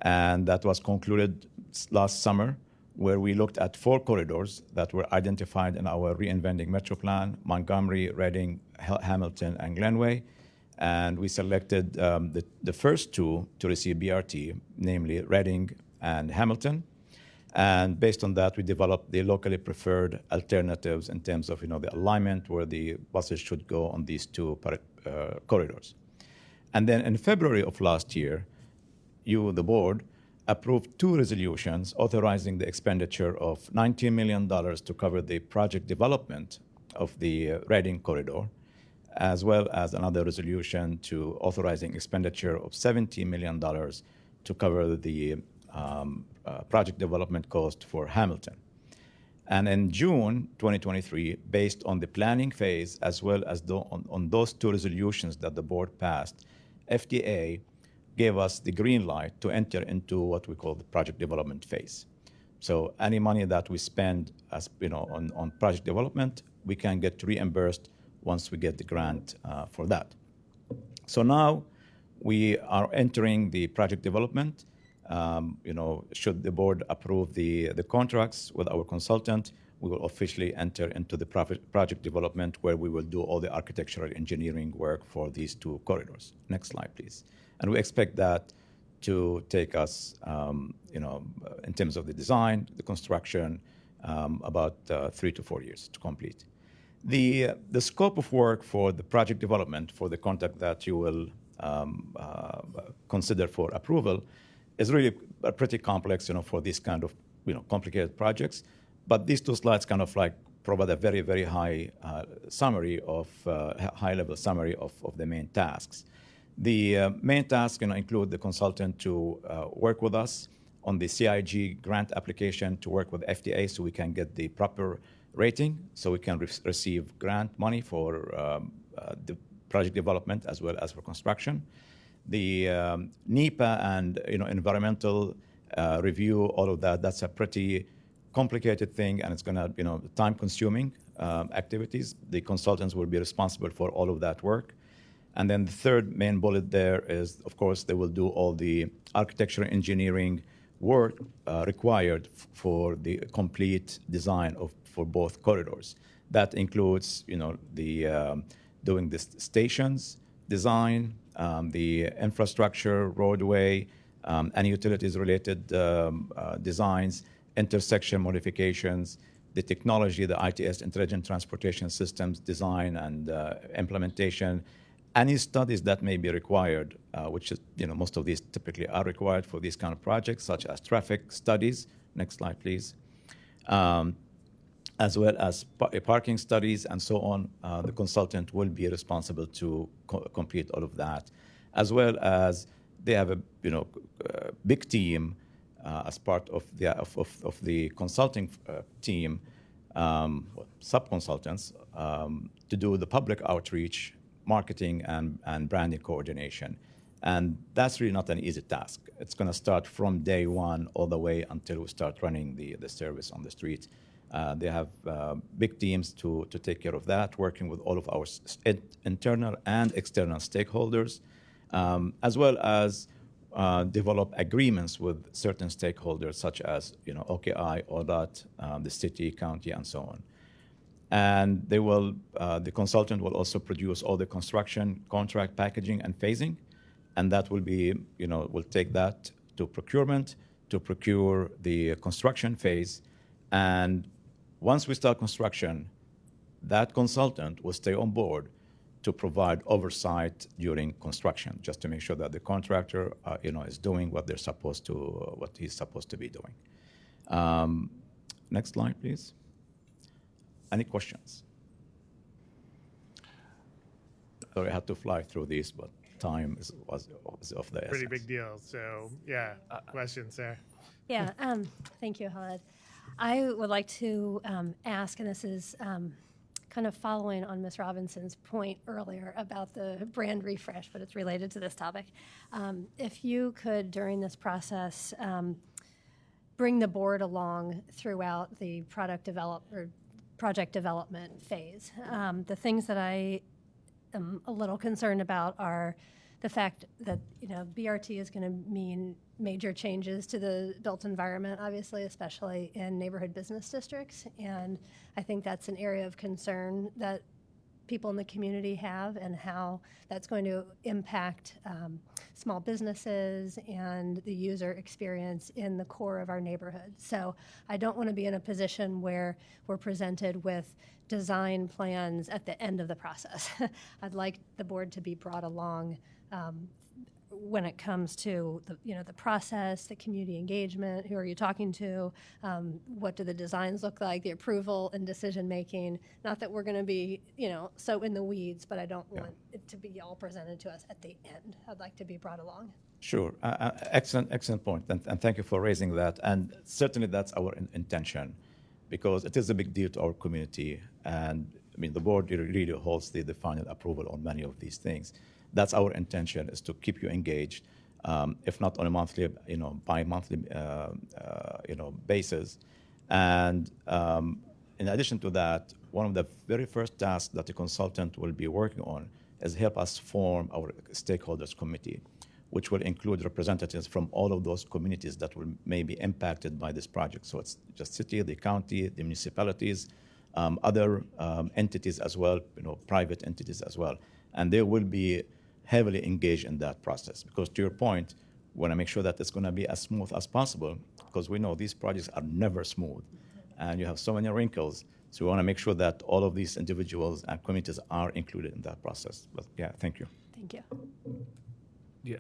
and that was concluded last summer, where we looked at 4 corridors that were identified in our Reinventing Metro Plan: Montgomery, Reading, Hamilton, and Glenway. And we selected the first 2 to receive BRT, namely Reading and Hamilton. And based on that, we developed the locally preferred alternatives in terms of the alignment where the buses should go on these 2 corridors. And then in February of last year, you, the board, approved 2 resolutions authorizing the expenditure of $19 million to cover the project development of the Reading corridor, as well as another resolution to authorizing expenditure of $70 million to cover the project development cost for Hamilton. And in June 2023, based on the planning phase, as well as on those 2 resolutions that the board passed, FDA gave us the green light to enter into what we call the project development phase. So any money that we spend on project development, we can get reimbursed once we get the grant for that. So now we are entering the project development. Should the board approve the contracts with our consultant, we will officially enter into the project development, where we will do all the architectural engineering work for these 2 corridors. Next slide, please. And we expect that to take us, in terms of the design, the construction, about 3 to 4 years to complete. The scope of work for the project development, for the contract that you will consider for approval, is really pretty complex, for these kind of complicated projects. But these 2 slides kind of provide a very, very high summary of high-level summary of the main tasks. The main tasks include the consultant to work with us on the CIG grant application, to work with FDA so we can get the proper rating, so we can receive grant money for the project development as well as for construction. The NEPA and environmental review, all of that, that's a pretty complicated thing, and it's going to time-consuming activities. The consultants will be responsible for all of that work. And then the third main bullet there is, of course, they will do all the architectural engineering work required for the complete design for both corridors. That includes, doing the stations design, the infrastructure, roadway, and utilities-related designs, intersection modifications, the technology, the ITS, Intelligent Transportation Systems design and implementation, any studies that may be required, which is, most of these typically are required for these kind of projects, such as traffic studies. Next slide, please. As well as parking studies and so on. The consultant will be responsible to complete all of that, as well as they have a big team as part of the consulting team, sub-consultants, to do the public outreach, marketing, and branding coordination. And that's really not an easy task. It's going to start from day one all the way until we start running the service on the street. They have big teams to take care of that, working with all of our internal and external stakeholders, as well as develop agreements with certain stakeholders, such as OKI, ODOT, the city, county, and so on. And they will, the consultant will also produce all the construction, contract, packaging, and phasing, and that will be, we'll take that to procurement, to procure the construction phase. And once we start construction, that consultant will stay on board to provide oversight during construction, just to make sure that the contractor, is doing what he's supposed to be doing. Next slide, please. Any questions? Sorry, I had to fly through these, but time was of the essence. Pretty big deal. So, yeah, questions there. Yeah, thank you, Khaled. I would like to ask, and this is kind of following on Ms. Robinson's point earlier about the brand refresh, but it's related to this topic. If you could, during this process, bring the board along throughout the project development phase. The things that I am a little concerned about are the fact that BRT is going to mean major changes to the built environment, obviously, especially in neighborhood business districts. And I think that's an area of concern that people in the community have, and how that's going to impact small businesses and the user experience in the core of our neighborhood. So I don't want to be in a position where we're presented with design plans at the end of the process. I'd like the board to be brought along when it comes to the process, the community engagement. Who are you talking to? What do the designs look like? The approval and decision making. Not that we're going to be so in the weeds, but I don't want it to be all presented to us at the end. I'd like to be brought along. Sure. Excellent point. And thank you for raising that. And certainly that's our intention, because it is a big deal to our community. And I mean, the board really holds the final approval on many of these things. That's our intention, is to keep you engaged, if not on a monthly, bi-monthly, basis. And in addition to that, one of the very first tasks that the consultant will be working on is help us form our stakeholders committee, which will include representatives from all of those communities that may be impacted by this project. So it's just city, the county, the municipalities, other entities as well, private entities as well. And they will be heavily engaged in that process, because to your point, we want to make sure that it's going to be as smooth as possible, because we know these projects are never smooth and you have so many wrinkles. So we want to make sure that all of these individuals and communities are included in that process. But yeah, thank you. Thank you. Yeah,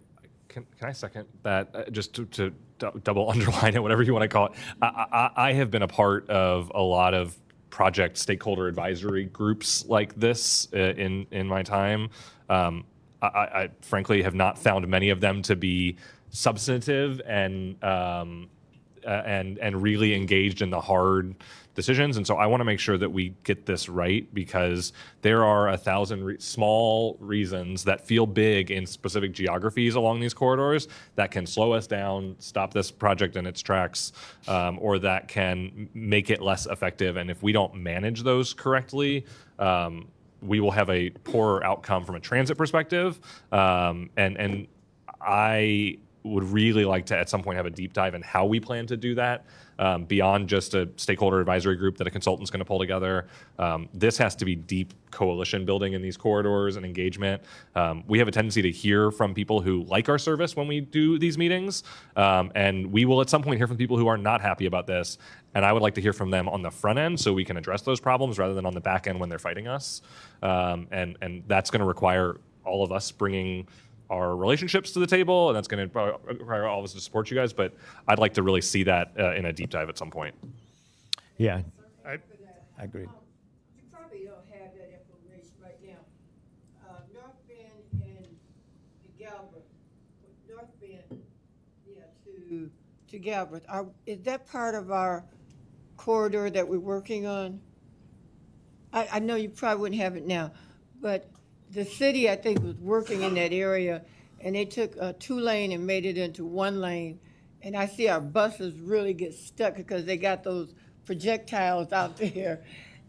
can I second that? Just to double underline it, whatever you want to call it. I have been a part of a lot of project stakeholder advisory groups like this in my time. I frankly have not found many of them to be substantive and really engaged in the hard decisions. And so I want to make sure that we get this right, because there are 1,000 small reasons that feel big in specific geographies along these corridors that can slow us down, stop this project in its tracks, or that can make it less effective. And if we don't manage those correctly, we will have a poorer outcome from a transit perspective. And I would really like to at some point have a deep dive in how we plan to do that, beyond just a stakeholder advisory group that a consultant's going to pull together. This has to be deep coalition building in these corridors and engagement. We have a tendency to hear from people who like our service when we do these meetings, and we will at some point hear from people who are not happy about this. And I would like to hear from them on the front end so we can address those problems rather than on the back end when they're fighting us. And that's going to require all of us bringing our relationships to the table, and that's going to require all of us to support you guys. But I'd like to really see that in a deep dive at some point. Yeah. I agree. You probably don't have that information right now. North Bend and Galbraith, North Bend, to Galbraith, is that part of our corridor that we're working on? I know you probably wouldn't have it now, but the city, I think, was working in that area, and they took a 2-lane and made it into 1 lane. And I see our buses really get stuck because they got those projectiles out there,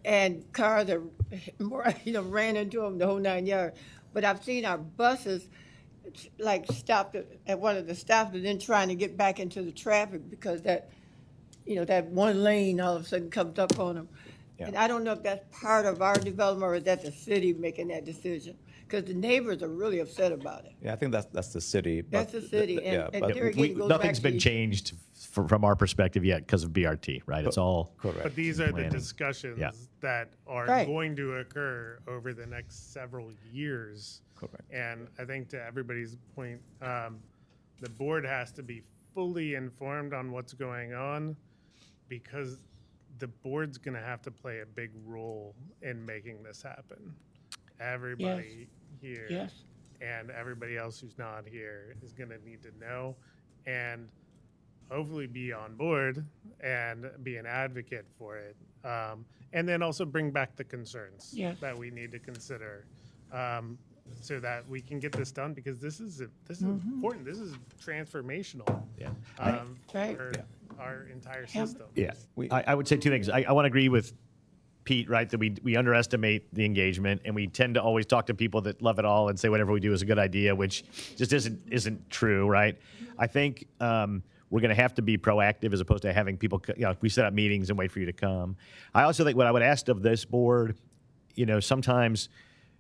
and cars are, ran into them the whole 9 yards. But I've seen our buses stopped at one of the stops, and then trying to get back into the traffic because that 1 lane all of a sudden comes up on them. Yeah. And I don't know if that's part of our development or is that the city making that decision. Because the neighbors are really upset about it. Yeah, I think that's the city. That's the city, and but there again, it goes back Nothing's to been you. changed from our perspective yet because of BRT, right? It's all correct. But these are the planning. discussions Yeah. that are Right. going to occur over the next several years. Correct. And I think to everybody's point, the board has to be fully informed on what's going on because the board's going to have to play a big role in making this happen. Everybody here Yes. and everybody else who's not here is going to need to know and hopefully be on board and be an advocate for it. And then also bring back the concerns Yes. that we need to consider so that we can get this done because this is important. This is transformational Yeah. Right. for our entire system. Yeah, I would say two things. I want to agree with Pete, right, that we underestimate the engagement, and we tend to always talk to people that love it all and say whatever we do is a good idea, which just isn't true, right? I think we're going to have to be proactive as opposed to having people, we set up meetings and wait for you to come. I also think what I would ask of this board, sometimes,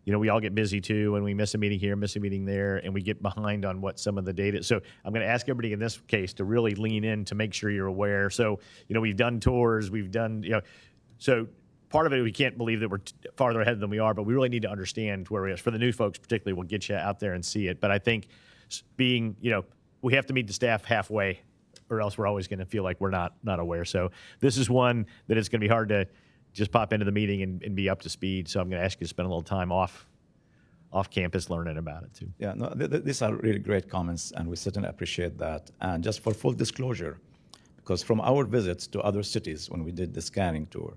we all get busy too, and we miss a meeting here, miss a meeting there, and we get behind on what some of the data. So I'm going to ask everybody in this case to really lean in to make sure you're aware. So, we've done tours, we've done, so part of it, we can't believe that we're farther ahead than we are, but we really need to understand where we are. For the new folks particularly, we'll get you out there and see it. But I think being, we have to meet the staff halfway or else we're always going to feel like we're not aware. So this is one that it's going to be hard to just pop into the meeting and be up to speed. So I'm going to ask you to spend a little time off campus learning about it too. Yeah, no, these are really great comments, and we certainly appreciate that. And just for full disclosure, because from our visits to other cities when we did the scanning tour,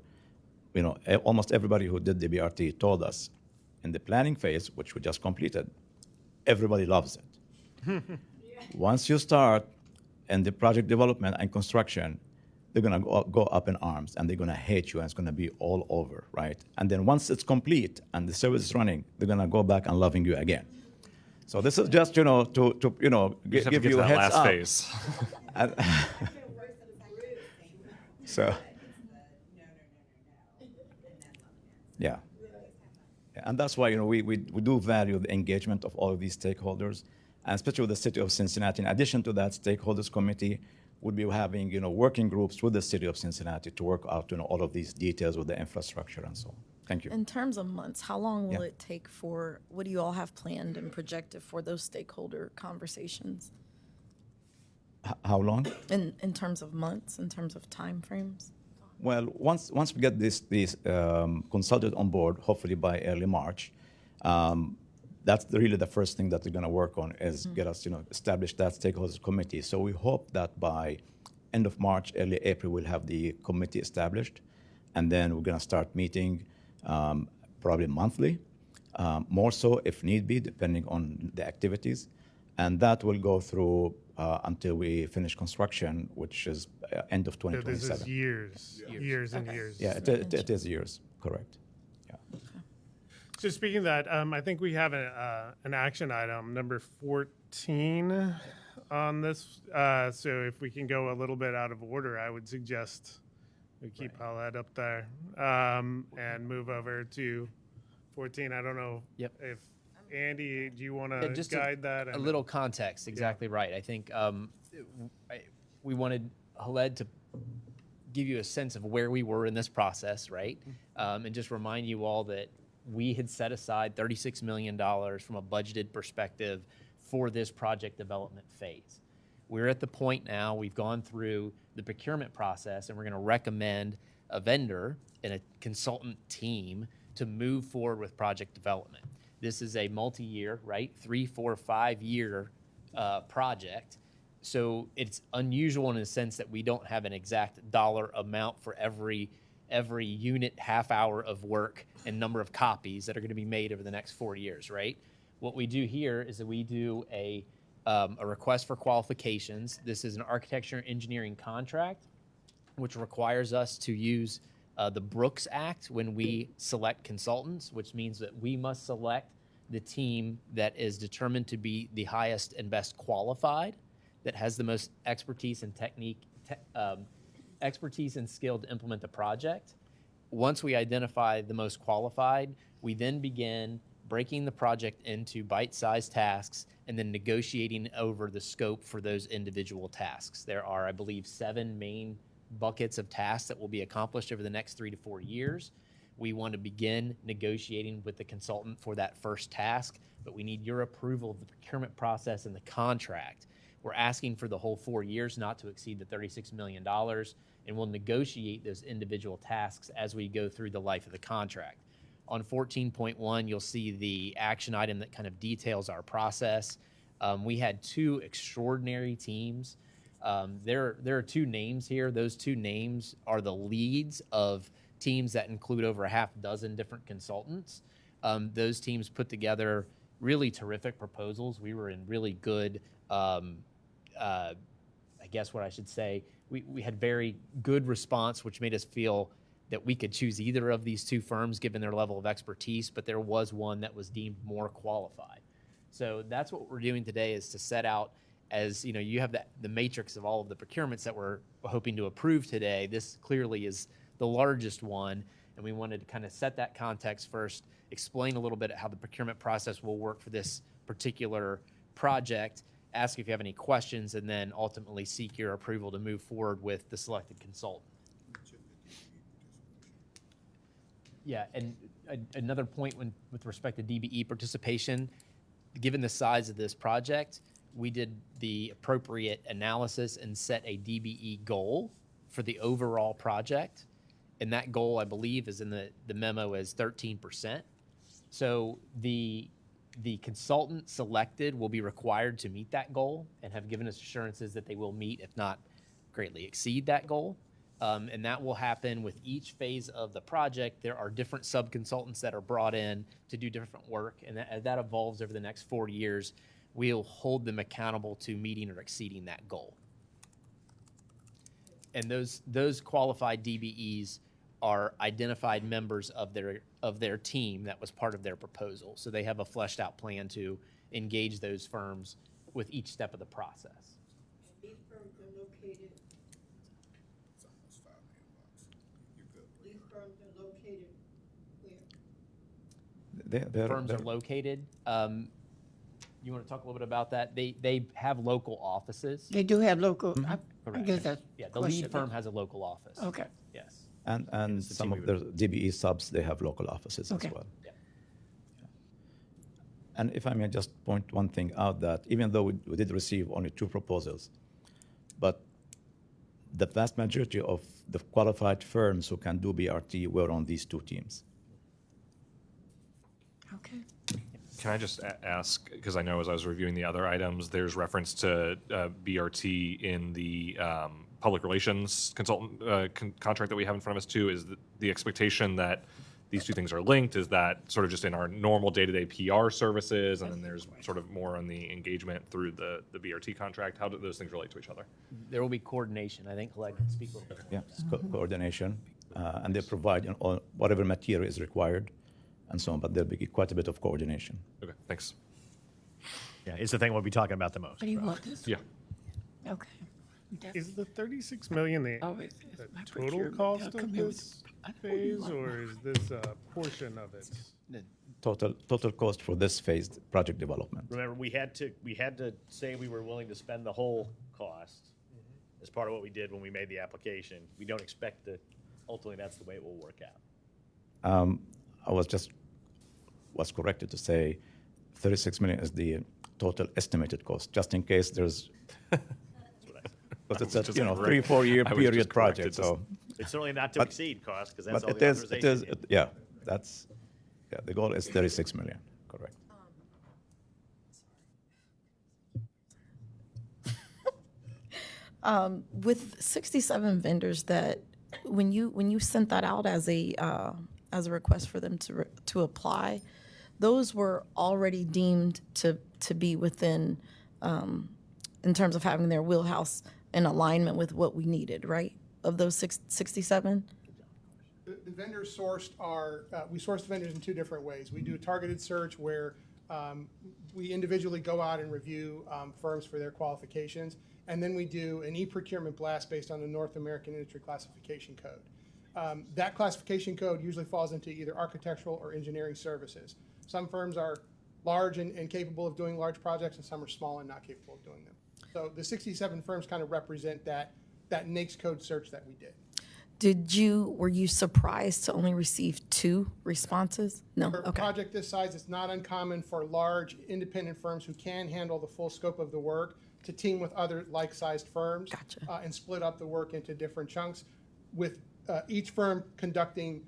almost everybody who did the BRT told us in the planning phase, which we just completed, everybody loves it. Once you start in the project development and construction, they're going to go up in arms and they're going to hate you and it's going to be all over, right? And then once it's complete and the service is running, they're going to go back and loving you again. So this is just, to give you a heads up. Phase. So, yeah. And that's why, we do value the engagement of all of these stakeholders, and especially with the city of Cincinnati. In addition to that, stakeholders committee would be having, working groups with the city of Cincinnati to work out, all of these details with the infrastructure and so on. Thank you. In terms of months, how long will it take what do you all have planned and projected for those stakeholder conversations? How long? In terms of months, in terms of timeframes? Well, once we get these consultants on board, hopefully by early March, that's really the first thing that we're going to work on is get us, establish that stakeholders committee. So we hope that by end of March, early April, we'll have the committee established, and then we're going to start meeting probably monthly, more so if need be, depending on the activities, and that will go through until we finish construction, which is end of 2027. So this is years and years. Yeah, it is years, correct. So speaking of that, I think we have an action item, number 14 on this. So if we can go a little bit out of order, I would suggest we keep all that up there and move over to 14. I don't know if Andy, do you want to guide that? A little context, exactly right. I think we wanted Khaled to give you a sense of where we were in this process, right? And just remind you all that we had set aside $36 million from a budgeted perspective for this project development phase. We're at the point now, we've gone through the procurement process, and we're going to recommend a vendor and a consultant team to move forward with project development. This is a multi-year, right? 3, 4, 5-year project. So it's unusual in the sense that we don't have an exact dollar amount for every unit, half hour of work and number of copies that are going to be made over the next 4 years, right? What we do here is that we do a request for qualifications. This is an architecture and engineering contract, which requires us to use the Brooks Act when we select consultants, which means that we must select the team that is determined to be the highest and best qualified, that has the most expertise and expertise and skill to implement the project. Once we identify the most qualified, we then begin breaking the project into bite-sized tasks and then negotiating over the scope for those individual tasks. There are, I believe, 7 main buckets of tasks that will be accomplished over the next 3 to 4 years. We want to begin negotiating with the consultant for that first task, but we need your approval of the procurement process and the contract. We're asking for the whole 4 years, not to exceed the $36 million, and we'll negotiate those individual tasks as we go through the life of the contract. On 14.1, you'll see the action item that kind of details our process. We had 2 extraordinary teams. There are 2 names here. Those 2 names are the leads of teams that include over a half dozen different consultants. Those teams put together really terrific proposals. We were in really good, I guess what I should say, we had very good response, which made us feel that we could choose either of these 2 firms given their level of expertise, but there was one that was deemed more qualified. So that's what we're doing today, is to set out, as you know, you have the matrix of all of the procurements that we're hoping to approve today. This clearly is the largest one, and we wanted to kind of set that context first, explain a little bit how the procurement process will work for this particular project, ask if you have any questions, and then ultimately seek your approval to move forward with the selected consultant. Yeah, and another point with respect to DBE participation, given the size of this project, we did the appropriate analysis and set a DBE goal for the overall project. And that goal, I believe, is in the memo as 13%. So the consultant selected will be required to meet that goal and have given us assurances that they will meet, if not greatly exceed that goal. And that will happen with each phase of the project. There are different sub-consultants that are brought in to do different work, and as that evolves over the next 4 years, we'll hold them accountable to meeting or exceeding that goal. And those qualified DBEs are identified members of their team that was part of their proposal. So they have a fleshed out plan to engage those firms with each step of the process. These firms are located. These firms are located where? Firms are located. You want to talk a little bit about that? They have local offices. They do have local. I Correct. guess that's Yeah, the lead firm has a local office. Okay. Yes. And some of the DBE subs, they have local offices as well. Yeah. And if I may just point one thing out, that even though we did receive only 2 proposals, but the vast majority of the qualified firms who can do BRT were on these 2 teams. Okay. Can I just ask, because I know as I was reviewing the other items, there's reference to BRT in the public relations consultant contract that we have in front of us too. Is the expectation that these 2 things are linked? Is that sort of just in our normal day-to-day PR services, and then there's sort of more on the engagement through the BRT contract? How do those things relate to each other? There will be coordination. I think Colette can speak a little bit. Yeah, coordination, and they provide whatever material is required and so on, but there'll be quite a bit of coordination. Okay, thanks. Yeah, it's the thing we'll be talking about the most. What do you want this? Yeah. Okay. Is the 36 million the my total procurement. cost They'll of come here with- this I know what you phase, want. or is this a portion of it? Total cost for this phased project development. Remember, we had to say we were willing to spend the whole cost as part of what we did when we made the application. We don't expect that ultimately that's the way it will work out. I was corrected to say 36 million is the total estimated cost, just in case there's, but it's a 3-4 year period project. So it's certainly not to exceed cost, because that's but all the authorization. The goal is 36 million, correct. With 67 vendors, that when you sent that out as a request for them to apply, those were already deemed to be within, in terms of having their wheelhouse in alignment with what we needed, right? Of those 67? The vendors sourced we source the vendors in 2 different ways. We do a targeted search where we individually go out and review firms for their qualifications, and then we do an e-procurement blast based on the North American Industry Classification Code. That classification code usually falls into either architectural or engineering services. Some firms are large and capable of doing large projects, and some are small and not capable of doing them. So the 67 firms kind of represent that NAICS code search that we did. Were you surprised to only receive 2 responses? No, For a okay. project this size, it's not uncommon for large independent firms who can handle the full scope of the work to team with other like-sized firms. And split up the work into different chunks, with each firm conducting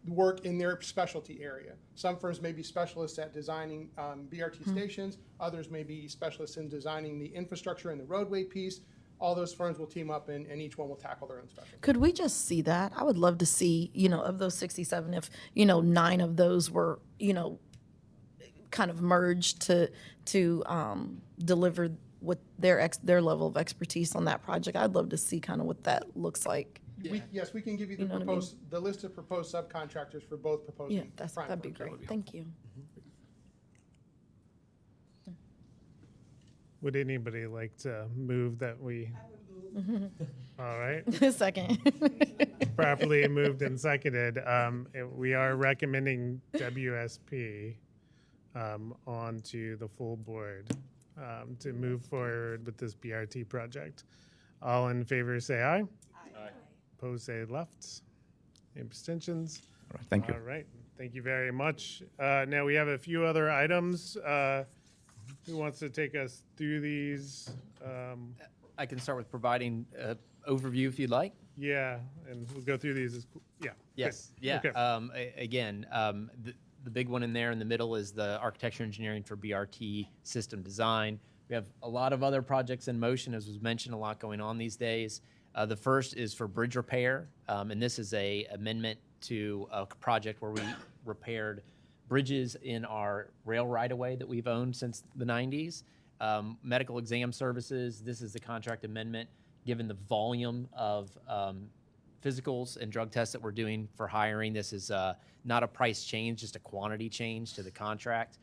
the work in their specialty area. Some firms may be specialists at designing BRT stations, others may be specialists in designing the infrastructure and the roadway piece. All those firms will team up and each one will tackle their own specialty. Could we just see that? I would love to see, of those 67, if, 9 of those were, kind of merged to deliver with their level of expertise on that project. I'd love to see kind of what that looks like. Yes, we can give you You know what I mean? the list of proposed subcontractors for both proposed. Yeah, and prime that'd be firms. great. Thank you. Would anybody like to move that we? All right. Second. Properly moved and seconded. We are recommending WSP onto the full board to move forward with this BRT project. All in favor say aye. Aye. Opposed say left. Abstentions? All right, thank you. All right. Thank you very much. Now we have a few other items. Who wants to take us through these? I can start with providing an overview if you'd like. Yeah, and we'll go through these. Yeah. Yes. Good. Yeah. Okay. Again, the big one in there in the middle is the architecture engineering for BRT system design. We have a lot of other projects in motion, as was mentioned, a lot going on these days. The first is for bridge repair, and this is a amendment to a project where we repaired bridges in our rail right-of-way that we've owned since the 90s. Medical exam services, this is the contract amendment. Given the volume of physicals and drug tests that we're doing for hiring, this is not a price change, just a quantity change to the contract.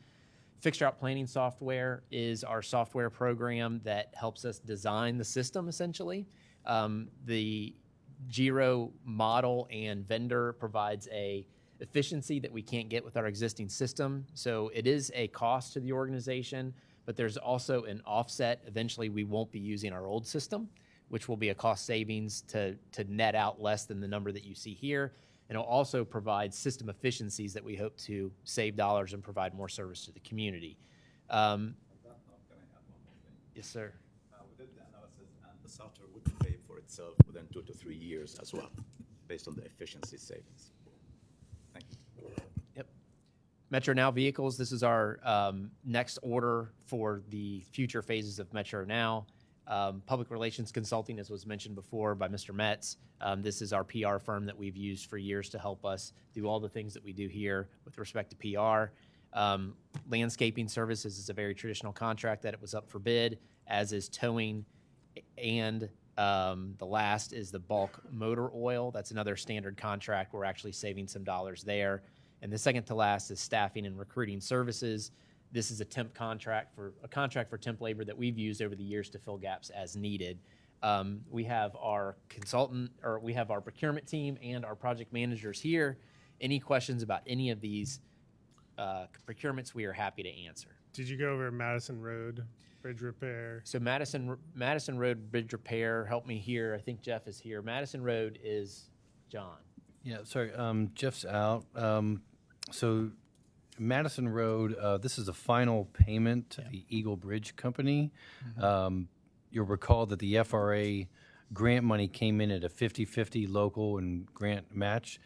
Fixed route planning software is our software program that helps us design the system, essentially. The Giro model and vendor provides a efficiency that we can't get with our existing system. So it is a cost to the organization, but there's also an offset. Eventually, we won't be using our old system, which will be a cost savings to net out less than the number that you see here. And it'll also provide system efficiencies that we hope to save dollars and provide more service to the community. Yes, sir. We did the analysis, and the software would pay for itself within 2 to 3 years as well, based on the efficiency savings. Thank you. Yep. Metro Now vehicles, this is our next order for the future phases of Metro Now. Public relations consulting, as was mentioned before by Mr. Metz. This is our PR firm that we've used for years to help us do all the things that we do here with respect to PR. Landscaping services is a very traditional contract that it was up for bid, as is towing, and the last is the bulk motor oil. That's another standard contract. We're actually saving some dollars there. And the second to last is staffing and recruiting services. This is a contract for temp labor that we've used over the years to fill gaps as needed. We have our we have our procurement team and our project managers here. Any questions about any of these procurements, we are happy to answer. Did you go over Madison Road bridge repair? So Madison Road bridge repair, help me here. I think Jeff is here. Madison Road is John. Yeah, sorry, Jeff's out. So Madison Road, this is a final payment to the Eagle Bridge Company. You'll recall that the FRA grant money came in at a 50-50 local and grant match.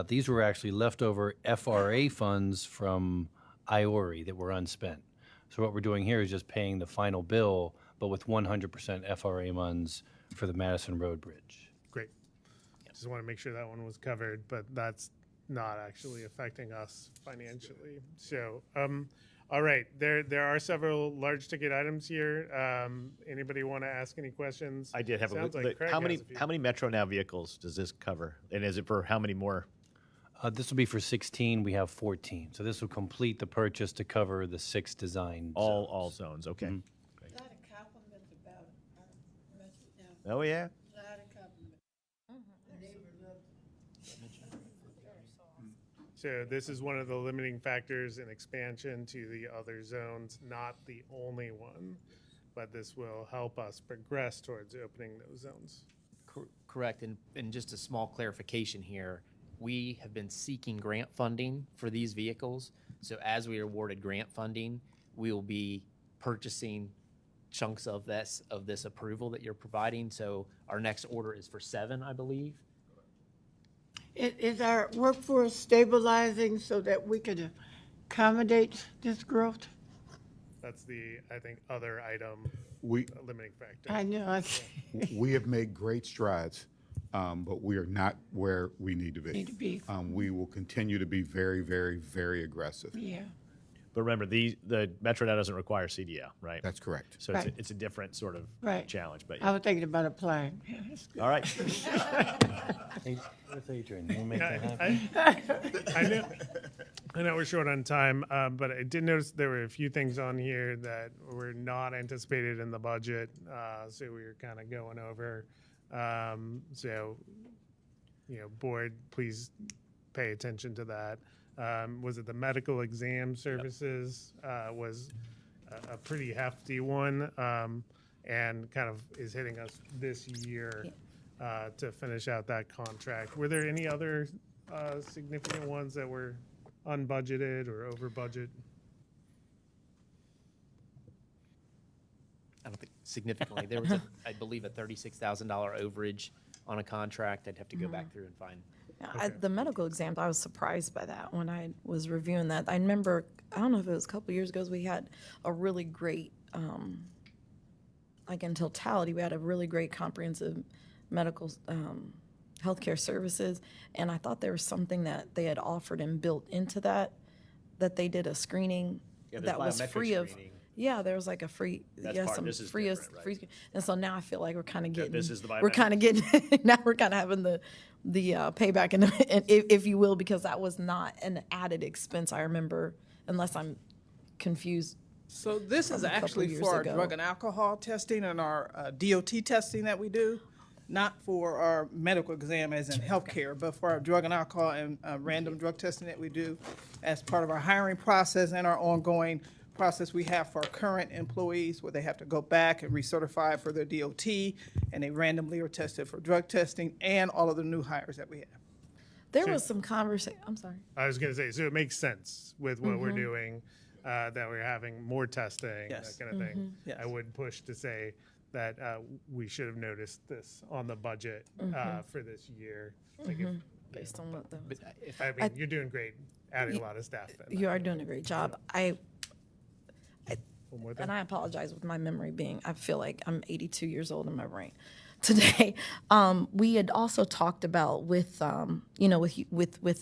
These were actually leftover FRA funds from IORI that were unspent. So what we're doing here is just paying the final bill, but with 100% FRA funds for the Madison Road Bridge. Great. Just want to make sure that one was covered, but that's not actually affecting us financially. So, all right, there are several large ticket items here. Anybody want to ask any questions? I did have Sounds a like Craig how has a few. many Metro Now vehicles does this cover? And is it for how many more? This will be for 16. We have 14. So this will complete the purchase to cover the 6 design zones. All zones, okay. A lot of compliments about our message now. Oh, yeah? A lot of compliments. The neighbors love So this is one of the limiting factors in expansion to the other zones, not the only one, but this will help us progress towards opening those zones. Correct, and just a small clarification here, we have been seeking grant funding for these vehicles. So as we are awarded grant funding, we will be purchasing chunks of this approval that you're providing. So our next order is for 7, I believe. Is our workforce stabilizing so that we could accommodate this growth? That's the, I think, other item, We- limiting factor. I know. We have made great strides, but we are not where we need to be. Need to be. We will continue to be very, very, very aggressive. Yeah. But remember, the MetroNet doesn't require CDL, right? That's correct. So Right. it's a different sort of Right. challenge. But I was thinking about applying. Yeah, that's good. all right. Hey, where's Adrian? We'll make that Yeah, happen. I know we're short on time, but I did notice there were a few things on here that were not anticipated in the budget, so we were kind of going over. So, board, please pay attention to that. Was it the medical exam services? Was a pretty hefty one, and kind of is hitting us this year to finish out that contract. Were there any other significant ones that were unbudgeted or over budget? I don't think significantly. There was, I believe, a $36,000 overage on a contract. I'd have to go back through and find. Yeah, the medical exams, I was surprised by that when I was reviewing that. I remember, I don't know if it was a couple years ago, we had a really great, like in totality, we had a really great comprehensive medical healthcare services. And I thought there was something that they had offered and built into that they did a screening that was free of. Yeah, there was like a free, this is free, different, right? free, and so now I feel like we're kind of getting, this is the we're kind of getting, now we're kind of having the payback, and if you will, because that was not an added expense. I remember, unless I'm confused. So this is from a couple actually years for our ago. drug and alcohol testing and our DOT testing that we do, not for our medical exam as in healthcare, but for our drug and alcohol and random drug testing that we do as part of our hiring process and our ongoing process we have for our current employees, where they have to go back and recertify for their DOT, and they randomly are tested for drug testing, and all of the new hires that we have. There was some conversation. I'm sorry. I was going to say, so it makes sense with what we're doing, that we're having more testing, Yes. that kind of thing. Yes. I would push to say that we should have noticed this on the budget for this year. Like Based on what But if I mean, you're doing great, adding a lot of staff in. You are doing a great job. One more thing. And I apologize with my memory being, I feel like I'm 82 years old in my brain today. We had also talked about with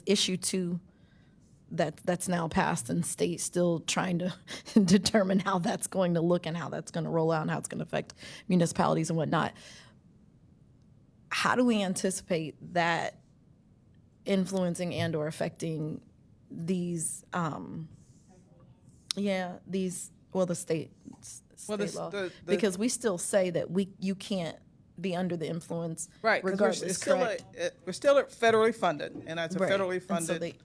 issue 2 that's now passed and state still trying to determine how that's going to look and how that's going to roll out and how it's going to affect municipalities and whatnot. How do we anticipate that influencing and or affecting these, the state law? Because we still say that you can't be under the influence Right, regardless, because correct? we're still federally funded, and as a Right, federally and so funded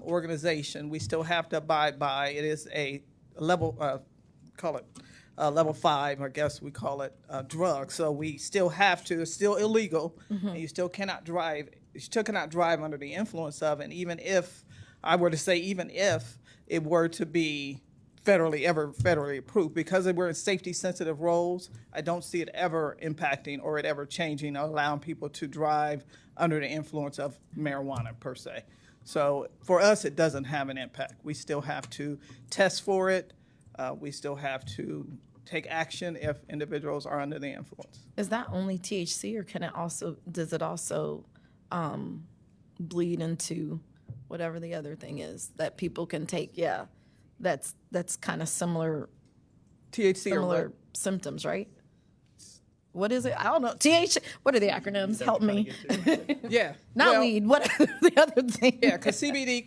organization, we still have to abide by, it is a level, call it level 5, I guess we call it, drug. So we still have to, it's still illegal, and you still cannot drive under the influence of, and even if it were to be federally approved, because we're in safety sensitive roles, I don't see it ever impacting or it ever changing or allowing people to drive under the influence of marijuana per se. So for us, it doesn't have an impact. We still have to test for it. We still have to take action if individuals are under the influence. Is that only THC, or does it also bleed into whatever the other thing is that people can take? Yeah, that's kind of similar. THC similar symptoms, right? What is it? I don't know. THC. What are the acronyms? Help me. Yeah. Not weed. What are the other things? Yeah, because CBD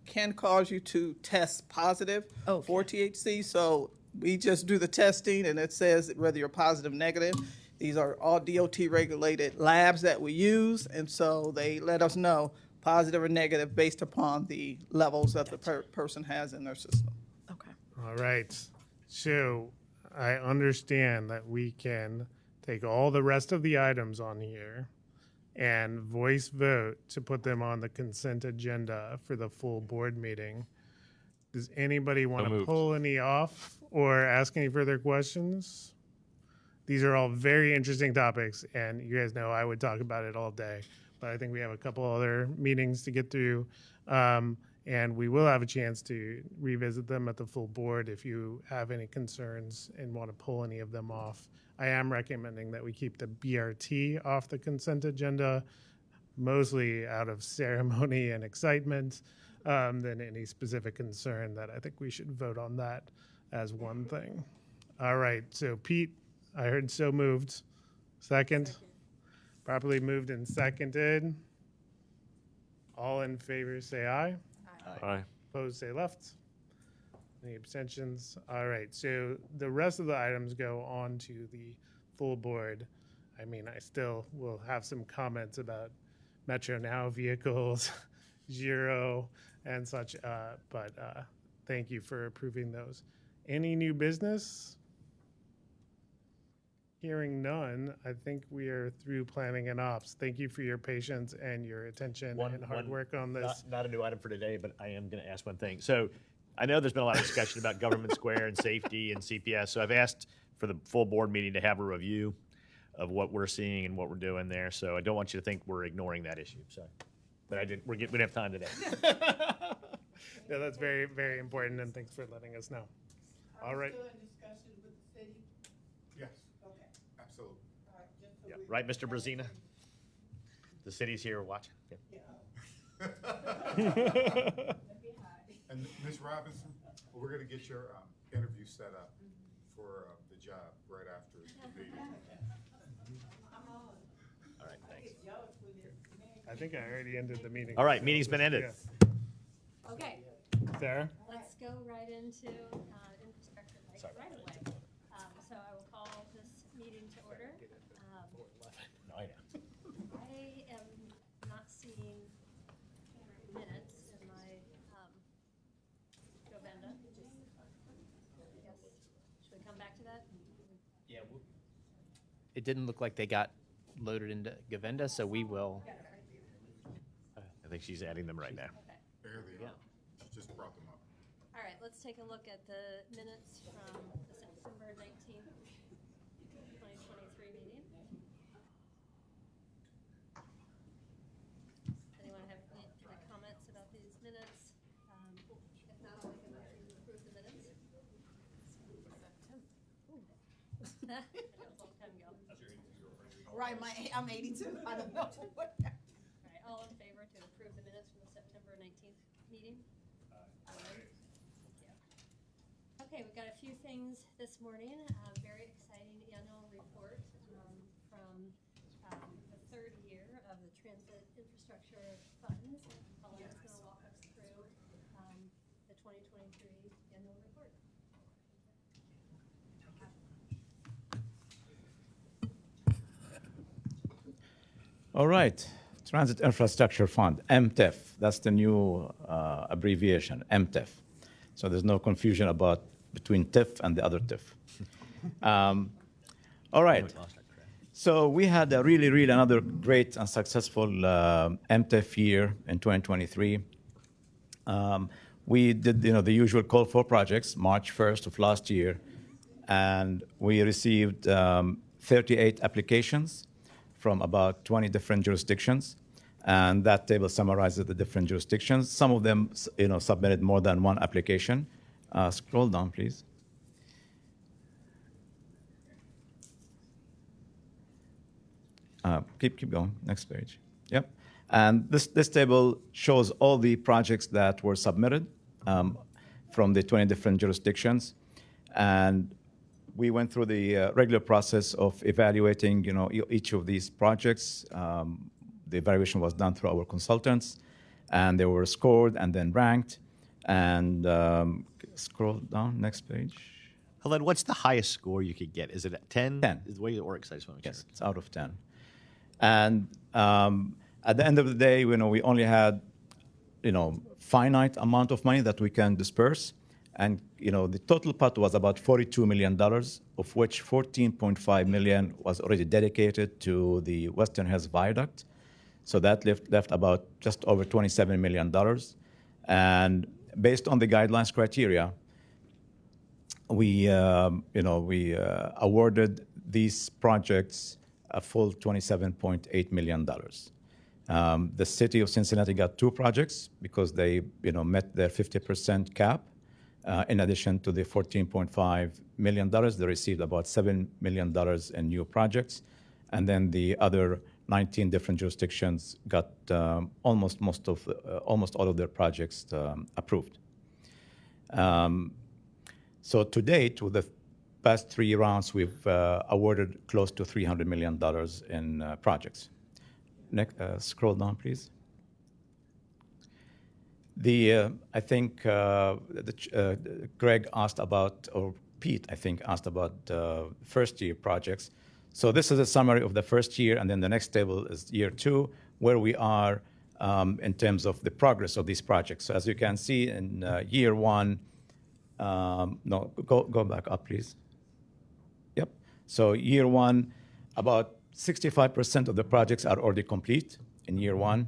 can cause you to test positive for THC. So we just do the testing, and it says whether you're positive, negative. These are all DOT regulated labs that we use, and so they let us know positive or negative based upon the levels that the person has in their system. Okay. All right. So I understand that we can take all the rest of the items on here and voice vote to put them on the consent agenda for the full board meeting. Does anybody want to moved. pull any off or ask any further questions? These are all very interesting topics, and you guys know I would talk about it all day, but I think we have a couple other meetings to get through. And we will have a chance to revisit them at the full board if you have any concerns and want to pull any of them off. I am recommending that we keep the BRT off the consent agenda, mostly out of ceremony and excitement, than any specific concern that I think we should vote on that as one thing. All right, so Pete, I heard so moved. Second. Properly moved and seconded. All in favor say aye. Aye. Opposed, say left. Any abstentions? All right, so the rest of the items go on to the full board. I mean, I still will have some comments about Metro Now vehicles, Giro, and such, but thank you for approving those. Any new business? Hearing none, I think we are through planning and ops. Thank you for your patience and your attention and hard work on this. Not a new item for today, but I am going to ask one thing. So I know there's been a lot of discussion about Government Square and safety and CPS. So I've asked for the full board meeting to have a review of what we're seeing and what we're doing there. So I don't want you to think we're ignoring that issue. So, but we don't have time today. No, that's very, very important, and thanks for letting us know. All right. Yes. Absolutely. Yeah. Right, Mr. Brazina? The city's here watching. Yeah. And Ms. Robinson, we're going to get your interview set up for the job right after the meeting. All right, thanks. I think I already ended the meeting. All right, meeting's been ended. Yeah. Okay, Sarah? let's go right into infrastructure right away. So I will call this meeting to order. I am not seeing minutes in my Govenda. Yes. Should we come back to that? Yeah. It didn't look like they got loaded into Govenda, so we will. I think she's adding them right now. Okay. There they are. Just brought them up. All right, let's take a look at the minutes from the September 19th, 2023 meeting. Anyone have any comments about these minutes? If not, I'll make a motion to approve the minutes. That was a long time ago. Right, I'm 82. I don't know. All right, all in favor to approve the minutes from the September 19th meeting? Aye. Thank you. Okay, we've got a few things this morning. Very exciting annual report from the third year of the Transit Infrastructure Funds. Pauline's going to walk us through the 2023 annual report. All right, Transit Infrastructure Fund, MTIF. That's the new abbreviation, MTIF. So there's no confusion about between TIF and the other TIF. All right. So we had a really another great and successful MTIF year in 2023. We did the usual call for projects March 1st of last year, and we received 38 applications from about 20 different jurisdictions, and that table summarizes the different jurisdictions. Some of them, submitted more than one application. Scroll down, please. Keep going. Next page. Yep. And this table shows all the projects that were submitted from the 20 different jurisdictions, and we went through the regular process of evaluating, each of these projects. The evaluation was done through our consultants, and they were scored and then ranked. And scroll down, next page. Helene, what's the highest score you could get? Is it at 10? 10. Is the way it works? I just want to make Yes, sure. it's out of 10. And At the end of the day, you know, we only had, you know, finite amount of money that we can disperse. And, you know, the total pot was about $42 million, of which $14.5 million was already dedicated to the Western Hills Viaduct. So that left about just over $27 million. And based on the guidelines criteria, we awarded these projects a full $27.8 million. The city of Cincinnati got 2 projects because they, you know, met their 50% cap. In addition to the $14.5 million, they received about $7 million in new projects. And then the other 19 different jurisdictions got almost all of their projects approved. So to date, with the past 3 rounds, we've awarded close to $300 million in projects. Next, scroll down, please. I think Greg asked about, or Pete, I think, asked about first-year projects. So this is a summary of the first year, and then the next table is year 2, where we are in terms of the progress of these projects. So as you can see in year 1, no, go back up, please. Yep. So year 1, about 65% of the projects are already complete in year 1.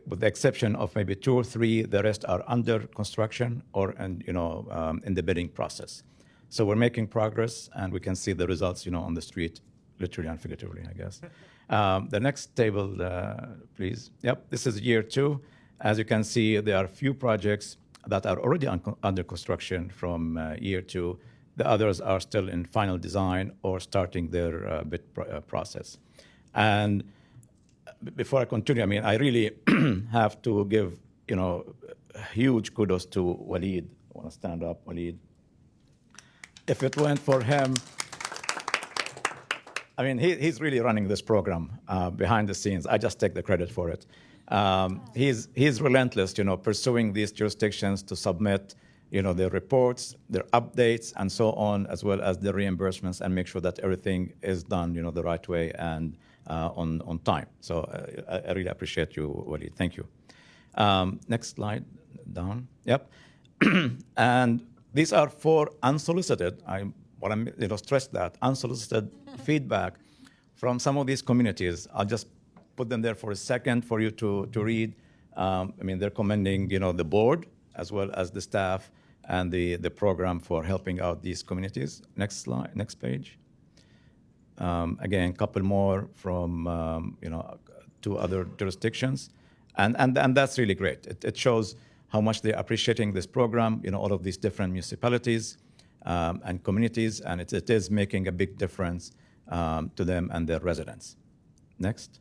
With the exception of maybe 2 or 3, the rest are under construction or in the bidding process. So we're making progress, and we can see the results, you know, on the street, literally and figuratively, I guess. The next table, please. Yep, this is year 2. As you can see, there are a few projects that are already under construction from year 2. The others are still in final design or starting their bid process. And before I continue, I mean, I really have to give, you know, huge kudos to Waleed. I want to stand up, Waleed. If it went for him, I mean, he's really running this program behind the scenes. I just take the credit for it. He's relentless, you know, pursuing these jurisdictions to submit, you know, their reports, their updates, and so on, as well as the reimbursements, and make sure that everything is done, you know, the right way and on time. So I really appreciate you, Waleed. Thank you. Next slide, down. Yep. And these are 4 unsolicited. I want to, you know, stress that unsolicited feedback from some of these communities. I'll just put them there for a second for you to read. I mean, they're commending, you know, the board as well as the staff and the program for helping out these communities. Next slide, next page. Again, a couple more from, you know, 2 other jurisdictions. And that's really great. It shows how much they're appreciating this program, you know, all of these different municipalities and communities, and it is making a big difference to them and their residents. Next.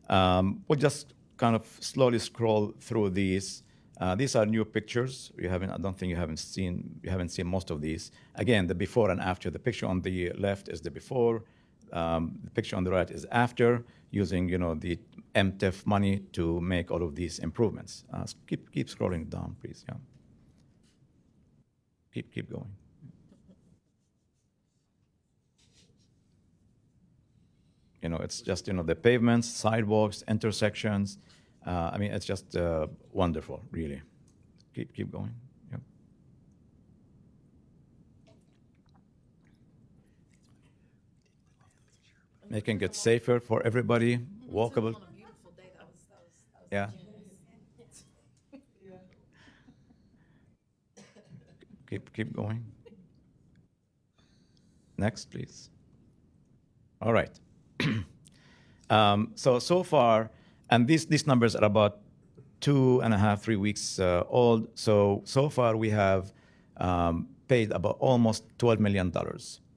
We'll just kind of slowly scroll through these. These are new pictures. I don't think you haven't seen most of these. Again, the before and after. The picture on the left is the before. The picture on the right is after, using, you know, the MTIF money to make all of these improvements. Keep scrolling down, please. Yeah. Keep going. You know, it's just, you know, the pavements, sidewalks, intersections. I mean, it's just wonderful, really. Keep going. Yep. Making it safer for everybody, walkable. Yeah. Keep going. Next, please. All right. So far, and these numbers are about 2.5, 3 weeks old. So far we have paid about almost $12 million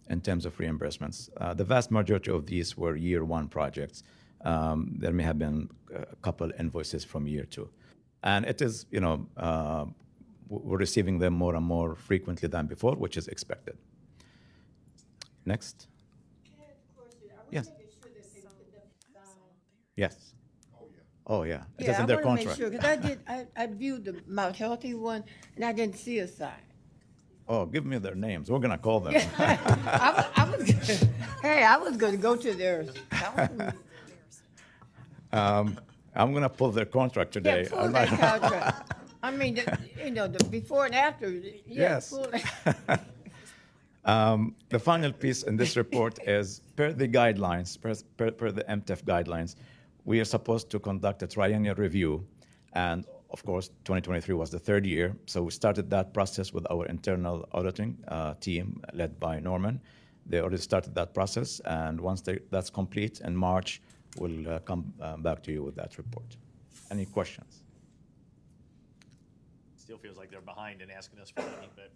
in terms of reimbursements. The vast majority of these were year 1 projects. There may have been a couple invoices from year 2. And it is, you know, we're receiving them more and more frequently than before, which is expected. Next. Yes. Yes. Oh yeah. It is in their contract. I want to make sure, because I viewed the Mount Healthy one, and I didn't see a sign. Oh, give me their names. We're gonna call them. I was going to go to theirs. I'm gonna pull their contract today. Yeah, pull that contract. I mean, the before and after, yeah, Yes. pull it. The final piece in this report is per the guidelines, per the MTEF guidelines, we are supposed to conduct a triennial review. And of course, 2023 was the third year. So we started that process with our internal auditing team led by Norman. They already started that process. And once that's complete in March, we'll come back to you with that report. Any questions? Still feels like they're behind in asking us for money, but,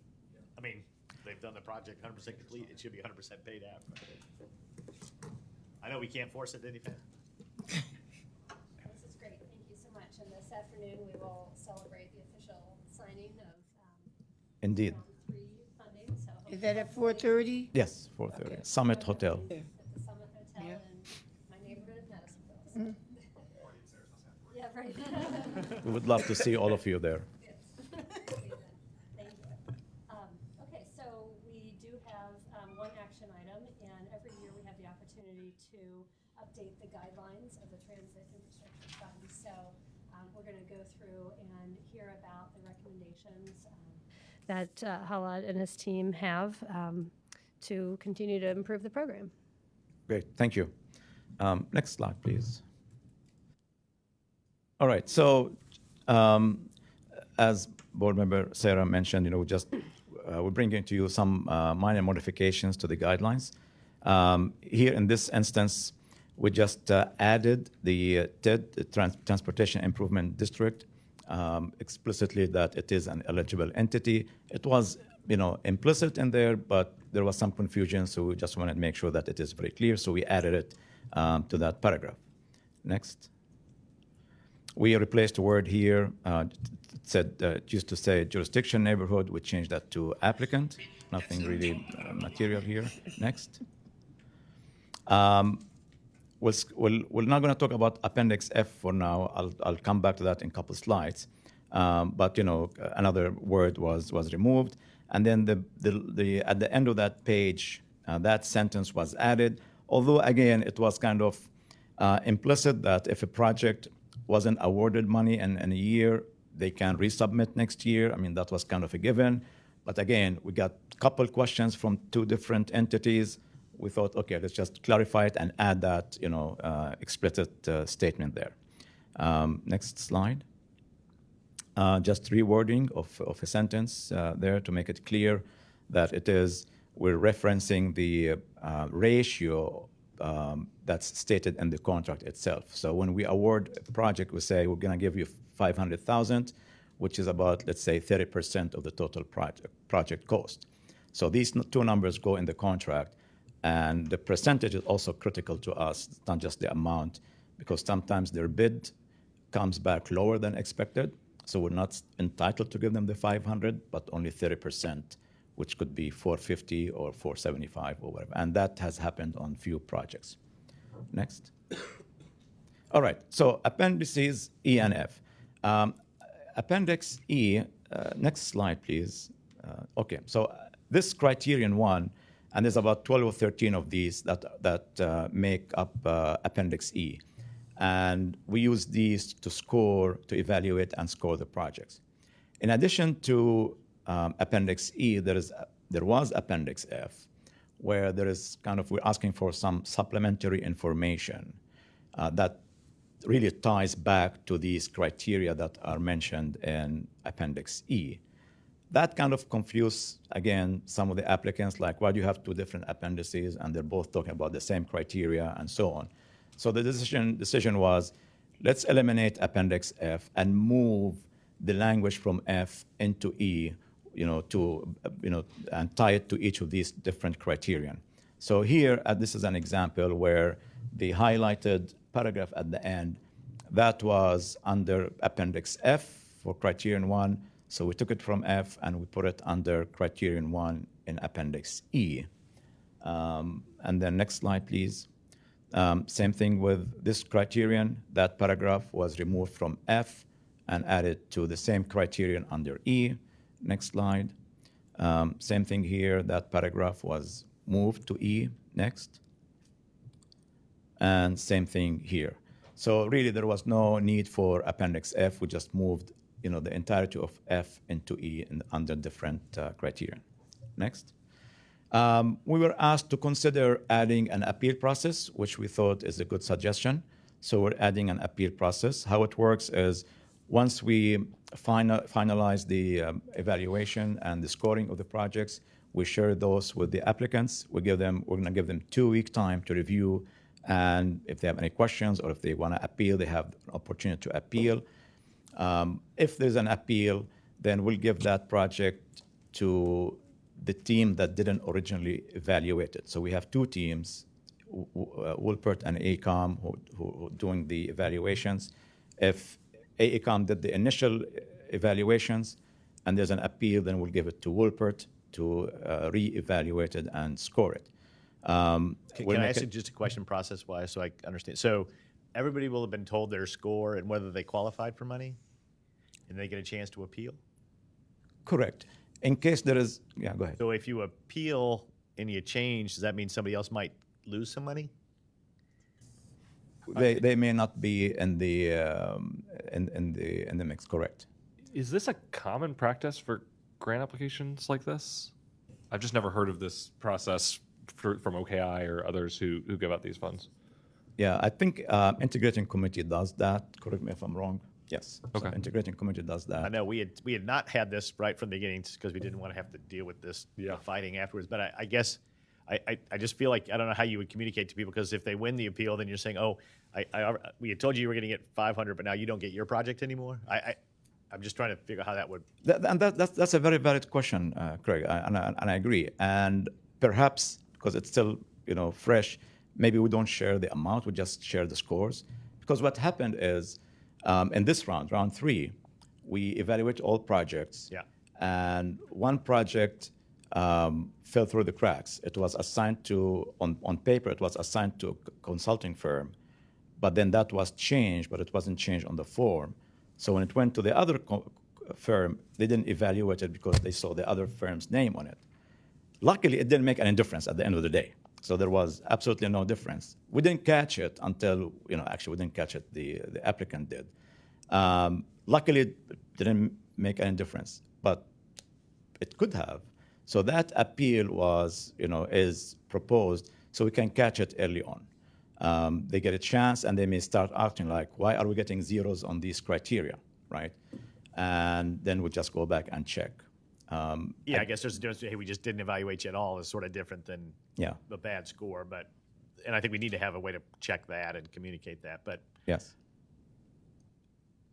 I mean, they've done the project 100% complete, it should be 100% paid out. I know we can't force it anything. This is great. Thank you so much. And this afternoon, we will celebrate the official signing of Indeed. round 3 funding. So Is that at 4:30? Yes, 4:30. Summit Hotel. at the Summit Hotel in my neighborhood of Madisonville. Yeah, right. We would love to see all of you there. Yes. Thank you. Okay, so we do have one action item, and every year we have the opportunity to update the guidelines of the Transit Infrastructure Fund. So we're going to go through and hear about the recommendations that Halad and his team have to continue to improve the program. Great, thank you. Next slide, please. All right, so as board member Sarah mentioned, we're bringing to you some minor modifications to the guidelines. Here in this instance, we just added the TID, the Transportation Improvement District, explicitly that it is an eligible entity. It was, implicit in there, but there was some confusion, so we just wanted to make sure that it is very clear, so we added it to that paragraph. Next. We replaced the word here, it used to say jurisdiction neighborhood, we changed that to applicant. Nothing really material here. Next. We're not going to talk about Appendix F for now. I'll come back to that in a couple slides. But another word was removed, and then at the end of that page, that sentence was added. Although again, it was kind of implicit that if a project wasn't awarded money in a year, they can resubmit next year. I mean, that was kind of a given. But again, we got a couple questions from 2 different entities. We thought, okay, let's just clarify it and add that, explicit statement there. Next slide. Just rewording of a sentence there to make it clear that we're referencing the ratio that's stated in the contract itself. So when we award a project, we say we're going to give you $500,000, which is about, let's say, 30% of the total project cost. So these 2 numbers go in the contract, and the percentage is also critical to us. It's not just the amount, because sometimes their bid comes back lower than expected. So we're not entitled to give them the 500, but only 30%, which could be 450 or 475 or whatever. And that has happened on few projects. Next. All right, so appendices E and F. Appendix E, next slide, please. Okay, so this criterion 1, and there's about 12 or 13 of these that make up Appendix E. And we use these to evaluate and score the projects. In addition to Appendix E, there was Appendix F, where we're asking for some supplementary information that really ties back to these criteria that are mentioned in Appendix E. That kind of confused, again, some of the applicants, like, why do you have 2 different appendices and they're both talking about the same criteria and so on. So the decision was, let's eliminate Appendix F and move the language from F into E, and tie it to each of these different criterion. So here, this is an example where the highlighted paragraph at the end, that was under Appendix F for criterion 1. So we took it from F and we put it under criterion 1 in Appendix E. And then next slide, please. Same thing with this criterion. That paragraph was removed from F and added to the same criterion under E. Next slide. Same thing here. That paragraph was moved to E. Next. And same thing here. So really, there was no need for Appendix F. We just moved, the entirety of F into E under different criteria. Next. We were asked to consider adding an appeal process, which we thought is a good suggestion. So we're adding an appeal process. How it works is once we finalize the evaluation and the scoring of the projects, we share those with the applicants. We're going to give them 2-week time to review, and if they have any questions or if they want to appeal, they have an opportunity to appeal. If there's an appeal, then we'll give that project to the team that didn't originally evaluate it. So we have 2 teams, Woolpert and AECOM, who are doing the evaluations. If AECOM did the initial evaluations and there's an appeal, then we'll give it to Woolpert to re-evaluate it and score it. Can I ask you just a question process-wise so I understand? So everybody will have been told their score and whether they qualified for money, and they get a chance to appeal? Correct. In case there is, yeah, go ahead. So if you appeal and you change, does that mean somebody else might lose some money? They may not be in the mix. Correct. Is this a common practice for grant applications like this? I've just never heard of this process from OKI or others who give out these funds. Yeah, I think integrating committee does that. Correct me if I'm wrong. Yes. Okay. So integrating committee does that. I know we had not had this right from the beginning because we didn't want to have to deal with this fighting afterwards. But I guess I just feel like I don't know how you would communicate to people, because if they win the appeal, then you're saying, oh, we had told you were going to get 500, but now you don't get your project anymore. I'm just trying to figure out how that would. That's a very valid question, Craig, and I agree. And perhaps because it's still fresh, maybe we don't share the amount, we just share the scores. Because what happened is in this round 3, we evaluate all projects. Yeah. And one project fell through the cracks. It was assigned to, on paper, it was assigned to a consulting firm, but then that was changed, but it wasn't changed on the form. So when it went to the other firm, they didn't evaluate it because they saw the other firm's name on it. Luckily, it didn't make any difference at the end of the day. So there was absolutely no difference. We didn't catch it until, actually we didn't catch it, the applicant did. Luckily, it didn't make any difference, but it could have. So that appeal was, is proposed so we can catch it early on. They get a chance and they may start acting like, why are we getting zeros on these criteria, right? And then we just go back and check. I guess there's a difference. Hey, we just didn't evaluate you at all is sort of different than a bad score. And I think we need to have a way to check that and communicate that. But yes,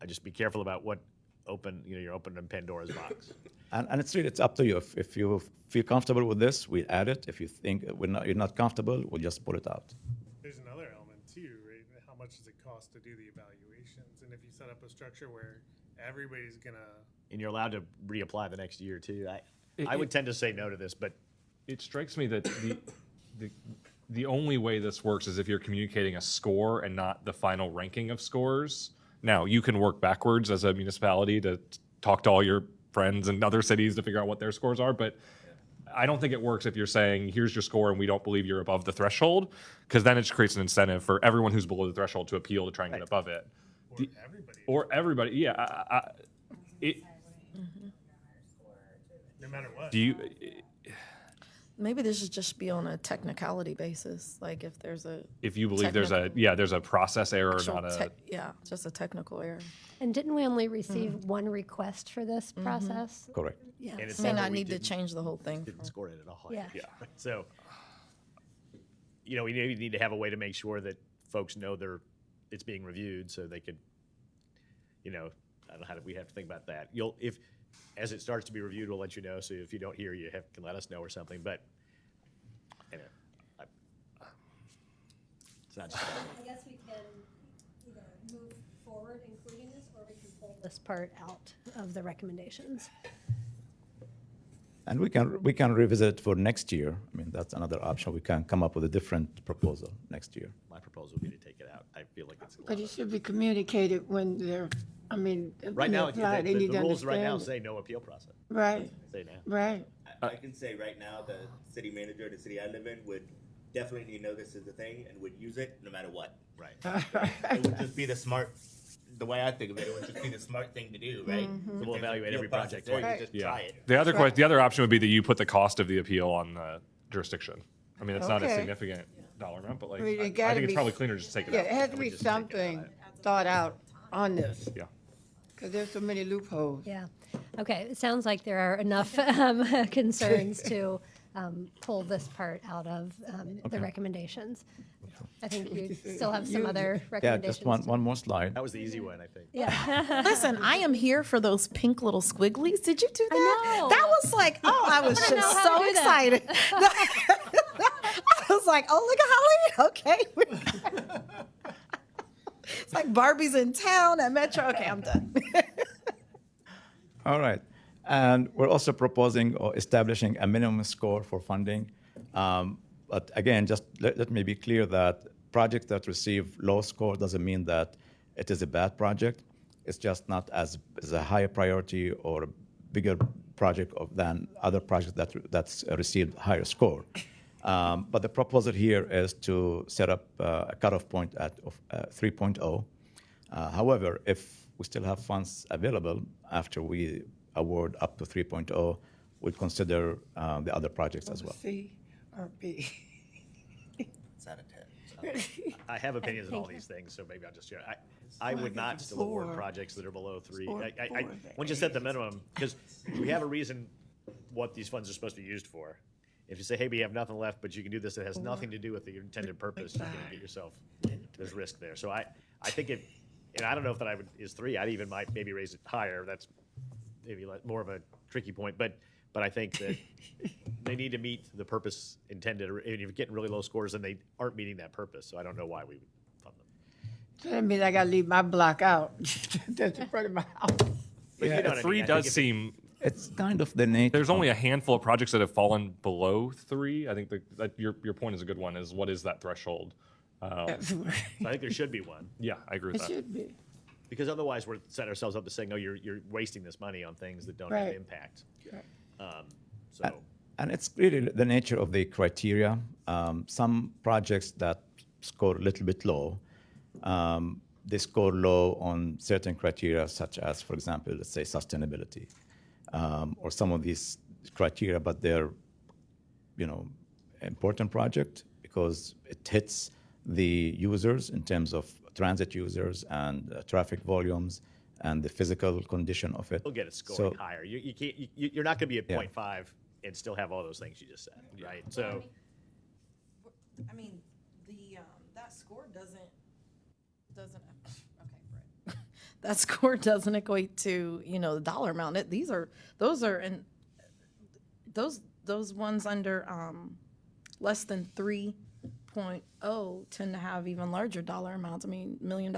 I just be careful about what you're opening Pandora's box. And it's up to you. If you feel comfortable with this, we add it. If you think you're not comfortable, we'll just pull it out. There's another element too, right? How much does it cost to do the evaluations? And if you set up a structure where everybody's gonna, and you're allowed to reapply the next year too. I would tend to say no to this, but it strikes me that the only way this works is if you're communicating a score and not the final ranking of scores. Now, you can work backwards as a municipality to talk to all your friends in other cities to figure out what their scores are, but I don't think it works if you're saying, here's your score and we don't believe you're above the threshold, because then it just creates an incentive for everyone who's below the threshold to appeal to try and get above it. Or everybody, yeah. no matter what. Do you? Maybe this should just be on a technicality basis, like if there's a. If you believe there's a process error, not a. Just a technical error. And didn't we only receive one request for this process? Correct. Yeah. And it's May something not we need to change the whole thing. Didn't score it at all. Yeah. So, we maybe need to have a way to make sure that folks know it's being reviewed, so they could, I don't know we have to think about that. As it starts to be reviewed, we'll let you know. So if you don't hear, you can let us know or something. But anyway, it's not just. I guess we can either move forward including this, or we can pull this part out of the recommendations. And we can revisit it for next year. I mean, that's another option. We can come up with a different proposal next year. My proposal would be to take it out. I feel like it's. But it should be communicated when they're, Right now, apply, they need the to rules right now understand say no appeal process. Right. Say now. Right. I can say right now, the city manager, the city I live in, would definitely know this is a thing and would use it no matter what. Right. It would just be the way I think of it, it would just be the smart thing to do, right? Mm-hmm. So we'll evaluate every project. There, Right. you just Yeah. try it. The other option would be that you put the cost of the appeal on the jurisdiction. I mean, it's not a Okay. significant dollar amount, but like, I mean, it I gotta think it's be- probably cleaner just to take it Yeah, out. it has to be something thought out on this, Yeah. because there's so many loopholes. Yeah. Okay, it sounds like there are enough concerns to pull this part out of the recommendations. I think you still have some other Yeah, recommendations. just one more slide. That was the easy one, I think. Yeah. Listen, I am here for those pink little squigglies. Did you do that? know. That was like, oh, I was I know just how so to do that. excited. I was like, oh, look at Holly. Okay. It's like Barbie's in town at Metro. Okay, I'm done. All right. And we're also proposing or establishing a minimum score for funding. But again, just let me be clear that projects that receive low score doesn't mean that it is a bad project. It's just not as a higher priority or a bigger project than other projects that's received higher score. But the proposal here is to set up a cutoff point at 3.0. However, if we still have funds available after we award up to 3.0, we'll consider the other projects as well. C or B? It's out of 10. I have opinions on all these things, so maybe I'll just share. I would not still award Four. projects that are below 3. Four, Once you set the minimum, because we have a reason what these funds are supposed to be used for. If you say, hey, we have nothing left, but you can do this that has nothing to do with the intended purpose, you're going to get yourself, there's risk there. So I think it, and I don't know if that is 3. I'd even might maybe raise it higher. That's maybe more of a tricky point, but I think that they need to meet the purpose intended. Or if you're getting really low scores, then they aren't meeting that purpose. So I don't know why we would fund them. So that means I gotta leave my block out. That's in front of my house. But you know what I mean. 3 I does think if seem. It's kind of the nature. There's only a handful of projects that have fallen below 3. I think that your point is a good one. Is what is that threshold? So I think there should be one. Yeah, I agree with It that. should be. Because otherwise, we're setting ourselves up to say, no, you're wasting this money on things that don't have Right. impact. Right. So And it's really the nature of the criteria. Some projects that score a little bit low, they score low on certain criteria, such as, for example, let's say sustainability, or some of these criteria, but they're, important project because it hits the users in terms of transit users and traffic volumes and the physical condition of it. we'll get it scoring So- higher. You can't. You're not going to be at Yeah. 0.5 and still have all those things you just said, right? So I mean, that score doesn't, okay, Brett. That score doesn't equate to, the dollar amount. Those ones under, less than 3.0 tend to have even larger dollar amounts. I mean, $1 million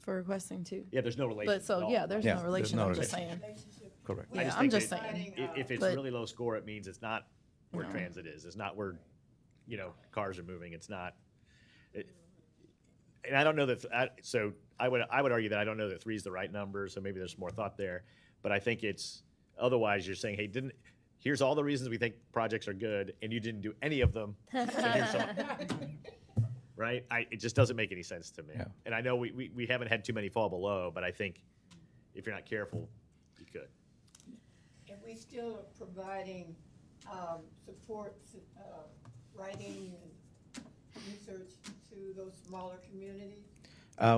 for requesting too. yeah, there's no relation. But so, at all. yeah, there's Yeah, no there's relation, no I'm just relation. saying. Correct. Yeah, just I'm think just that saying. If it's But- really low score, it means it's not where No. transit is. It's not where, cars are moving. It's not. And I don't know that. So I would argue that I don't know that 3 is the right number. So maybe there's more thought there. But I think it's otherwise. You're saying, hey, here's all the reasons we think projects are good, and you didn't do any of them. So here's some. Right? It just doesn't make any sense to me. Yeah. And I know we haven't had too many fall below, but I think if you're not careful, you could. And we still are providing support, writing and research to those smaller communities.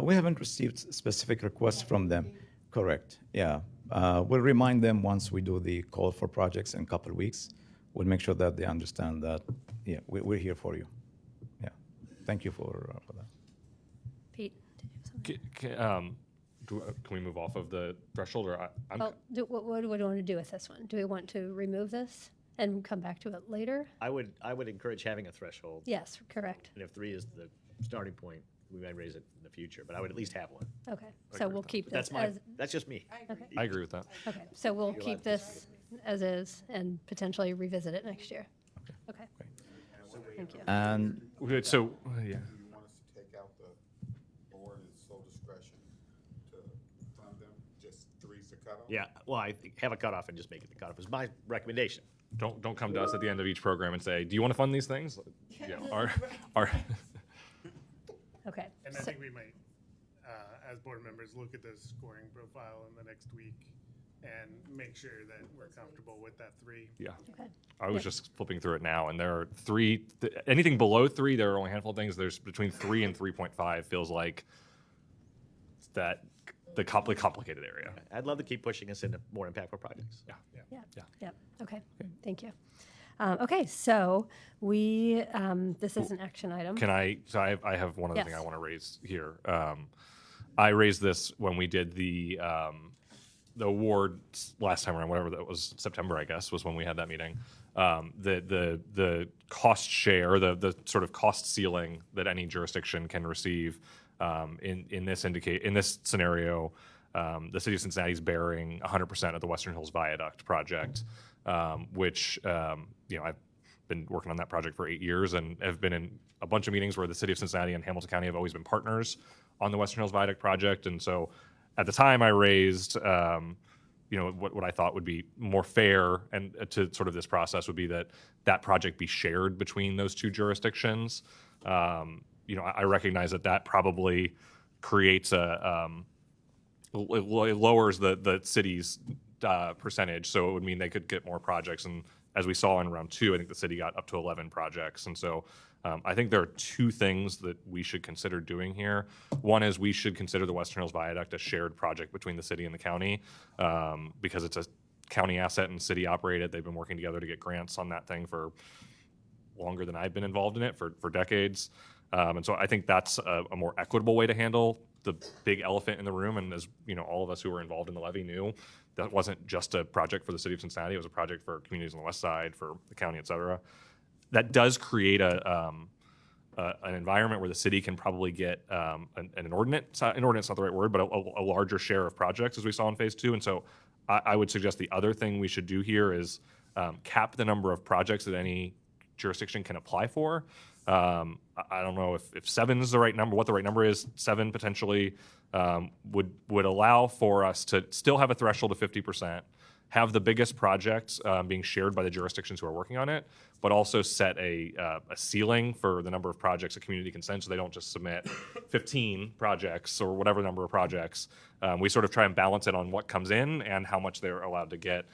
We haven't received specific requests from them. Correct, yeah. We'll remind them once we do the call for projects in a couple of weeks. We'll make sure that they understand that, yeah, we're here for you. Yeah, thank you for that. Pete, did you have something? Can we move off of the threshold, or I'm Well, what do we want to do with this one? Do we want to remove this and come back to it later? I would encourage having a threshold. Yes, correct. And if 3 is the starting point, we might raise it in the future, but I would at least have one. Okay, I so agree we'll with that. keep But this that's as, that's just me. okay, I agree with that. okay, so we'll You're keep allowed to this as is and potentially revisit it next year. Okay. Thank you. And Good, so, yeah. Do you want us to take out the board and sole discretion to fund them? Just 3's the cutoff? Yeah, well, I think have a cutoff and just make it the cutoff is my recommendation. don't come to us at the end of each program and say, do you want to fund these things? You know, our Okay. And I think we might, as board members, look at the scoring profile in the next week and make sure that we're comfortable with that 3. Yeah. Okay. I was just flipping through it now, and there are 3. Anything below 3, there are only a handful of things. There's between 3 and 3.5 feels like that the complicated area. I'd love to keep pushing us into more impactful projects. Yeah. Okay. Thank you. Okay, so we this is an action item. Can I? So I have one other thing Yes. I want to raise here. I raised this when we did the awards last time around, whatever that was, September, I guess, was when we had that meeting. The cost share, the sort of cost ceiling that any jurisdiction can receive in this scenario, the city of Cincinnati is bearing 100% of the Western Hills Viaduct project, which I've been working on that project for 8 years and have been in a bunch of meetings where the city of Cincinnati and Hamilton County have always been partners on the Western Hills Viaduct project. And so at the time I raised, what I thought would be more fair and to sort of this process would be that project be shared between those two jurisdictions. I recognize that probably creates it lowers the city's percentage, so it would mean they could get more projects. And as we saw in round 2, I think the city got up to 11 projects. And so I think there are 2 things that we should consider doing here. One is we should consider the Western Hills Viaduct a shared project between the city and the county because it's a county asset and city operated. They've been working together to get grants on that thing for longer than I've been involved in it, for decades. And so I think that's a more equitable way to handle the big elephant in the room. And as all of us who were involved in the levy knew, that wasn't just a project for the city of Cincinnati. It was a project for communities on the west side, for the county, et cetera. That does create an environment where the city can probably get an inordinate, inordinate's not the right word, but a larger share of projects as we saw in phase 2. And so I would suggest the other thing we should do here is cap the number of projects that any jurisdiction can apply for. I don't know if 7 is the right number, what the right number is. 7 potentially would allow for us to still have a threshold of 50%, have the biggest projects being shared by the jurisdictions who are working on it, but also set a ceiling for the number of projects a community can send, so they don't just submit 15 projects or whatever number of projects. We sort of try and balance it on what comes in and how much they're allowed to get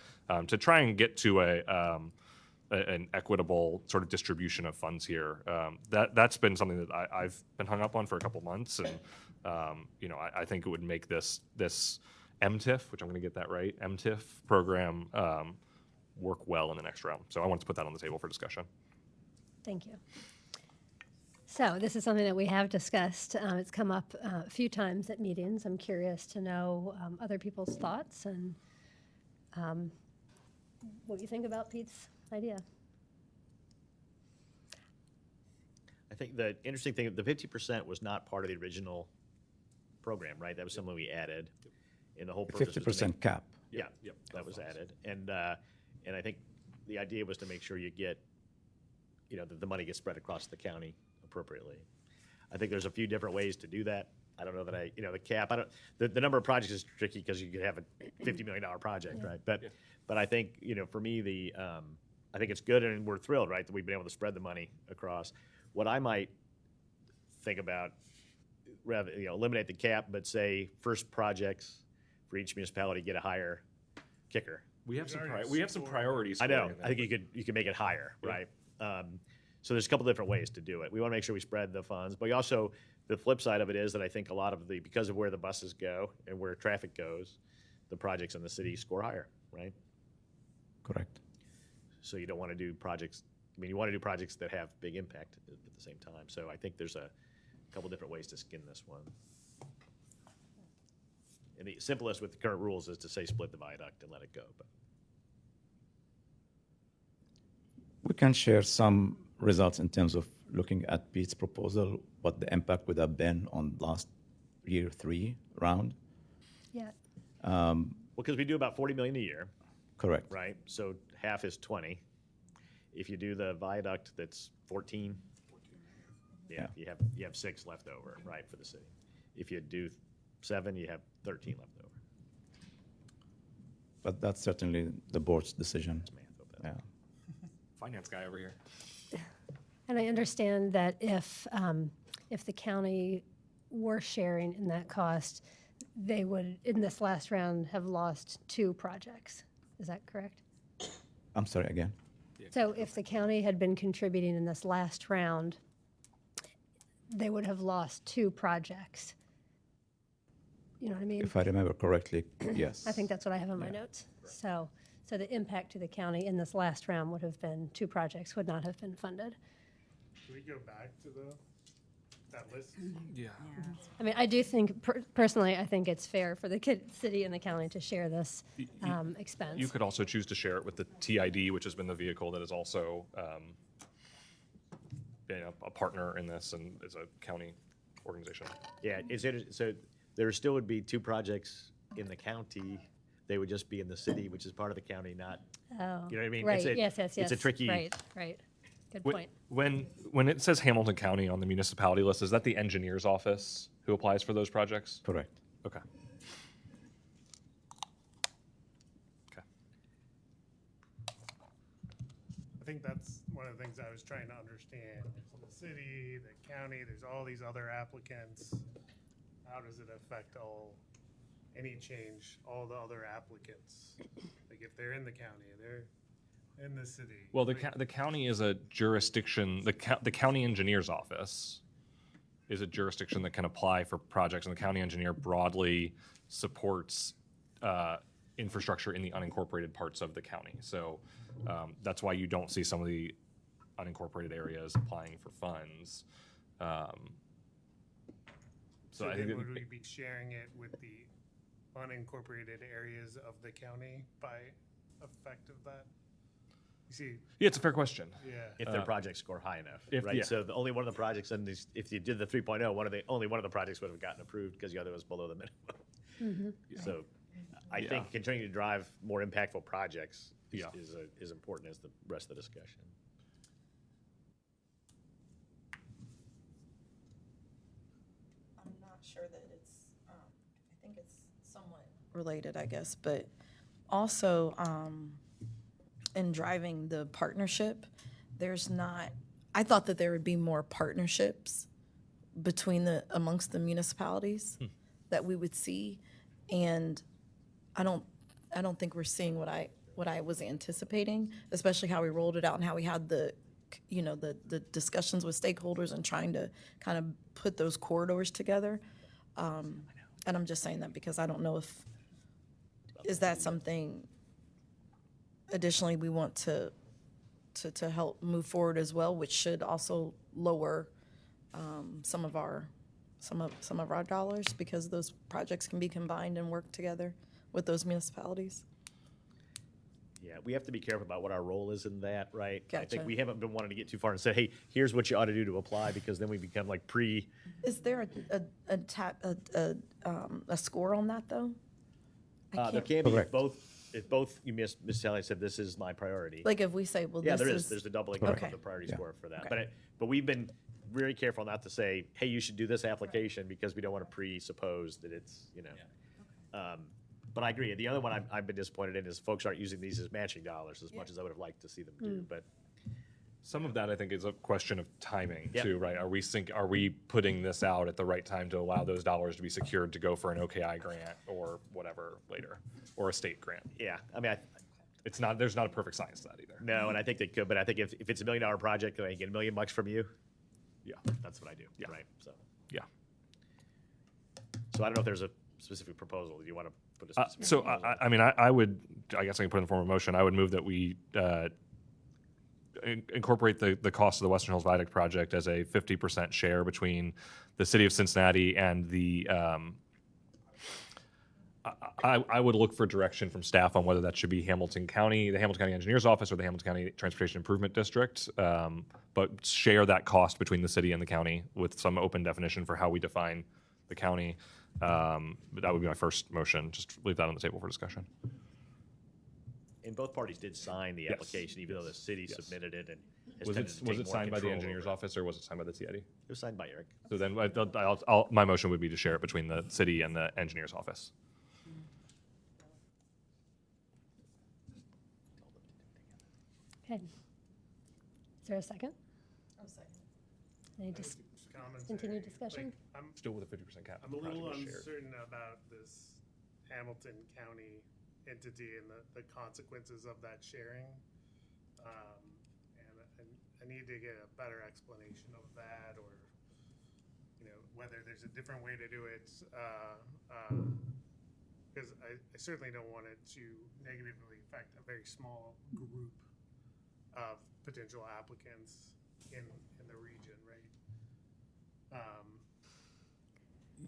to try and get to an equitable sort of distribution of funds here. That's been something that I've been hung up on for a couple months, and I think it would make this MTIF, which I'm going to get that right, MTIF program work well in the next round. So I wanted to put that on the table for discussion. Thank you. So this is something that we have discussed. It's come up a few times at meetings. I'm curious to know other people's thoughts and what you think about Pete's idea. I think the interesting thing, the 50% was not part of the original program, right? That was something we added. And the whole purpose was to 50% cap. Yeah, that was added. And I think the idea was to make sure you get, that the money gets spread across the county appropriately. I think there's a few different ways to do that. I don't know that the cap, the number of projects is tricky because you could have a $50 million project, right? But I think, for me, I think it's good and we're thrilled, right, that we've been able to spread the money across. What I might think about, rather, eliminate the cap, but say first projects for each municipality get a higher kicker. We have some priorities. I know. I think you could make it higher, right? So there's a couple different ways to do it. We want to make sure we spread the funds, but also the flip side of it is that I think a lot of because of where the buses go and where traffic goes, the projects in the city score higher, right? Correct. So you don't want to do projects. You want to do projects that have big impact at the same time. So I think there's a couple different ways to skin this one. And the simplest with the current rules is to say split the viaduct and let it go. But We can share some results in terms of looking at Pete's proposal, what the impact would have been on last year 3 round. Yeah. Because we do about 40 million a year. Correct. Right? So half is 20. If you do the viaduct, that's 14. Yeah, you have 6 left over, right, for the city. If you do 7, you have 13 left over. But that's certainly the board's decision. Yeah. Finance guy over here. And I understand that if the county were sharing in that cost, they would, in this last round, have lost 2 projects. Is that correct? I'm sorry, again. So if the county had been contributing in this last round, they would have lost 2 projects. You know what I mean? If I remember correctly, yes. I think that's what I have in my notes. So the impact to the county in this last round would have been 2 projects would not have been funded. Can we go back to that list? Yeah. I mean, I do think, personally, I think it's fair for the city and the county to share this expense. You could also choose to share it with the TID, which has been the vehicle that is also been a partner in this and is a county organization. Yeah, so there still would be 2 projects in the county. They would just be in the city, which is part of the county, not, Oh, you know what I mean? right, It's yes. It's a tricky. Right. Good point. When it says Hamilton County on the municipality list, is that the engineer's office who applies for those projects? Correct. Okay. I think that's one of the things I was trying to understand. There's the city, the county, there's all these other applicants. How does it affect any change, all the other applicants? Like if they're in the county, they're in the city. Well, the county is a jurisdiction, the county engineer's office is a jurisdiction that can apply for projects, and the county engineer broadly supports infrastructure in the unincorporated parts of the county. So that's why you don't see some of the unincorporated areas applying for funds. So I think then would we be sharing it with the unincorporated areas of the county by effect of that? You see? Yeah, it's a fair question. Yeah. If their projects score high enough, right? Yeah. So only one of the projects, if you did the 3.0, only one of the projects would have gotten approved because the other was below the minimum. So I think continuing to drive more impactful projects is important as the rest of the discussion. I'm not sure that it's, I think it's somewhat related, I guess, but also in driving the partnership, I thought that there would be more partnerships amongst the municipalities that we would see, and I don't think we're seeing what I was anticipating, especially how we rolled it out and how we had the discussions with stakeholders and trying to kind of put those corridors together. And I'm just saying that because I don't know is that something additionally we want to help move forward as well, which should also lower some of our dollars, because those projects can be combined and work together with those municipalities. Yeah, we have to be careful about what our role is in that, right? I think Gotcha. we haven't been wanting to get too far and say, hey, here's what you ought to do to apply, because then we become like Is there a score on that though? there can be if both municipalities said this is my priority. Like if we say, well, yeah, this there's a doubling Correct. of the priority score for that. Okay. But we've been very careful not to say, hey, you should do this application, because we don't want to presuppose that it's, but I agree. The other one I've been disappointed in is folks aren't using these as matching dollars as much as I would have liked to see them do. But some of that, I think, is a question of timing Yep. too, right? Are we putting this out at the right time to allow those dollars to be secured to go for an OKI grant or whatever later, or a state grant? yeah, I mean, there's not a perfect science to that either. no, and I think they could, but I think if it's $1 million project and I get $1 million from you, Yeah. that's what I do. Yeah. Right. So Yeah. I don't know if there's a specific proposal. Do you want to put a specific So proposal? I mean, I guess I can put in the form of a motion. I would move that we incorporate the cost of the Western Hills Viaduct project as a 50% share between the city of Cincinnati and the. I would look for direction from staff on whether that should be Hamilton County, the Hamilton County Engineers Office, or the Hamilton County Transportation Improvement District. But share that cost between the city and the county with some open definition for how we define the county. But that would be my first motion. Just leave that on the table for discussion. And both parties did sign the Yes. application, even though the city Yes. submitted it and has Was tended to it take more signed by the control engineer's over it. office or was it signed by the TID? It was signed by Eric. So then my motion would be to share it between the city and the engineer's office. Okay. Is there a second? I'm second. Any continued discussion? Still with a 50% cap. I'm a little project was shared. uncertain about this Hamilton County entity and the consequences of that sharing. And I need to get a better explanation of that, or, you know, whether there's a different way to do it. Because I certainly don't want it to negatively affect a very small group of potential applicants in the region, right?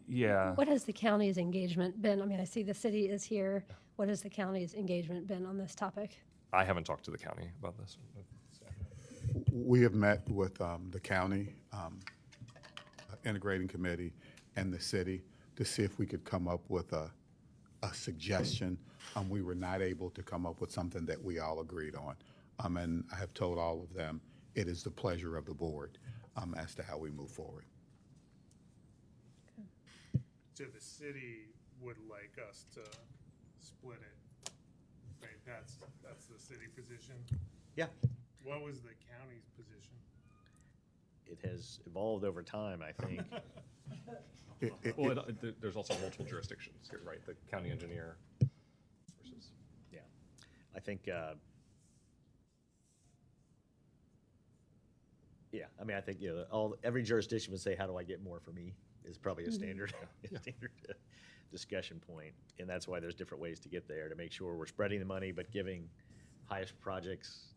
Yeah. What has the county's engagement been? I mean, I see the city is here. What has the county's engagement been on this topic? I haven't talked to the county about this. We have met with the county integrating committee and the city to see if we could come up with a suggestion. We were not able to come up with something that we all agreed on. And I have told all of them it is the pleasure of the board as to how we move forward. So the city would like us to split it, right? That's the city position? Yeah. What was the county's position? It has evolved over time, I think. Well, there's also multiple jurisdictions here, right? The county engineer versus. Yeah. I think, yeah, I mean, I think, you know, every jurisdiction would say, how do I get more for me? Is probably a standard, standard discussion point. And that's why there's different ways to get there, to make sure we're spreading the money, but giving highest projects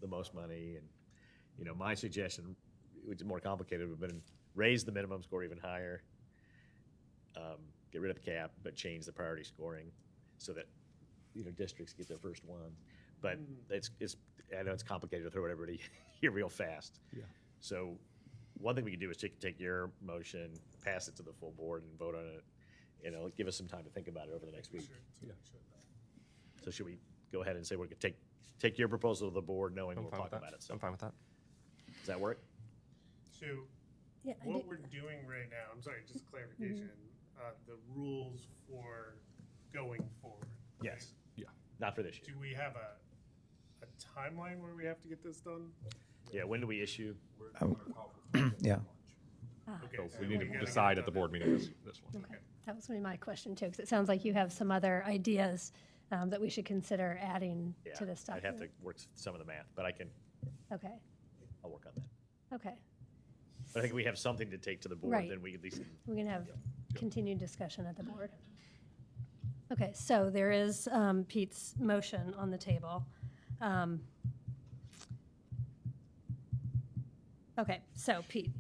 the most money. And, you know, my suggestion, which is more complicated, would have been raise the minimum score even higher, get rid of the cap, but change the priority scoring so that, you know, districts get their first one. But it's I know it's complicated to throw everybody here real fast. Yeah. So one thing we can do is take your motion, pass it to the full board, and vote on it. You know, give us some time to think about it over the next week. Yeah. So should we go ahead and say we're gonna take your proposal to the board, knowing we'll talk about it? So I'm fine with that. does that work? So Yeah, I what did- we're doing right now, I'm sorry, just clarification, the rules for going forward. right? Yes. Yeah. Not for this year. Do we have a timeline where we have to get this done? Yeah. When do we issue? Yeah. Okay, So so we need we to gotta decide get at the done. board meeting this one. Okay, that was gonna be my question too, because it sounds like you have some other ideas that we should consider adding Yeah. to this I'd have document. to work some of the math, but Okay, I'll work on that. okay. But I think we have something to take to the board, Right. then we at least. We can have continued discussion at the board. Okay, so there is Pete's motion on the table. Okay, so Pete,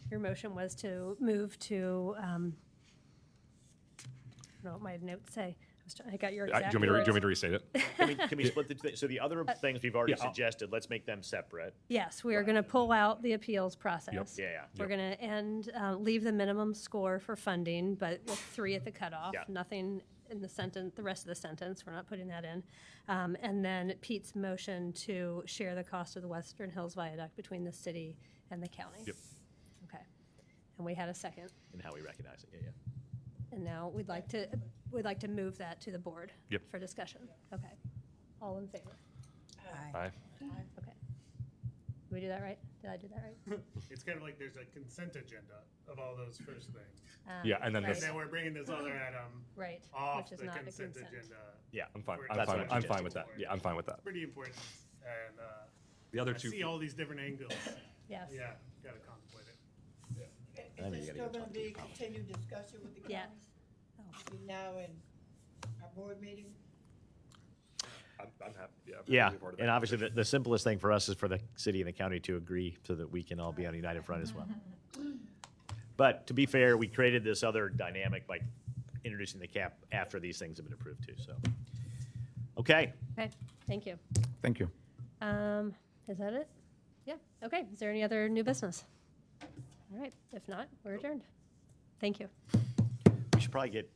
your motion was to move to, I don't know what my notes say. I got your Do you exact want me to words. restate it? Can we split the two? So the other things we've already Yeah, I'll- suggested, let's make them separate. Yes, we are going to pull out the appeals process. Yeah, yeah. We're going to leave the minimum score for funding, but with 3 at the cutoff. Yeah. Nothing in the sentence, the rest of the sentence, we're not putting that in. And then Pete's motion to share the cost of the Western Hills Viaduct between the city and the county. Yep. Okay. And we had a second. And how we recognize it, yeah. And now we'd like to move that to the board Yep. for discussion. Okay. All in favor? Aye. Okay. Did we do that right? Did I do that right? It's kind of like there's a consent agenda of all those first things. Yeah, and then right. this- And then we're bringing this other item Right, off which is the not a consent consent. agenda. Yeah, I'm fine. for- I'm That's fine. what I'm you fine just with that. did. Yeah, I'm fine with that. Pretty important, and The other I two. see all these different angles. Yes. Yeah, gotta contemplate it. I mean, Is you there gotta still get gonna be continued discussion with the county? Yes. Between now and our board meeting? I'm happy. Yeah. I'm Yeah, happy to be part of and that. obviously the simplest thing for us is for the city and the county to agree so that we can all be on a united front as well. But to be fair, we created this other dynamic by introducing the cap after these things have been approved too, so. Okay, Okay, thank you. Thank you. Is that it? Yeah, okay. Is there any other new business? All right, if not, we're adjourned. Thank you. we should probably get